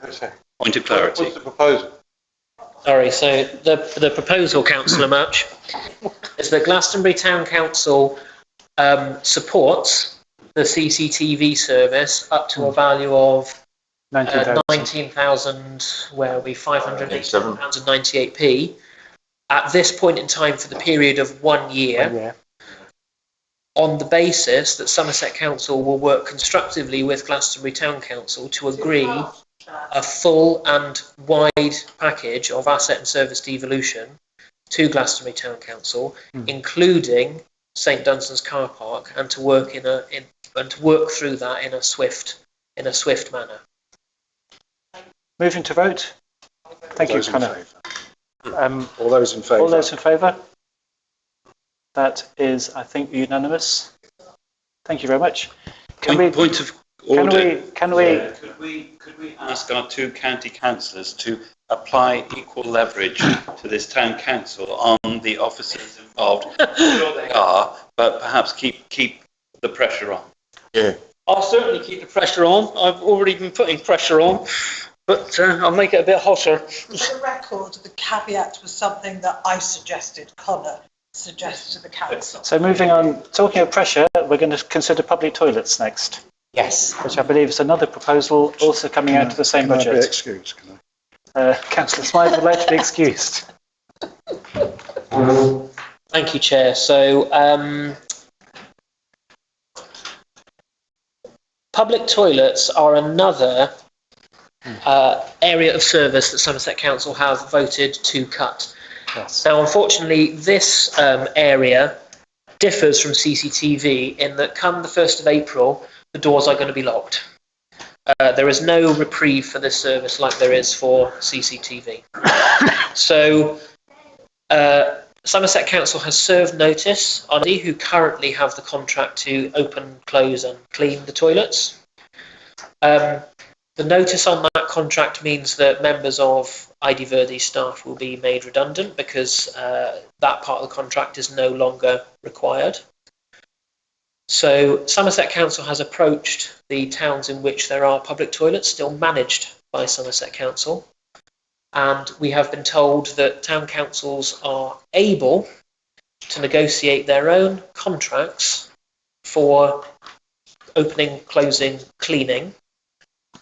S11: Point of clarity.
S4: What's the proposal?
S13: Sorry, so the proposal, Councillor Murch, is that Glastonbury Town Council supports the CCTV service up to a value of 19,000, where are we, £587.98 at this point in time for the period of 1 year, on the basis that Somerset Council will work constructively with Glastonbury Town Council to agree a full and wide package of asset and service devolution to Glastonbury Town Council, including St Dunstan's car park, and to work to work through that in a swift manner.
S1: Moving to vote. Thank you, Connor.
S5: All those in favour?
S1: All those in favour? That is, I think, unanimous. Thank you very much.
S11: Point of order.
S1: Can we?
S11: Could we ask our two county councillors to apply equal leverage to this town council on the officers involved? I'm sure they are, but perhaps keep the pressure on.
S4: Yeah.
S8: I'll certainly keep the pressure on. I've already been putting pressure on, but I'll make it a bit hotter.
S10: For the record, the caveat was something that I suggested, Connor suggested to the council.
S1: So moving on, talking of pressure, we're going to consider public toilets next.
S13: Yes.
S1: Which I believe is another proposal also coming out of the same budget.
S5: Can I be excused? Can I?
S1: Councillor Smythe would like to be excused.
S13: Thank you, Chair. So, public toilets are another area of service that Somerset Council have voted to cut.
S1: Yes.
S13: Now, unfortunately, this area differs from CCTV in that come the 1st of April, the doors are going to be locked. There is no reprieve for this service like there is for CCTV. So, Somerset Council has served notice on who currently have the contract to open, close and clean the toilets. The notice on that contract means that members of ID Verde staff will be made redundant because that part of the contract is no longer required. So Somerset Council has approached the towns in which there are public toilets still managed by Somerset Council, and we have been told that town councils are able to negotiate their own contracts for opening, closing, cleaning.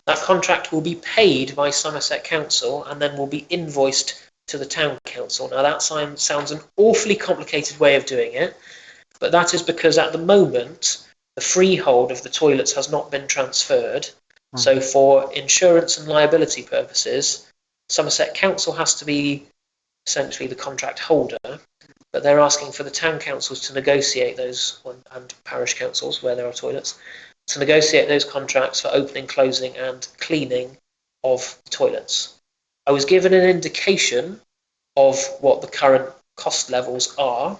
S13: That contract will be paid by Somerset Council and then will be invoiced to the town council. Now that sounds an awfully complicated way of doing it, but that is because at the moment the freehold of the toilets has not been transferred. So for insurance and liability purposes, Somerset Council has to be essentially the contract holder, but they're asking for the town councils to negotiate those, and parish councils where there are toilets, to negotiate those contracts for opening, closing and cleaning of the toilets. I was given an indication of what the current cost levels are,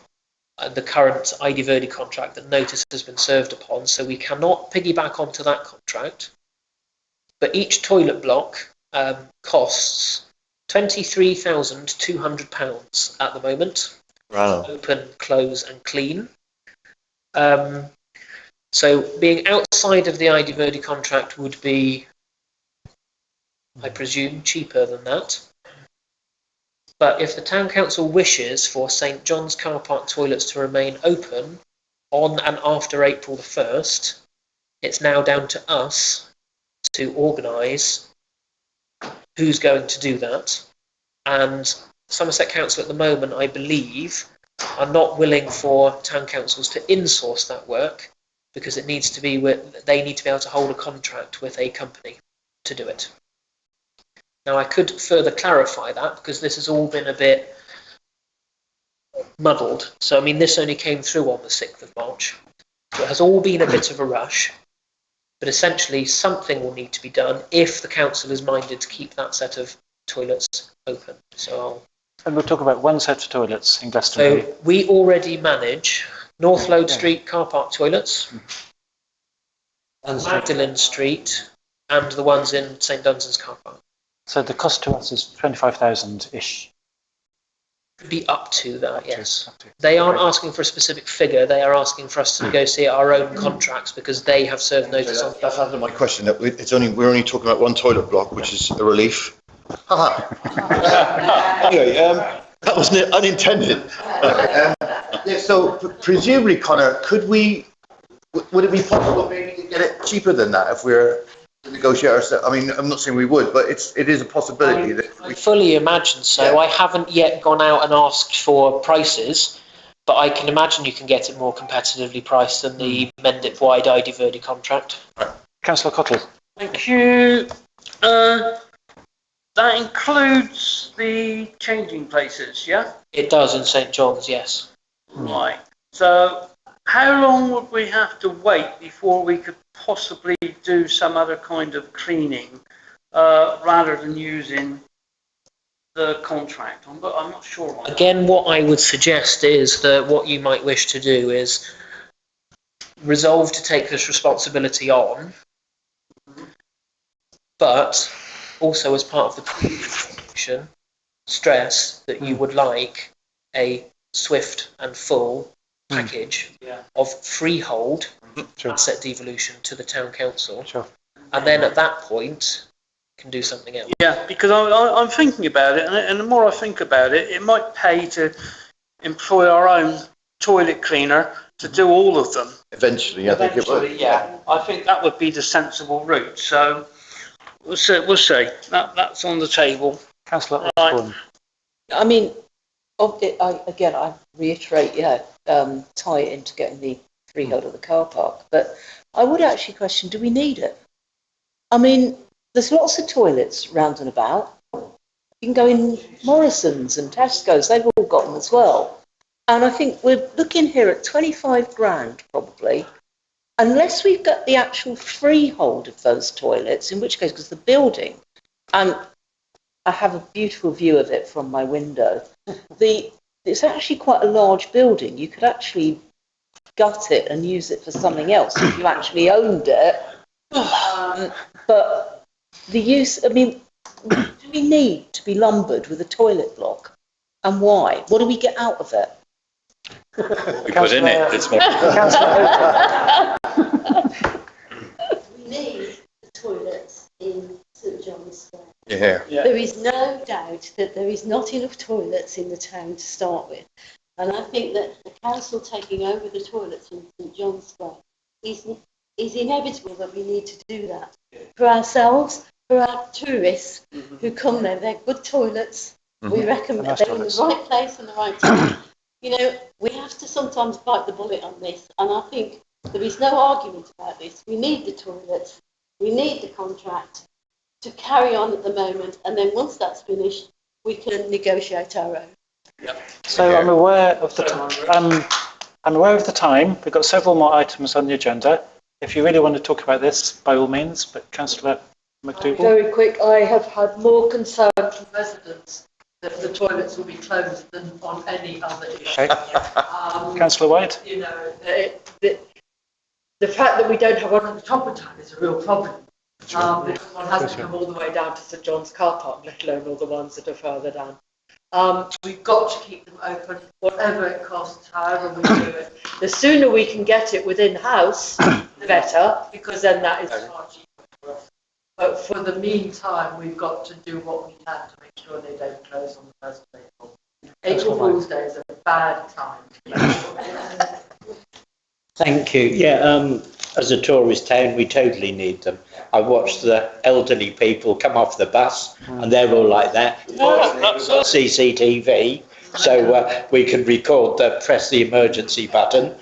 S13: and the current ID Verde contract that notice has been served upon, so we cannot piggyback onto that contract. But each toilet block costs £23,200 at the moment.
S4: Wow.
S13: Open, close and clean. So being outside of the ID Verde contract would be, I presume, cheaper than that. But if the town council wishes for St John's car park toilets to remain open on and after April the 1st, it's now down to us to organise who's going to do that. And Somerset Council at the moment, I believe, are not willing for town councils to insource that work because it needs to be they need to be able to hold a contract with a company to do it. Now, I could further clarify that because this has all been a bit muddled. So, I mean, this only came through on the 6th of March. So it has all been a bit of a rush. But essentially, something will need to be done if the council is minded to keep that set of toilets open.
S1: And we'll talk about one set of toilets in Glastonbury.
S13: So we already manage North Lode Street car park toilets, and Magdalen Street, and the ones in St Dunstan's car park.
S1: So the cost to us is 25,000-ish.
S13: Could be up to that, yes. They aren't asking for a specific figure, they are asking for us to negotiate our own contracts because they have served notice on.
S4: That's answered my question. That we're only talking about one toilet block, which is a relief. Anyway, that was unintended. Yeah, so presumably, Connor, would it be possible maybe to get it cheaper than that if we're to negotiate ourselves? I mean, I'm not saying we would, but it is a possibility that
S13: I fully imagine so. Yeah. I haven't yet gone out and asked for prices, but I can imagine you can get it more competitively priced than the Mendip Wide ID Verdi contract.
S1: Right. Councillor Cottle.
S8: Thank you. That includes the changing places, yeah?
S13: It does in St John's, yes.
S8: Right. So how long would we have to wait before we could possibly do some other kind of cleaning rather than using the contract? I'm not sure on that.
S13: Again, what I would suggest is that what you might wish to do is resolve to take this responsibility on, but also as part of the presentation, stress that you would like a swift and full package of freehold asset devolution to the town council, and then at that point can do something else.
S8: Yeah, because I'm thinking about it, and the more I think about it, it might pay to employ our own toilet cleaner to do all of them.
S4: Eventually, I think it would.
S8: Yeah, I think that would be the sensible route. So we'll see. That's on the table.
S1: Councillor
S8: Osborne.
S17: I mean, I reiterate, tie it into getting the freehold of the car park. But I would actually question, do we need it? I mean, there's lots of toilets round and about. You can go in Morrison's and Tesco's, they've all got them as well. And I think we're looking here at 25 grand probably, unless we've got the actual freehold of those toilets, in which case, because the building, and I have a beautiful view of it from my window, it's actually quite a large building. You could actually gut it and use it for something else if you actually owned it. But the use, I mean, do we need to be lumbered with a toilet block? And why? What do we get out of it?
S11: We put in it. It's more.
S12: We need the toilets in St John's Square.
S4: Yeah.
S12: There is no doubt that there is not enough toilets in the town to start with. And I think that the council taking over the toilets in St John's Square is inevitable that we need to do that. For ourselves, for our tourists who come there, they're good toilets. We recommend they're in the right place and the right time. You know, we have to sometimes bite the bullet on this. And I think there is no argument about this. We need the toilets. We need the contract to carry on at the moment, and then once that's finished, we can negotiate our own.
S1: So I'm aware of the I'm aware of the time. We've got several more items on the agenda. If you really want to talk about this, by all means. But Councillor McDougall.
S7: Very quick. I have had more concern from residents that the toilets will be closed than on any other issue.
S1: Okay. Councillor White.
S7: You know, the fact that we don't have one on the top of town is a real problem. Because one has to come all the way down to St John's car park, let alone all the ones that are further down. We've got to keep them open, whatever it costs, however we do it. The sooner we can get it within house, the better, because then that is far cheaper for us. But for the meantime, we've got to do what we can to make sure they don't close on the 1st of April. April Fool's Day is a bad time.
S19: Thank you. Yeah, as a tourist town, we totally need them. I watched the elderly people come off the bus, and they're all like that. CCTV, so we can record press the emergency button.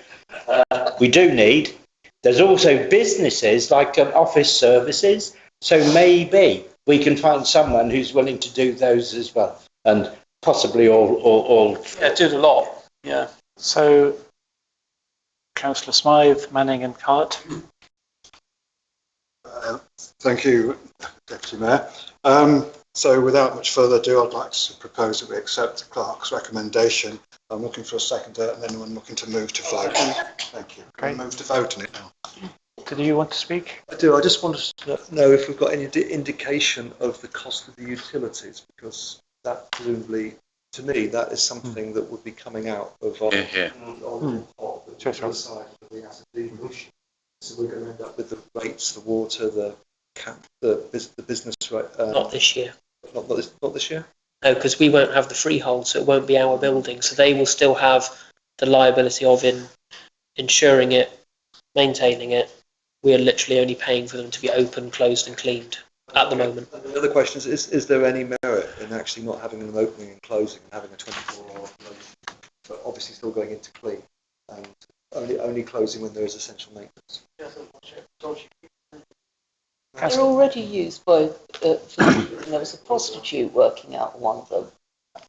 S19: We do need. There's also businesses like office services, so maybe we can find someone who's willing to do those as well, and possibly all.
S8: Yeah, do the lot. Yeah.
S1: So, Councillor Smythe, Manning and Hart.
S5: Thank you, Deputy Mayor. So without much further ado, I'd like to propose that we accept the clerk's recommendation. I'm looking for a seconder and anyone looking to move to vote. Thank you. Can we move to vote on it now?
S1: Do you want to speak?
S18: I do. I just want to know if we've got any indication of the cost of the utilities, because that presumably to me, that is something that would be coming out of our pot, which is the side of the asset devolution. So we're going to end up with the rates, the water, the business rate.
S13: Not this year.
S18: Not this year?
S13: No, because we won't have the freehold, so it won't be our building. So they will still have the liability of insuring it, maintaining it. We are literally only paying for them to be open, closed and cleaned at the moment.
S18: And the other question is there any merit in actually not having them opening and closing and having a 24-hour closing, but obviously still going into clean and only closing when there is essential maintenance?
S17: They're already used by, there was a prostitute working out one of them.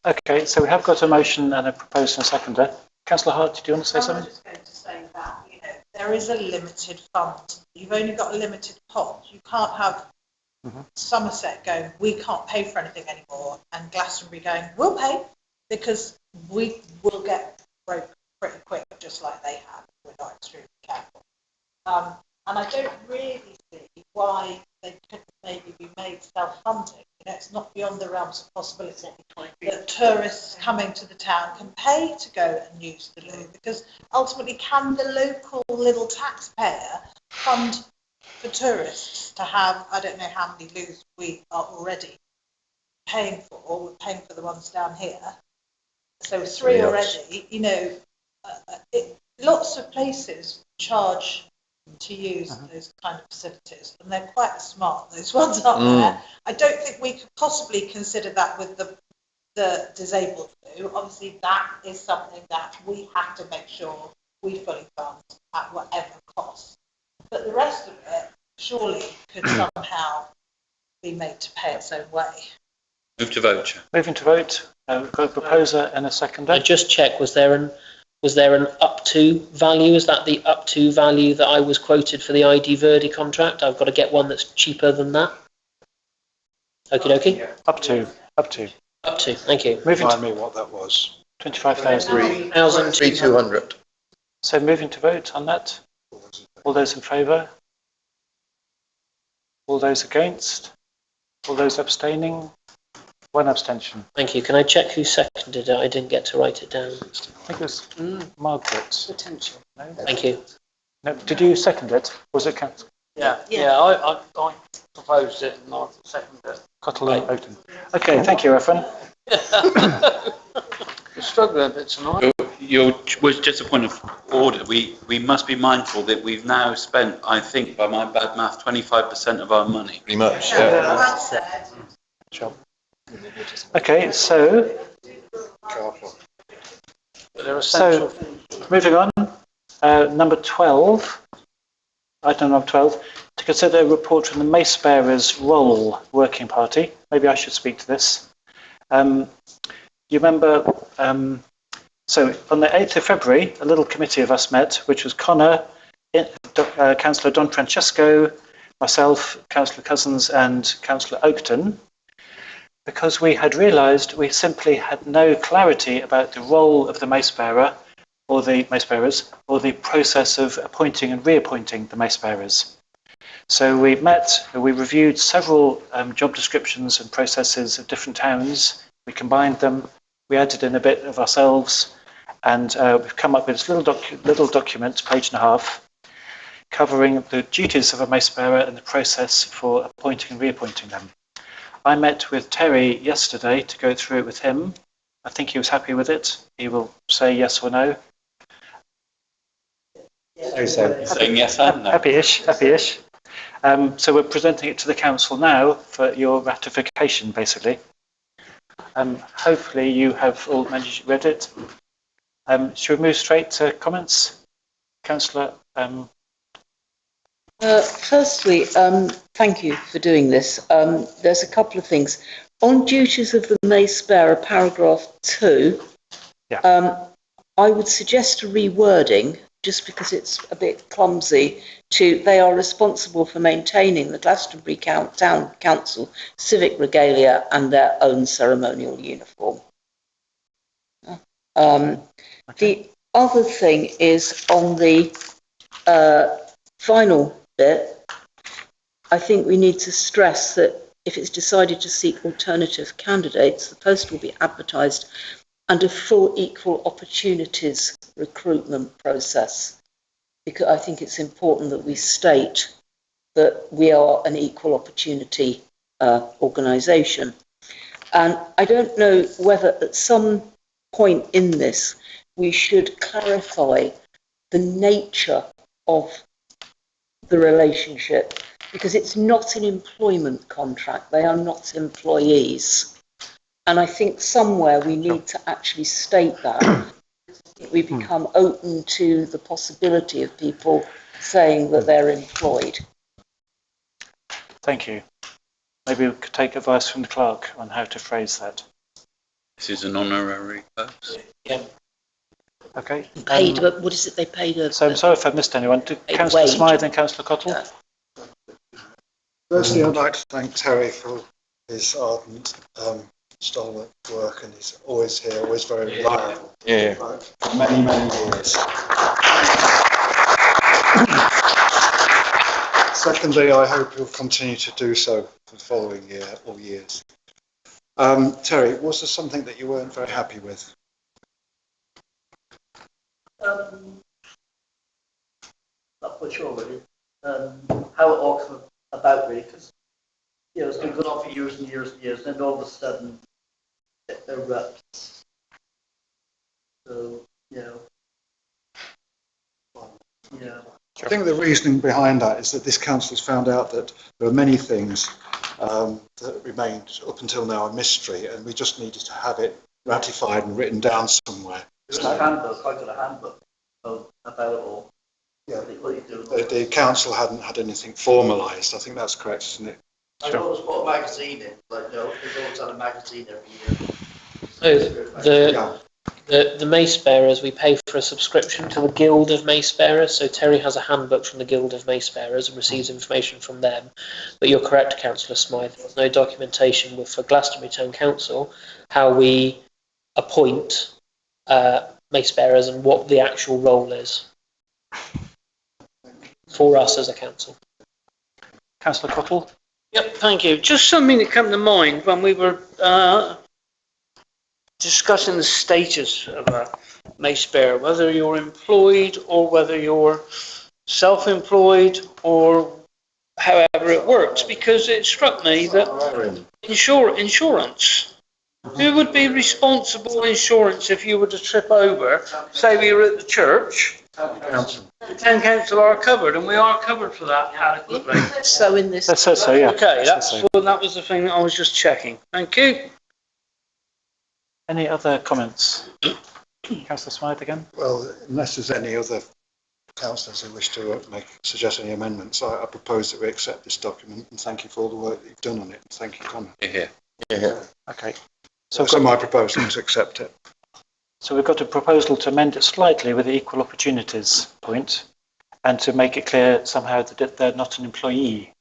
S1: Okay, so we have got a motion and a proposal and a seconder. Councillor Hart, did you want to say
S10: I
S1: something?
S10: was just going to say that, there is a limited fund. You've only got a limited pot. You can't have Somerset going, we can't pay for anything anymore, and Glastonbury going, we'll pay, because we will get broke pretty quick, just like they have. We're not extremely careful. And I don't really see why they couldn't maybe be made self-funding. It's not beyond the realms of possibility that tourists coming to the town can pay to go and use the loo, because ultimately, can the local little taxpayer fund for tourists to have, I don't know how many loos we are already paying for, we're paying for the ones down here, so 3 already, lots of places charge to use those kind of facilities, and they're quite smart, those ones up there. I don't think we could possibly consider that with the disabled loo. Obviously, that is something that we have to make sure we fully fund at whatever cost. But the rest of it surely could somehow be made to pay its own way.
S11: Move to vote, Chair.
S1: Moving to vote. We've got a proposer and a seconder.
S13: I just check, was there an up to value? Is that the up to value that I was quoted for the ID Verdi contract? I've got to get one that's cheaper than that. Okie dokie.
S1: Up to.
S13: Thank you.
S1: Moving
S5: Remind me what that was.
S1: 25,000.
S4: 3,200.
S1: So moving to vote on that. All those in favour? All those against? All those abstaining? One abstention.
S13: Thank you. Can I check who seconded it? I didn't get to write it down.
S1: I think it was Margaret.
S17: Potential.
S1: No?
S13: Thank you.
S1: No, did you second it? Was it Councillor?
S8: I proposed it and I seconded it.
S1: Cottle and Oakham. Okay, thank you, Efren.
S8: We're struggling a bit tonight.
S11: Was just a point of order. We must be mindful that we've now spent, I think, by my bad math, 25% of our money.
S4: Pretty much,
S1: Sure. Okay, so moving on, number 12, item number 12, to consider a report from the Mace Bearers Roll Working Party. Maybe I should speak to this. You remember, so on the 8th of February, a little committee of us met, which was Connor, Councillor Don Francesco, myself, Councillor Cousins and Councillor Oakton, because we had realised we simply had no clarity about the role of the mace bearer or the mace bearers or the process of appointing and reappointing the mace bearers. So we reviewed several job descriptions and processes of different towns. We combined them, we added in a bit of ourselves, and we've come up with this little document, page and a half, covering the duties of a mace bearer and the process for appointing and reappointing them. I met with Terry yesterday to go through it with him. I think he was happy with it. He will say yes or no.
S11: Saying yes and no.
S1: Happy-ish. So we're presenting it to the council now for your ratification, basically. Hopefully you have all read it. Should we move straight to comments? Councillor?
S17: Firstly, thank you for doing this. There's a couple of things. On duties of the mace bearer, paragraph 2, I would suggest a rewording, just because it's a bit clumsy, to they are responsible for maintaining the Glastonbury Town Council civic regalia and their own ceremonial uniform. The other thing is on the final bit, I think we need to stress that if it's decided to seek alternative candidates, the post will be advertised under full equal opportunities recruitment process. Because I think it's important that we state that we are an equal opportunity organisation. And I don't know whether at some point in this we should clarify the nature of the relationship, because it's not an employment contract. They are not employees. And I think somewhere we need to actually state that. We become open to the possibility of people saying that they're employed.
S1: Thank you. Maybe we could take advice from the clerk on how to phrase that.
S11: This is an honorary post.
S17: Yeah.
S1: Okay.
S17: Paid, what is it they paid?
S1: So I'm sorry if I've missed anyone. Councillor Smythe and Councillor Cottle.
S5: Firstly, I'd like to thank Terry for his ardent, stalwart work, and he's always here, always very reliable.
S1: Yeah.
S5: For many, many years. Secondly, I hope he'll continue to do so for the following year or years. Terry, was there something that you weren't very happy with?
S15: Not quite sure really. How it all came about really, because it's been going on for years and years and years, and then all of a sudden it erupts. So
S5: I think the reasoning behind that is that this council has found out that there are many things that remained up until now a mystery, and we just needed to have it ratified and written down somewhere.
S15: There's a handbook. I got a handbook about it all.
S5: Yeah, the council hadn't had anything formalised. I think that's correct, isn't it?
S15: I always put a magazine in, like they always had a magazine every year.
S13: The Mace Bearers, we pay for a subscription to the Guild of Mace Bearers. So Terry has a handbook from the Guild of Mace Bearers and receives information from them. But you're correct, Councillor Smythe. There's no documentation for Glastonbury Town Council how we appoint Mace Bearers and what the actual role is for us as a council.
S1: Councillor Cottle.
S8: Yep, thank you. Just something that came to mind when we were discussing the status of a mace bearer, whether you're employed or whether you're self-employed or however it works, because it struck me that insurance, who would be responsible insurance if you were to trip over? Say we were at the church. The town council are covered, and we are covered for that adequately.
S17: So in this.
S1: That says so, yeah.
S8: Okay, that was the thing that I was just checking. Thank you.
S1: Any other comments? Councillor Smythe again?
S5: Well, unless there's any other councillors who wish to suggest any amendments, I propose that we accept this document, and thank you for all the work that you've done on it. Thank you, Connor.
S11: Yeah.
S1: Okay.
S5: So my proposal is to accept it.
S1: So we've got a proposal to amend it slightly with the equal opportunities point, and to make it clear somehow that they're not an employee,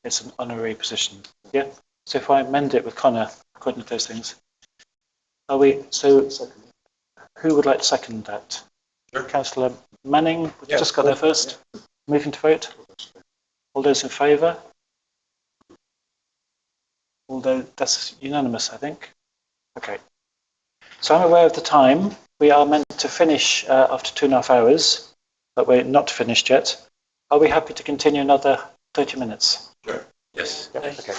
S1: it's an honorary position. Yeah? So if I amend it with Connor, according to those things, are we, so who would like to second that? Sure. Councillor Manning, we just got there first. Moving to vote. All those in favour? Although that's unanimous, I think. Okay. So I'm aware of the time. We are meant to finish after 2.5 hours, but we're not finished yet. Are we happy to continue another 30 minutes?
S11: Sure. Yes.
S1: Yeah, okay.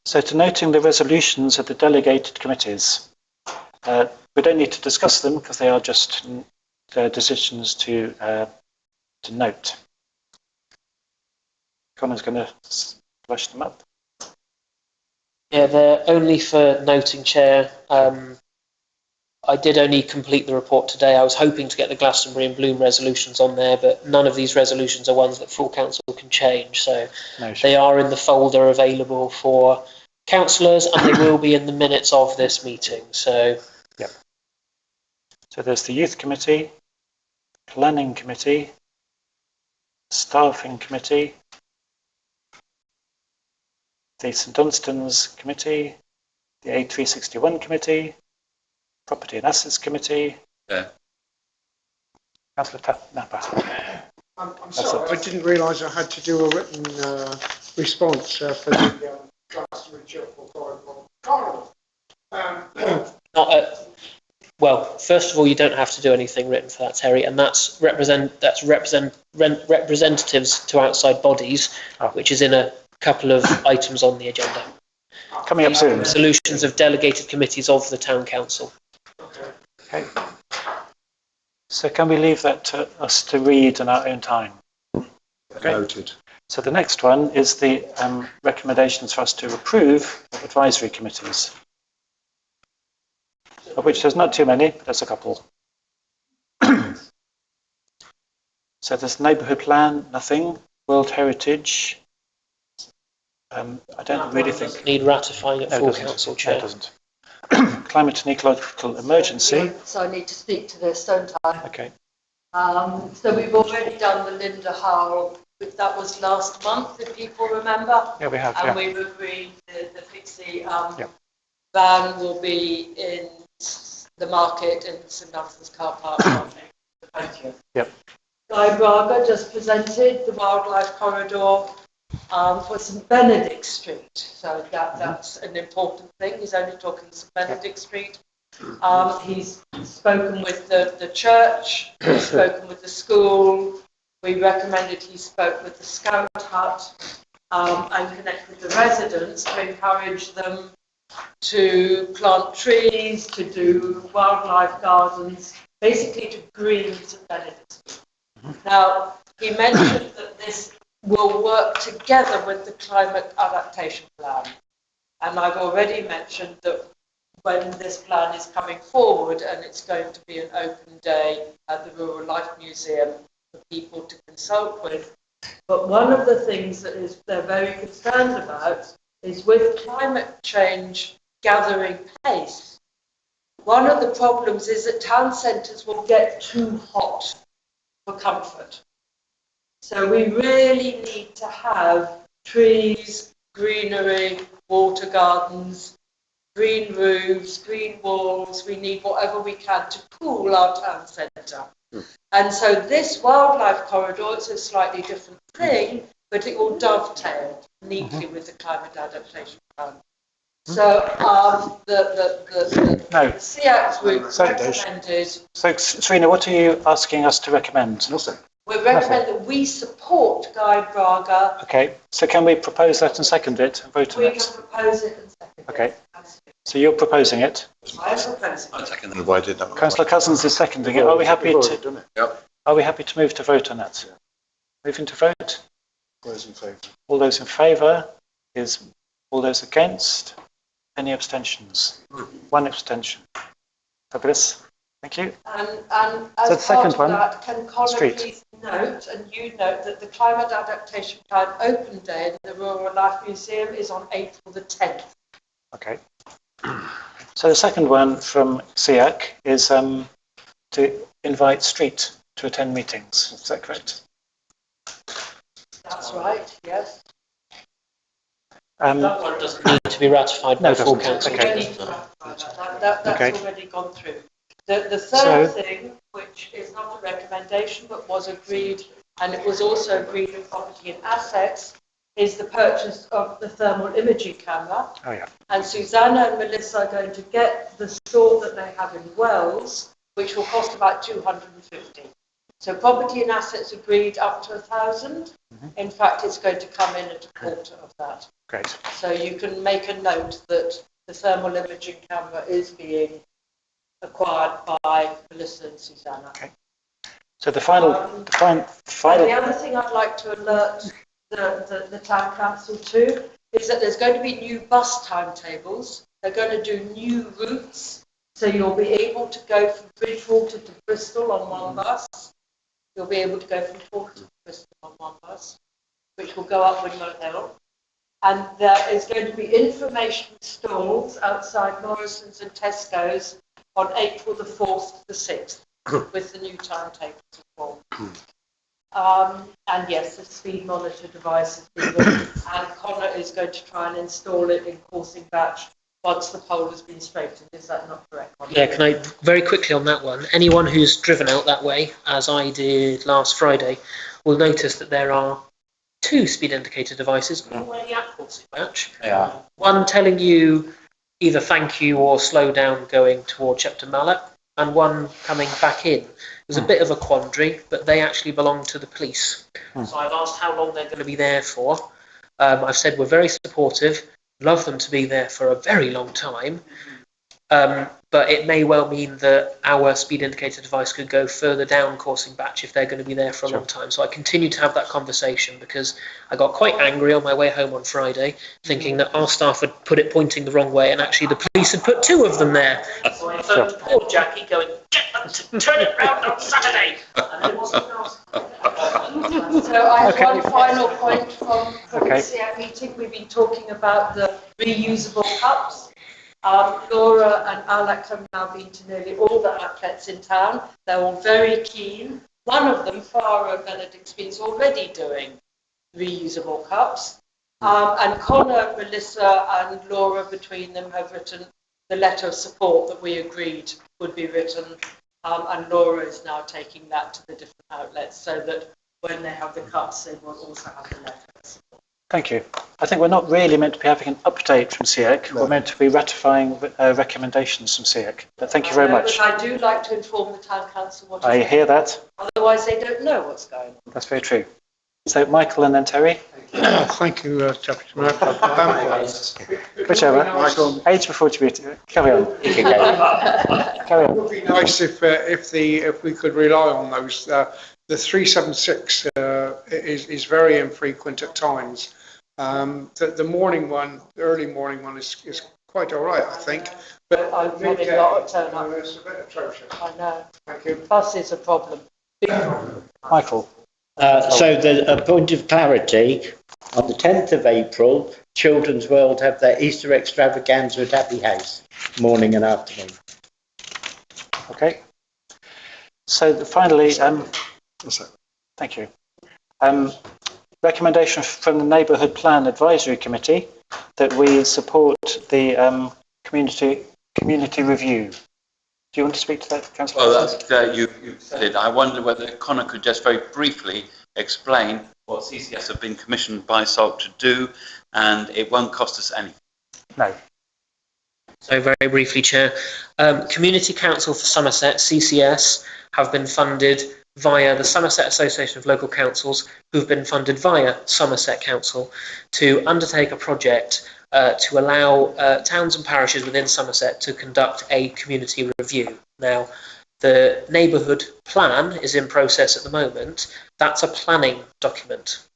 S1: So to noting the resolutions of the delegated committees. We don't need to discuss them because they are just decisions to note. Connor's going to flush them up.
S13: Yeah, they're only for noting, Chair. I did only complete the report today. I was hoping to get the Glastonbury and Bloom resolutions on there, but none of these resolutions are ones that full council can change. So they are in the folder available for councillors, and they will be in the minutes of this meeting. So,
S1: yeah. So there's the Youth Committee, Planning Committee, Staffing Committee, the St Dunstan's Committee, the A361 Committee, Property and Assets Committee.
S11: Yeah.
S1: Councillor Napa.
S16: I'm sorry, I didn't realise I had to do a written response for the
S13: First of all, you don't have to do anything written for that, Terry, and that's representatives to outside bodies, which is in a couple of items on the agenda.
S1: Coming up soon.
S13: Solutions of delegated committees of the town council.
S1: Okay. So can we leave that to us to read in our own time? Okay.
S5: Noted.
S1: So the next one is the recommendations for us to approve advisory committees, of which there's not too many, but there's a couple. So there's neighbourhood plan, nothing. World Heritage. I don't really think
S13: need ratifying at full council, Chair.
S1: No, it doesn't. Climate and ecological emergency.
S7: So I need to speak to this, don't I?
S1: Okay.
S7: So we've already done the Linda Howell, that was last month, if people remember.
S1: Yeah, we have.
S7: And we've agreed the Pixie van will be in the market in St Dunstan's car park. Thank you.
S1: Yep.
S7: Guy Braga just presented the wildlife corridor for St Benedict Street. So that's an important thing. He's only talking St Benedict Street. He's spoken with the church, he's spoken with the school. We recommended he spoke with the Scout Hut and connect with the residents to encourage them to plant trees, to do wildlife gardens, basically to green St Benedict Street. Now, he mentioned that this will work together with the climate adaptation plan. And I've already mentioned that when this plan is coming forward and it's going to be an open day at the Rural Life Museum for people to consult with. But one of the things that they're very concerned about is with climate change gathering pace. One of the problems is that town centres will get too hot for comfort. So we really need to have trees, greenery, water gardens, green roofs, green walls. We need whatever we can to cool our town centre. And so this wildlife corridor, it's a slightly different thing, but it will dovetail neatly with the climate adaptation plan. So the SEAC group recommended.
S1: So Serena, what are you asking us to recommend?
S5: Nothing.
S7: We recommend that we support Guy Braga.
S1: Okay, so can we propose that and second it and vote on it?
S7: We can propose it and second it.
S1: Okay, so you're proposing it.
S7: I am proposing it.
S4: And why did that?
S1: Councillor Cousins is seconding it. Are we happy to?
S4: Yep.
S1: Are we happy to move to vote on that? Moving to vote.
S5: Those in favour.
S1: All those in favour is all those against. Any abstentions? One abstention. Fabulous. Thank you.
S7: And
S1: So
S7: as
S1: the
S7: part
S1: second
S7: of
S1: one,
S7: that, can Connor
S1: street.
S7: please note, and you note, that the Climate Adaptation Plan Open Day at the Rural Life Museum is on April the 10th.
S1: Okay. So the second one from SEAC is to invite Street to attend meetings. Is that correct?
S7: That's right, yes.
S13: That one doesn't need to be ratified by full council.
S1: Okay.
S7: That's
S1: Okay.
S7: already gone through. The third thing, which is not a recommendation but was agreed, and it was also agreed in property and assets, is the purchase of the thermal imaging camera.
S1: Oh yeah.
S7: And Susanna and Melissa are going to get the sort that they have in Wells, which will cost about 250. So property and assets agreed up to 1,000. In fact, it's going to come in at a quarter of that.
S1: Great.
S7: So you can make a note that the thermal imaging camera is being acquired by Melissa and Susanna.
S1: Okay. So the final.
S7: And the other thing I'd like to alert the town council to is that there's going to be new bus timetables. They're going to do new routes. So you'll be able to go from Bridgewater to Bristol on one bus. You'll be able to go from Porter to Bristol on one bus, which will go up Windmill Hill. And there is going to be information stalls outside Morrison's and Tesco's on April the 4th to the 6th with the new timetables as well. And yes, the speed monitor device is being ordered, and Connor is going to try and install it in Coursing Batch once the pole has been straightened. Is that not correct, Connor?
S13: Yeah, can I, very quickly on that one, anyone who's driven out that way, as I did last Friday, will notice that there are two speed indicator devices already at Coursing Batch.
S1: Yeah.
S13: One telling you either thank you or slow down going toward Shepton Mallet, and one coming back in. There's a bit of a quandary, but they actually belong to the police. So I've asked how long they're going to be there for. I've said we're very supportive, love them to be there for a very long time. But it may well mean that our speed indicator device could go further down coursing batch if they're going to be there for a long time. So I continue to have that conversation because I got quite angry on my way home on Friday, thinking that our staff had put it pointing the wrong way and actually the police had put 2 of them there. So I phoned poor Jackie going, get them to turn it round on Saturday. And it wasn't
S21: So I have one final point from the CF meeting. We've been talking about the reusable cups. Laura and Alec have now been to nearly all the outlets in town. They're all very keen. One of them, Farah Benedict's, is already doing reusable cups. And Connor, Melissa and Laura between them have written the letter of support that we agreed would be written. And Laura is now taking that to the different outlets so that when they have the cups, they will also have the letter of support.
S1: Thank you. I think we're not really meant to be having an update from CEEC. We're meant to be ratifying recommendations from CEEC. But thank you very much.
S21: But I do like to inform the town council what
S1: I hear that.
S21: Otherwise, they don't know what's going on.
S1: That's very true. So Michael and then Terry.
S16: Thank you, Deputy Mayor.
S1: Whichever. Age before to be. Carry on. You can go. Carry on.
S16: It would be nice if we could rely on those. The 376 is very infrequent at times. The morning one, the early morning one is quite all right, I think. But
S21: I've had a lot of turn up.
S16: It's a bit atrocious.
S21: I know.
S16: Thank you.
S21: Bus is a problem. Big problem.
S1: Michael.
S19: So a point of clarity, on the 10th of April, Children's World have their Easter extravaganza at Abbey House, morning and afternoon.
S1: Okay. So finally, thank you. Recommendation from the Neighbourhood Plan Advisory Committee that we support the community review. Do you want to speak to that, Councillor?
S11: Well, you said it. I wonder whether Connor could just very briefly explain what CCS have been commissioned by SALT to do, and it won't cost us anything.
S1: No.
S13: So very briefly, Chair. Community Council for Somerset, CCS, have been funded via the Somerset Association of Local Councils, who've been funded via Somerset Council to undertake a project to allow towns and parishes within Somerset to conduct a community review. Now, the neighbourhood plan is in process at the moment. That's a planning document.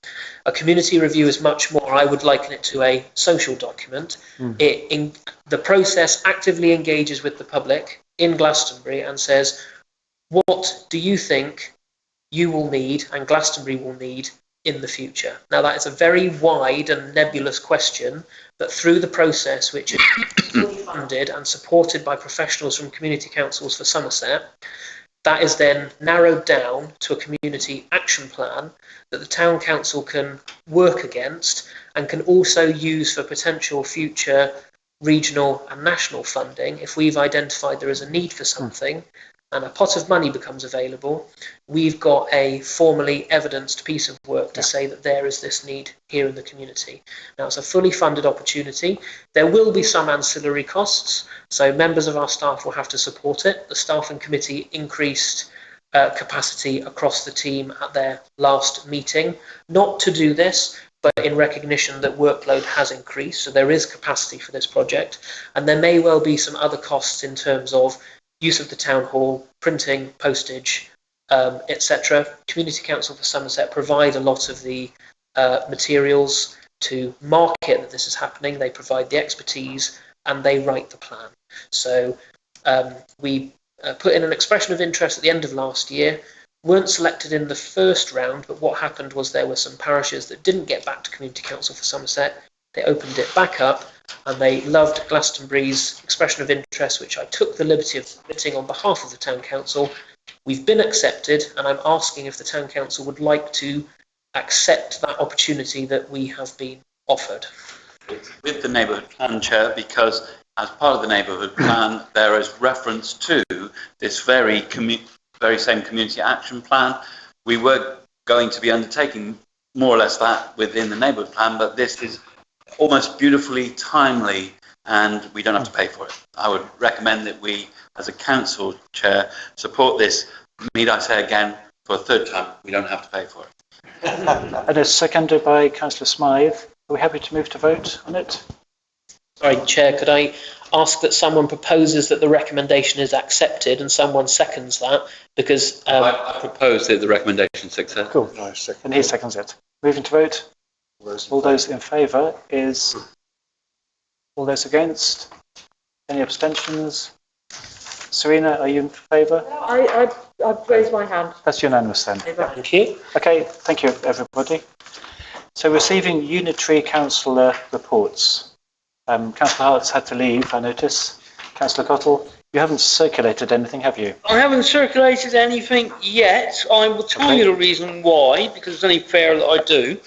S13: A community review is much more, I would liken it to a social document. The process actively engages with the public in Glastonbury and says, what do you think you will need and Glastonbury will need in the future? Now, that is a very wide and nebulous question, but through the process, which is fully funded and supported by professionals from community councils for Somerset, that is then narrowed down to a community action plan that the town council can work against and can also use for potential future regional and national funding. If we've identified there is a need for something and a pot of money becomes available, we've got a formally evidenced piece of work to say that there is this need here in the community. Now, it's a fully funded opportunity. There will be some ancillary costs, so members of our staff will have to support it. The staffing committee increased capacity across the team at their last meeting, not to do this, but in recognition that workload has increased, so there is capacity for this project, and there may well be some other costs in terms of use of the town hall, printing, postage, etc. Community Council for Somerset provide a lot of the materials to market that this is happening. They provide the expertise and they write the plan. So we put in an expression of interest at the end of last year, weren't selected in the first round, but what happened was there were some parishes that didn't get back to Community Council for Somerset. They opened it back up and they loved Glastonbury's expression of interest, which I took the liberty of submitting on behalf of the Town Council. We've been accepted, and I'm asking if the Town Council would like to accept that opportunity that we have been offered.
S11: With the neighbourhood plan, Chair, because as part of the neighbourhood plan, there is reference to this very same community action plan. We were going to be undertaking more or less that within the neighbourhood plan, but this is almost beautifully timely and we don't have to pay for it. I would recommend that we as a council chair, support this. Need I say again, for a third time, we don't have to pay for it.
S1: And it's seconded by Councillor Smythe. Are we happy to move to vote on it?
S13: Sorry, Chair, could I ask that someone proposes that the recommendation is accepted and someone seconds that? Because
S11: I propose that the recommendation success.
S1: Cool. And he seconds it. Moving to vote. All those in favour is... All those against? Any abstentions? Serena, are you in favour?
S7: I've raised my hand.
S1: That's unanimous then.
S13: Thank you.
S1: Okay, thank you everybody. So receiving unitary councillor reports. Councillor Hart's had to leave, I notice. Councillor Cottle, you haven't circulated anything, have you?
S8: I haven't circulated anything yet. I will tell you the reason why, because it's only fair that I do,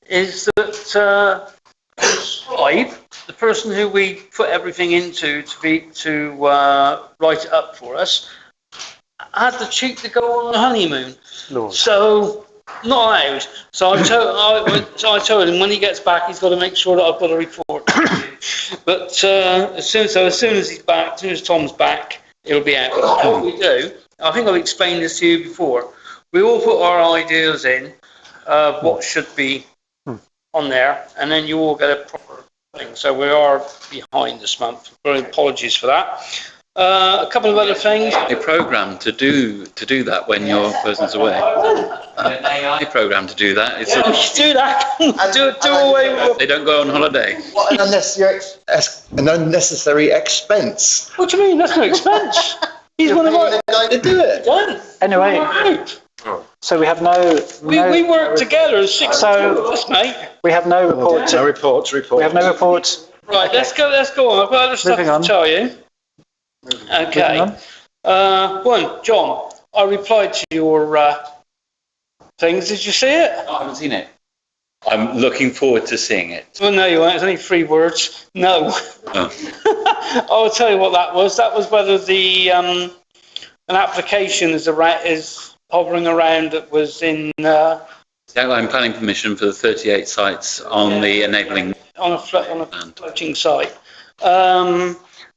S8: is that Scribe, the person who we put everything into to write it up for us, had the cheek to go on a honeymoon.
S1: Lord.
S8: So, not allowed. So I told him when he gets back, he's got to make sure that I've got a report. But as soon as he's back, as soon as Tom's back, it'll be out. What we do, I think I've explained this to you before. We all put our ideas in, what should be on there, and then you all get a proper thing. So we are behind this month. Very apologies for that. A couple of other things.
S11: A program to do that when your person's away. An AI program to do that. It's
S8: do that. do away with.
S11: They don't go on holiday.
S4: What an unnecessary expense.
S8: What do you mean? That's no expense. He's one of our
S4: guy to do it.
S8: Done.
S1: Anyway, so we have no...
S8: We work together as 6 of us, mate.
S1: We have no report.
S4: No reports.
S1: We have no report.
S8: Right, let's go on. I've got other stuff to tell you. Okay. One, John, I replied to your things. Did you see it?
S11: I haven't seen it. I'm looking forward to seeing it.
S8: Well, no, you won't. It's only 3 words. No.
S11: Oh.
S8: I'll tell you what that was. That was whether the an application is hovering around that was in...
S11: The outline planning permission for the 38 sites on the enabling...
S8: On a floating site.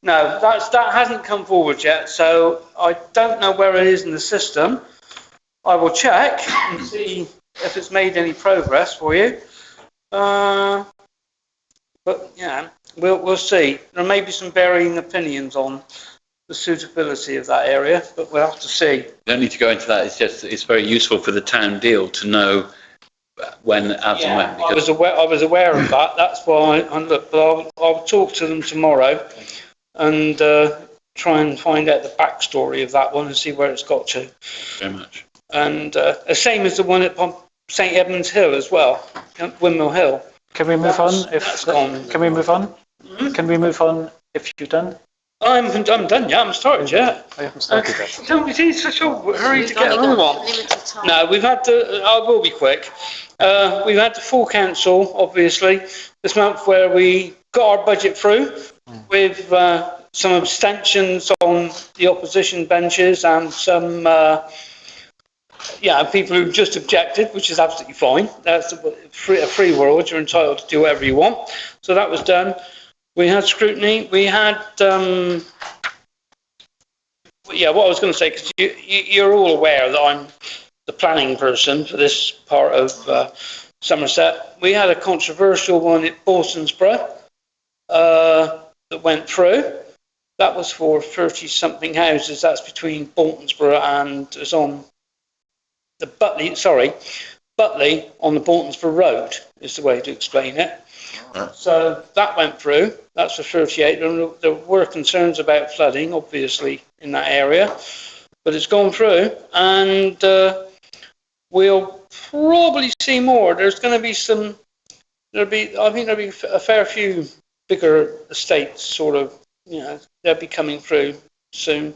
S8: No, that hasn't come forward yet, so I don't know where it is in the system. I will check and see if it's made any progress for you. But yeah, we'll see. There may be some varying opinions on the suitability of that area, but we'll have to see.
S11: You don't need to go into that. It's very useful for the town deal to know when, as and when.
S8: I was aware of that. That's why I looked. But I'll talk to them tomorrow and try and find out the backstory of that one and see where it's got to.
S11: Very much.
S8: And the same as the one at St Edmunds Hill as well, Windmill Hill.
S1: Can we move on? Can we move on?
S8: Mm-hmm.
S1: Can we move on if you've done?
S8: I'm done yet. I haven't started yet.
S1: I haven't started yet.
S8: Don't be in such a hurry to get another one. No, we've had to. I will be quick. We've had the full council, obviously, this month where we got our budget through with some abstentions on the opposition benches and some people who just objected, which is absolutely fine. That's a free world. You're entitled to do whatever you want. So that was done. We had scrutiny. We had, what I was going to say, because you're all aware that I'm the planning person for this part of Somerset. We had a controversial one at Boltonsborough that went through. That was for 30-something houses. That's between Boltonsborough and it's on the Butley on the Boltonsborough Road is the way to explain it. So that went through. That's for 38. There were concerns about flooding, obviously, in that area, but it's gone through, and we'll probably see more. There's going to be some. I think there'll be a fair few bigger estates, sort of. They'll be coming through soon.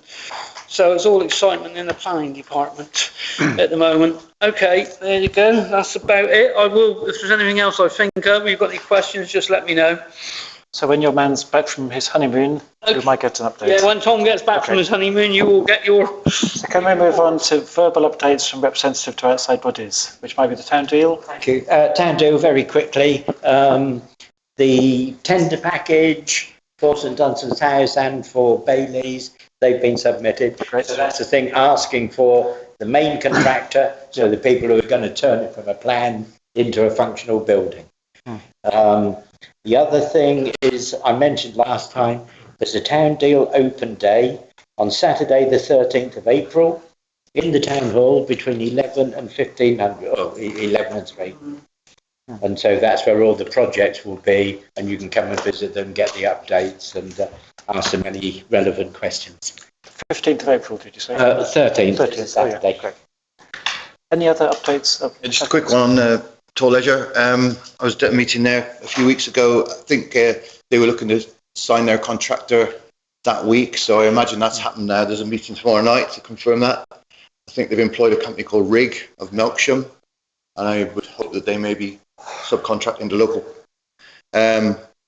S8: So it's all excitement in the planning department at the moment. Okay, there you go. That's about it. I will, if there's anything else I think of, you've got any questions, just let me know.
S1: So when your man's back from his honeymoon, you might get an update.
S8: Yeah, when Tom gets back from his honeymoon, you will get your...
S1: So can we move on to verbal updates from representative to outside bodies, which might be the town deal?
S19: Thank you. Town deal, very quickly. The tender package for St Dunstan's House and for Bailey's. They've been submitted.
S1: Great.
S19: So that's the thing, asking for the main contractor, so the people who are going to turn it from a plan into a functional building. The other thing is, I mentioned last time, there's a town deal open day on Saturday the 13th of April in the town hall between 11 and 1500, or 11 and 3. And so that's where all the projects will be, and you can come and visit them, get the updates, and ask them any relevant questions.
S1: 15th of April, did you say?
S19: 13th,
S1: 13th,
S19: Saturday.
S1: Oh, yeah. Great. Any other updates?
S4: Just a quick one on Toll Leisure. I was at a meeting there a few weeks ago. I think they were looking to sign their contractor that week, so I imagine that's happened now. There's a meeting tomorrow night to confirm that. I think they've employed a company called Rig of Melksham, and I would hope that they may be subcontracting to local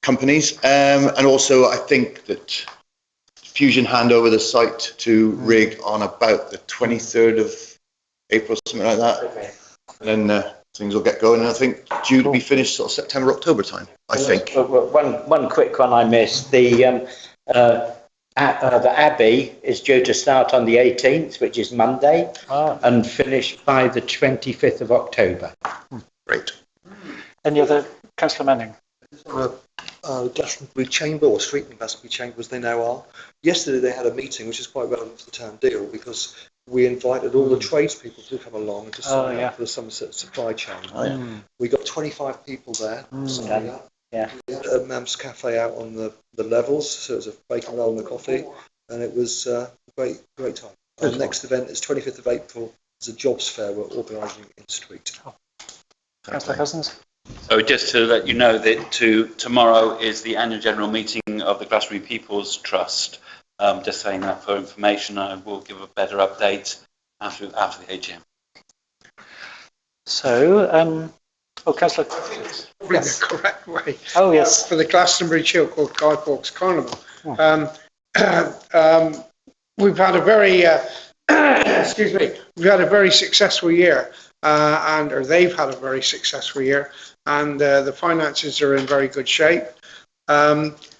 S4: companies. And also, I think that Fusion hand over the site to Rig on about the 23rd of April, something like that. Okay. And then things will get going, and I think due to be finished sort of September, October time, I think.
S19: One quick one I missed. The Abbey is due to start on the 18th, which is Monday, and finish by the 25th of October.
S4: Great.
S1: Any other, Councillor Manning?
S18: Glastonbury Chamber, or Street and Glastonbury Chamber as they now are. Yesterday they had a meeting which is quite relevant to the town deal, because we invited all the tradespeople to come along and to sign up for the Somerset supply chain. We got 25 people there signing up.
S19: Yeah.
S18: We had a Mam's Cafe out on the levels, so it was a bacon roll and a coffee, and it was a great time. Our next event is 25th of April. It's a jobs fair we're organising in Street.
S1: Councillor Cousins?
S11: So just to let you know that tomorrow is the annual general meeting of the Glastonbury People's Trust. Just saying that for information. I will give a better update after the AGM.
S1: So, Councillor.
S16: Yes. The correct way.
S1: Oh, yes.
S16: For the Glastonbury Chilcote Guy Fawkes Carnival. We've had a very, excuse me, we've had a very successful year, or they've had a very successful year, and the finances are in very good shape.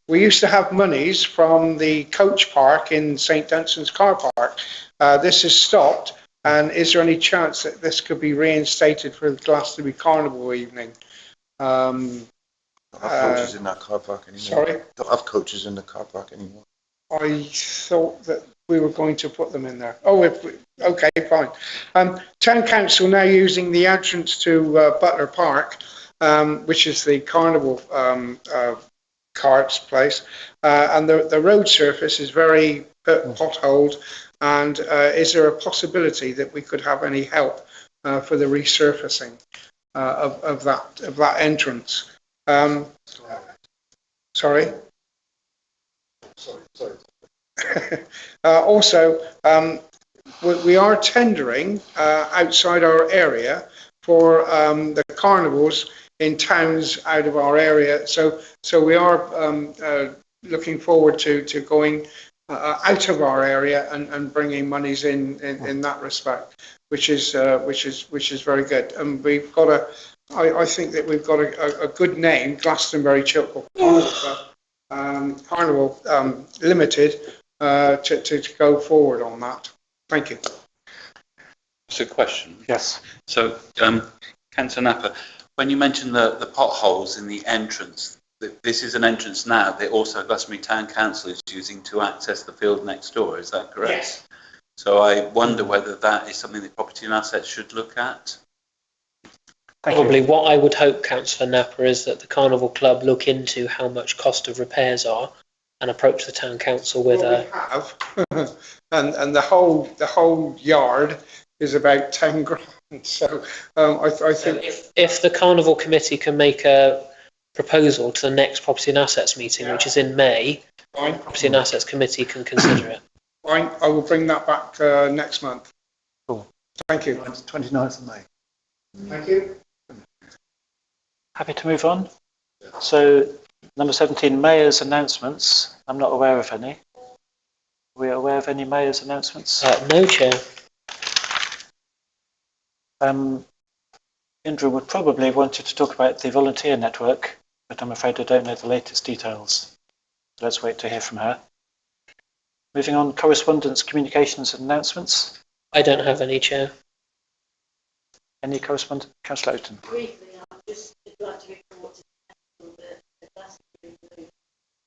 S16: We used to have monies from the coach park in St Dunstan's car park. This has stopped, and is there any chance that this could be reinstated for the Glastonbury Carnival evening?
S4: Don't have coaches in that car park anymore.
S16: Sorry?
S4: Don't have coaches in the car park anymore.
S16: I thought that we were going to put them in there. Okay, fine. Town Council now using the entrance to Butler Park, which is the carnival carts place, and the road surface is very potholed. And is there a possibility that we could have any help for the resurfacing of that entrance? Sorry. Also, we are tendering outside our area for the carnivals in towns out of our area. So we are looking forward to going out of our area and bringing monies in that respect, which is very good. And we've got I think that we've got a good name, Glastonbury Chilcote Carnival Limited, to go forward on that. Thank you.
S11: It's a question.
S1: Yes.
S11: So, Councillor Napper, when you mentioned the potholes in the entrance, this is an entrance now that also Glastonbury Town Council is using to access the field next door, is that correct?
S16: Yes.
S11: So I wonder whether that is something that Property and Assets should look at.
S13: Probably what I would hope, Councillor Napper, is that the Carnival Club look into how much cost of repairs are and approach the Town Council with
S16: We have, and the whole yard is about 10 grand. So I think
S13: if the Carnival Committee can make a proposal to the next Property and Assets meeting, which is in May, the Property and Assets Committee can consider it.
S16: Fine, I will bring that back next month.
S1: Cool.
S16: Thank you.
S5: 29th of May.
S16: Thank you.
S1: Happy to move on. So, number 17, Mayor's announcements. I'm not aware of any. Are we aware of any Mayor's announcements?
S13: No, Chair.
S1: Indra would probably have wanted to talk about the volunteer network, but I'm afraid I don't know the latest details. Let's wait to hear from her. Moving on, correspondence, communications and announcements.
S13: I don't have any, Chair.
S1: Any correspondence? Councillor Oaten.
S12: Briefly, I'd just like to report to the Glastonbury Blue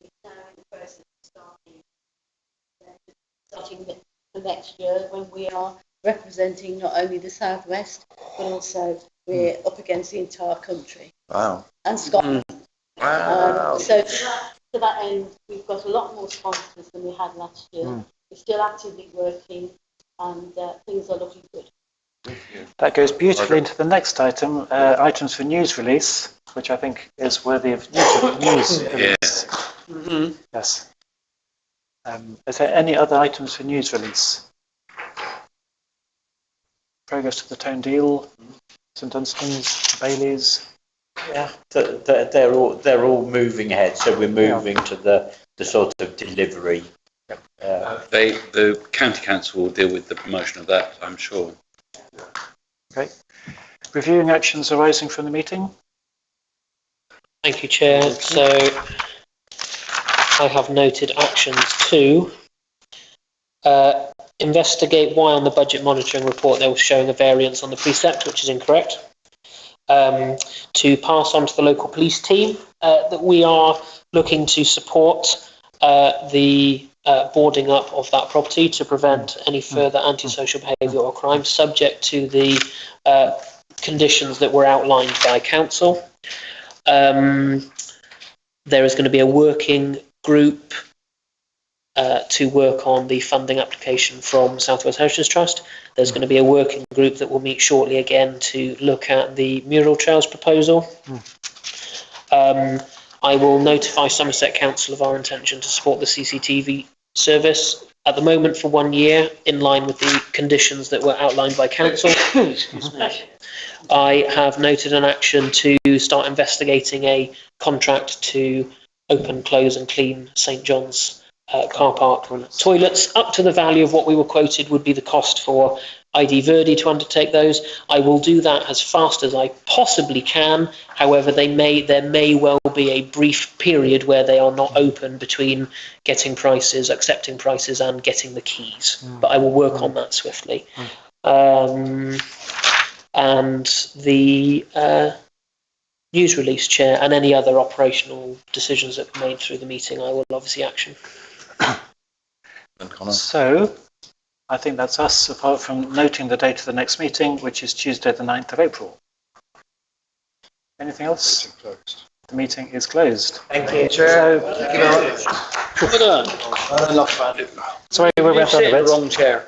S12: is now in the process of starting the next year, when we are representing not only the Southwest, but also we're up against the entire country.
S4: Wow.
S12: And Scotland.
S4: Wow.
S12: So to that end, we've got a lot more sponsors than we had last year. We're still actively working, and things are looking good.
S1: That goes beautifully into the next item, items for news release, which I think is worthy of news release. Yes. Is there any other items for news release? Progress to the town deal, St Dunstan's, Bailey's.
S19: Yeah, they're all moving ahead. So we're moving to the sort of delivery.
S11: The county council will deal with the promotion of that, I'm sure.
S1: Okay. Reviewing actions arising from the meeting.
S13: Thank you, Chair. So I have noted actions to investigate why on the budget monitoring report they were showing a variance on the precept, which is incorrect. To pass on to the local police team that we are looking to support the boarding up of that property to prevent any further antisocial behaviour or crime, subject to the conditions that were outlined by council. There is going to be a working group to work on the funding application from South West Heritage Trust. There's going to be a working group that will meet shortly again to look at the mural trails proposal. I will notify Somerset Council of our intention to support the CCTV service at the moment for 1 year, in line with the conditions that were outlined by council. Excuse me. I have noted an action to start investigating a contract to open, close and clean St John's car park toilets up to the value of what we were quoted would be the cost for ID Verdi to undertake those. I will do that as fast as I possibly can. However, there may well be a brief period where they are not open between getting prices, accepting prices and getting the keys. But I will work on that swiftly. And the news release, Chair, and any other operational decisions that were made through the meeting, I will obviously action.
S1: So, I think that's us, apart from noting the date of the next meeting, which is Tuesday the 9th of April. Anything else? The meeting is closed.
S19: Thank you,
S1: Chair.
S8: Well done.
S1: Sorry, we went on a bit.
S8: Wrong chair.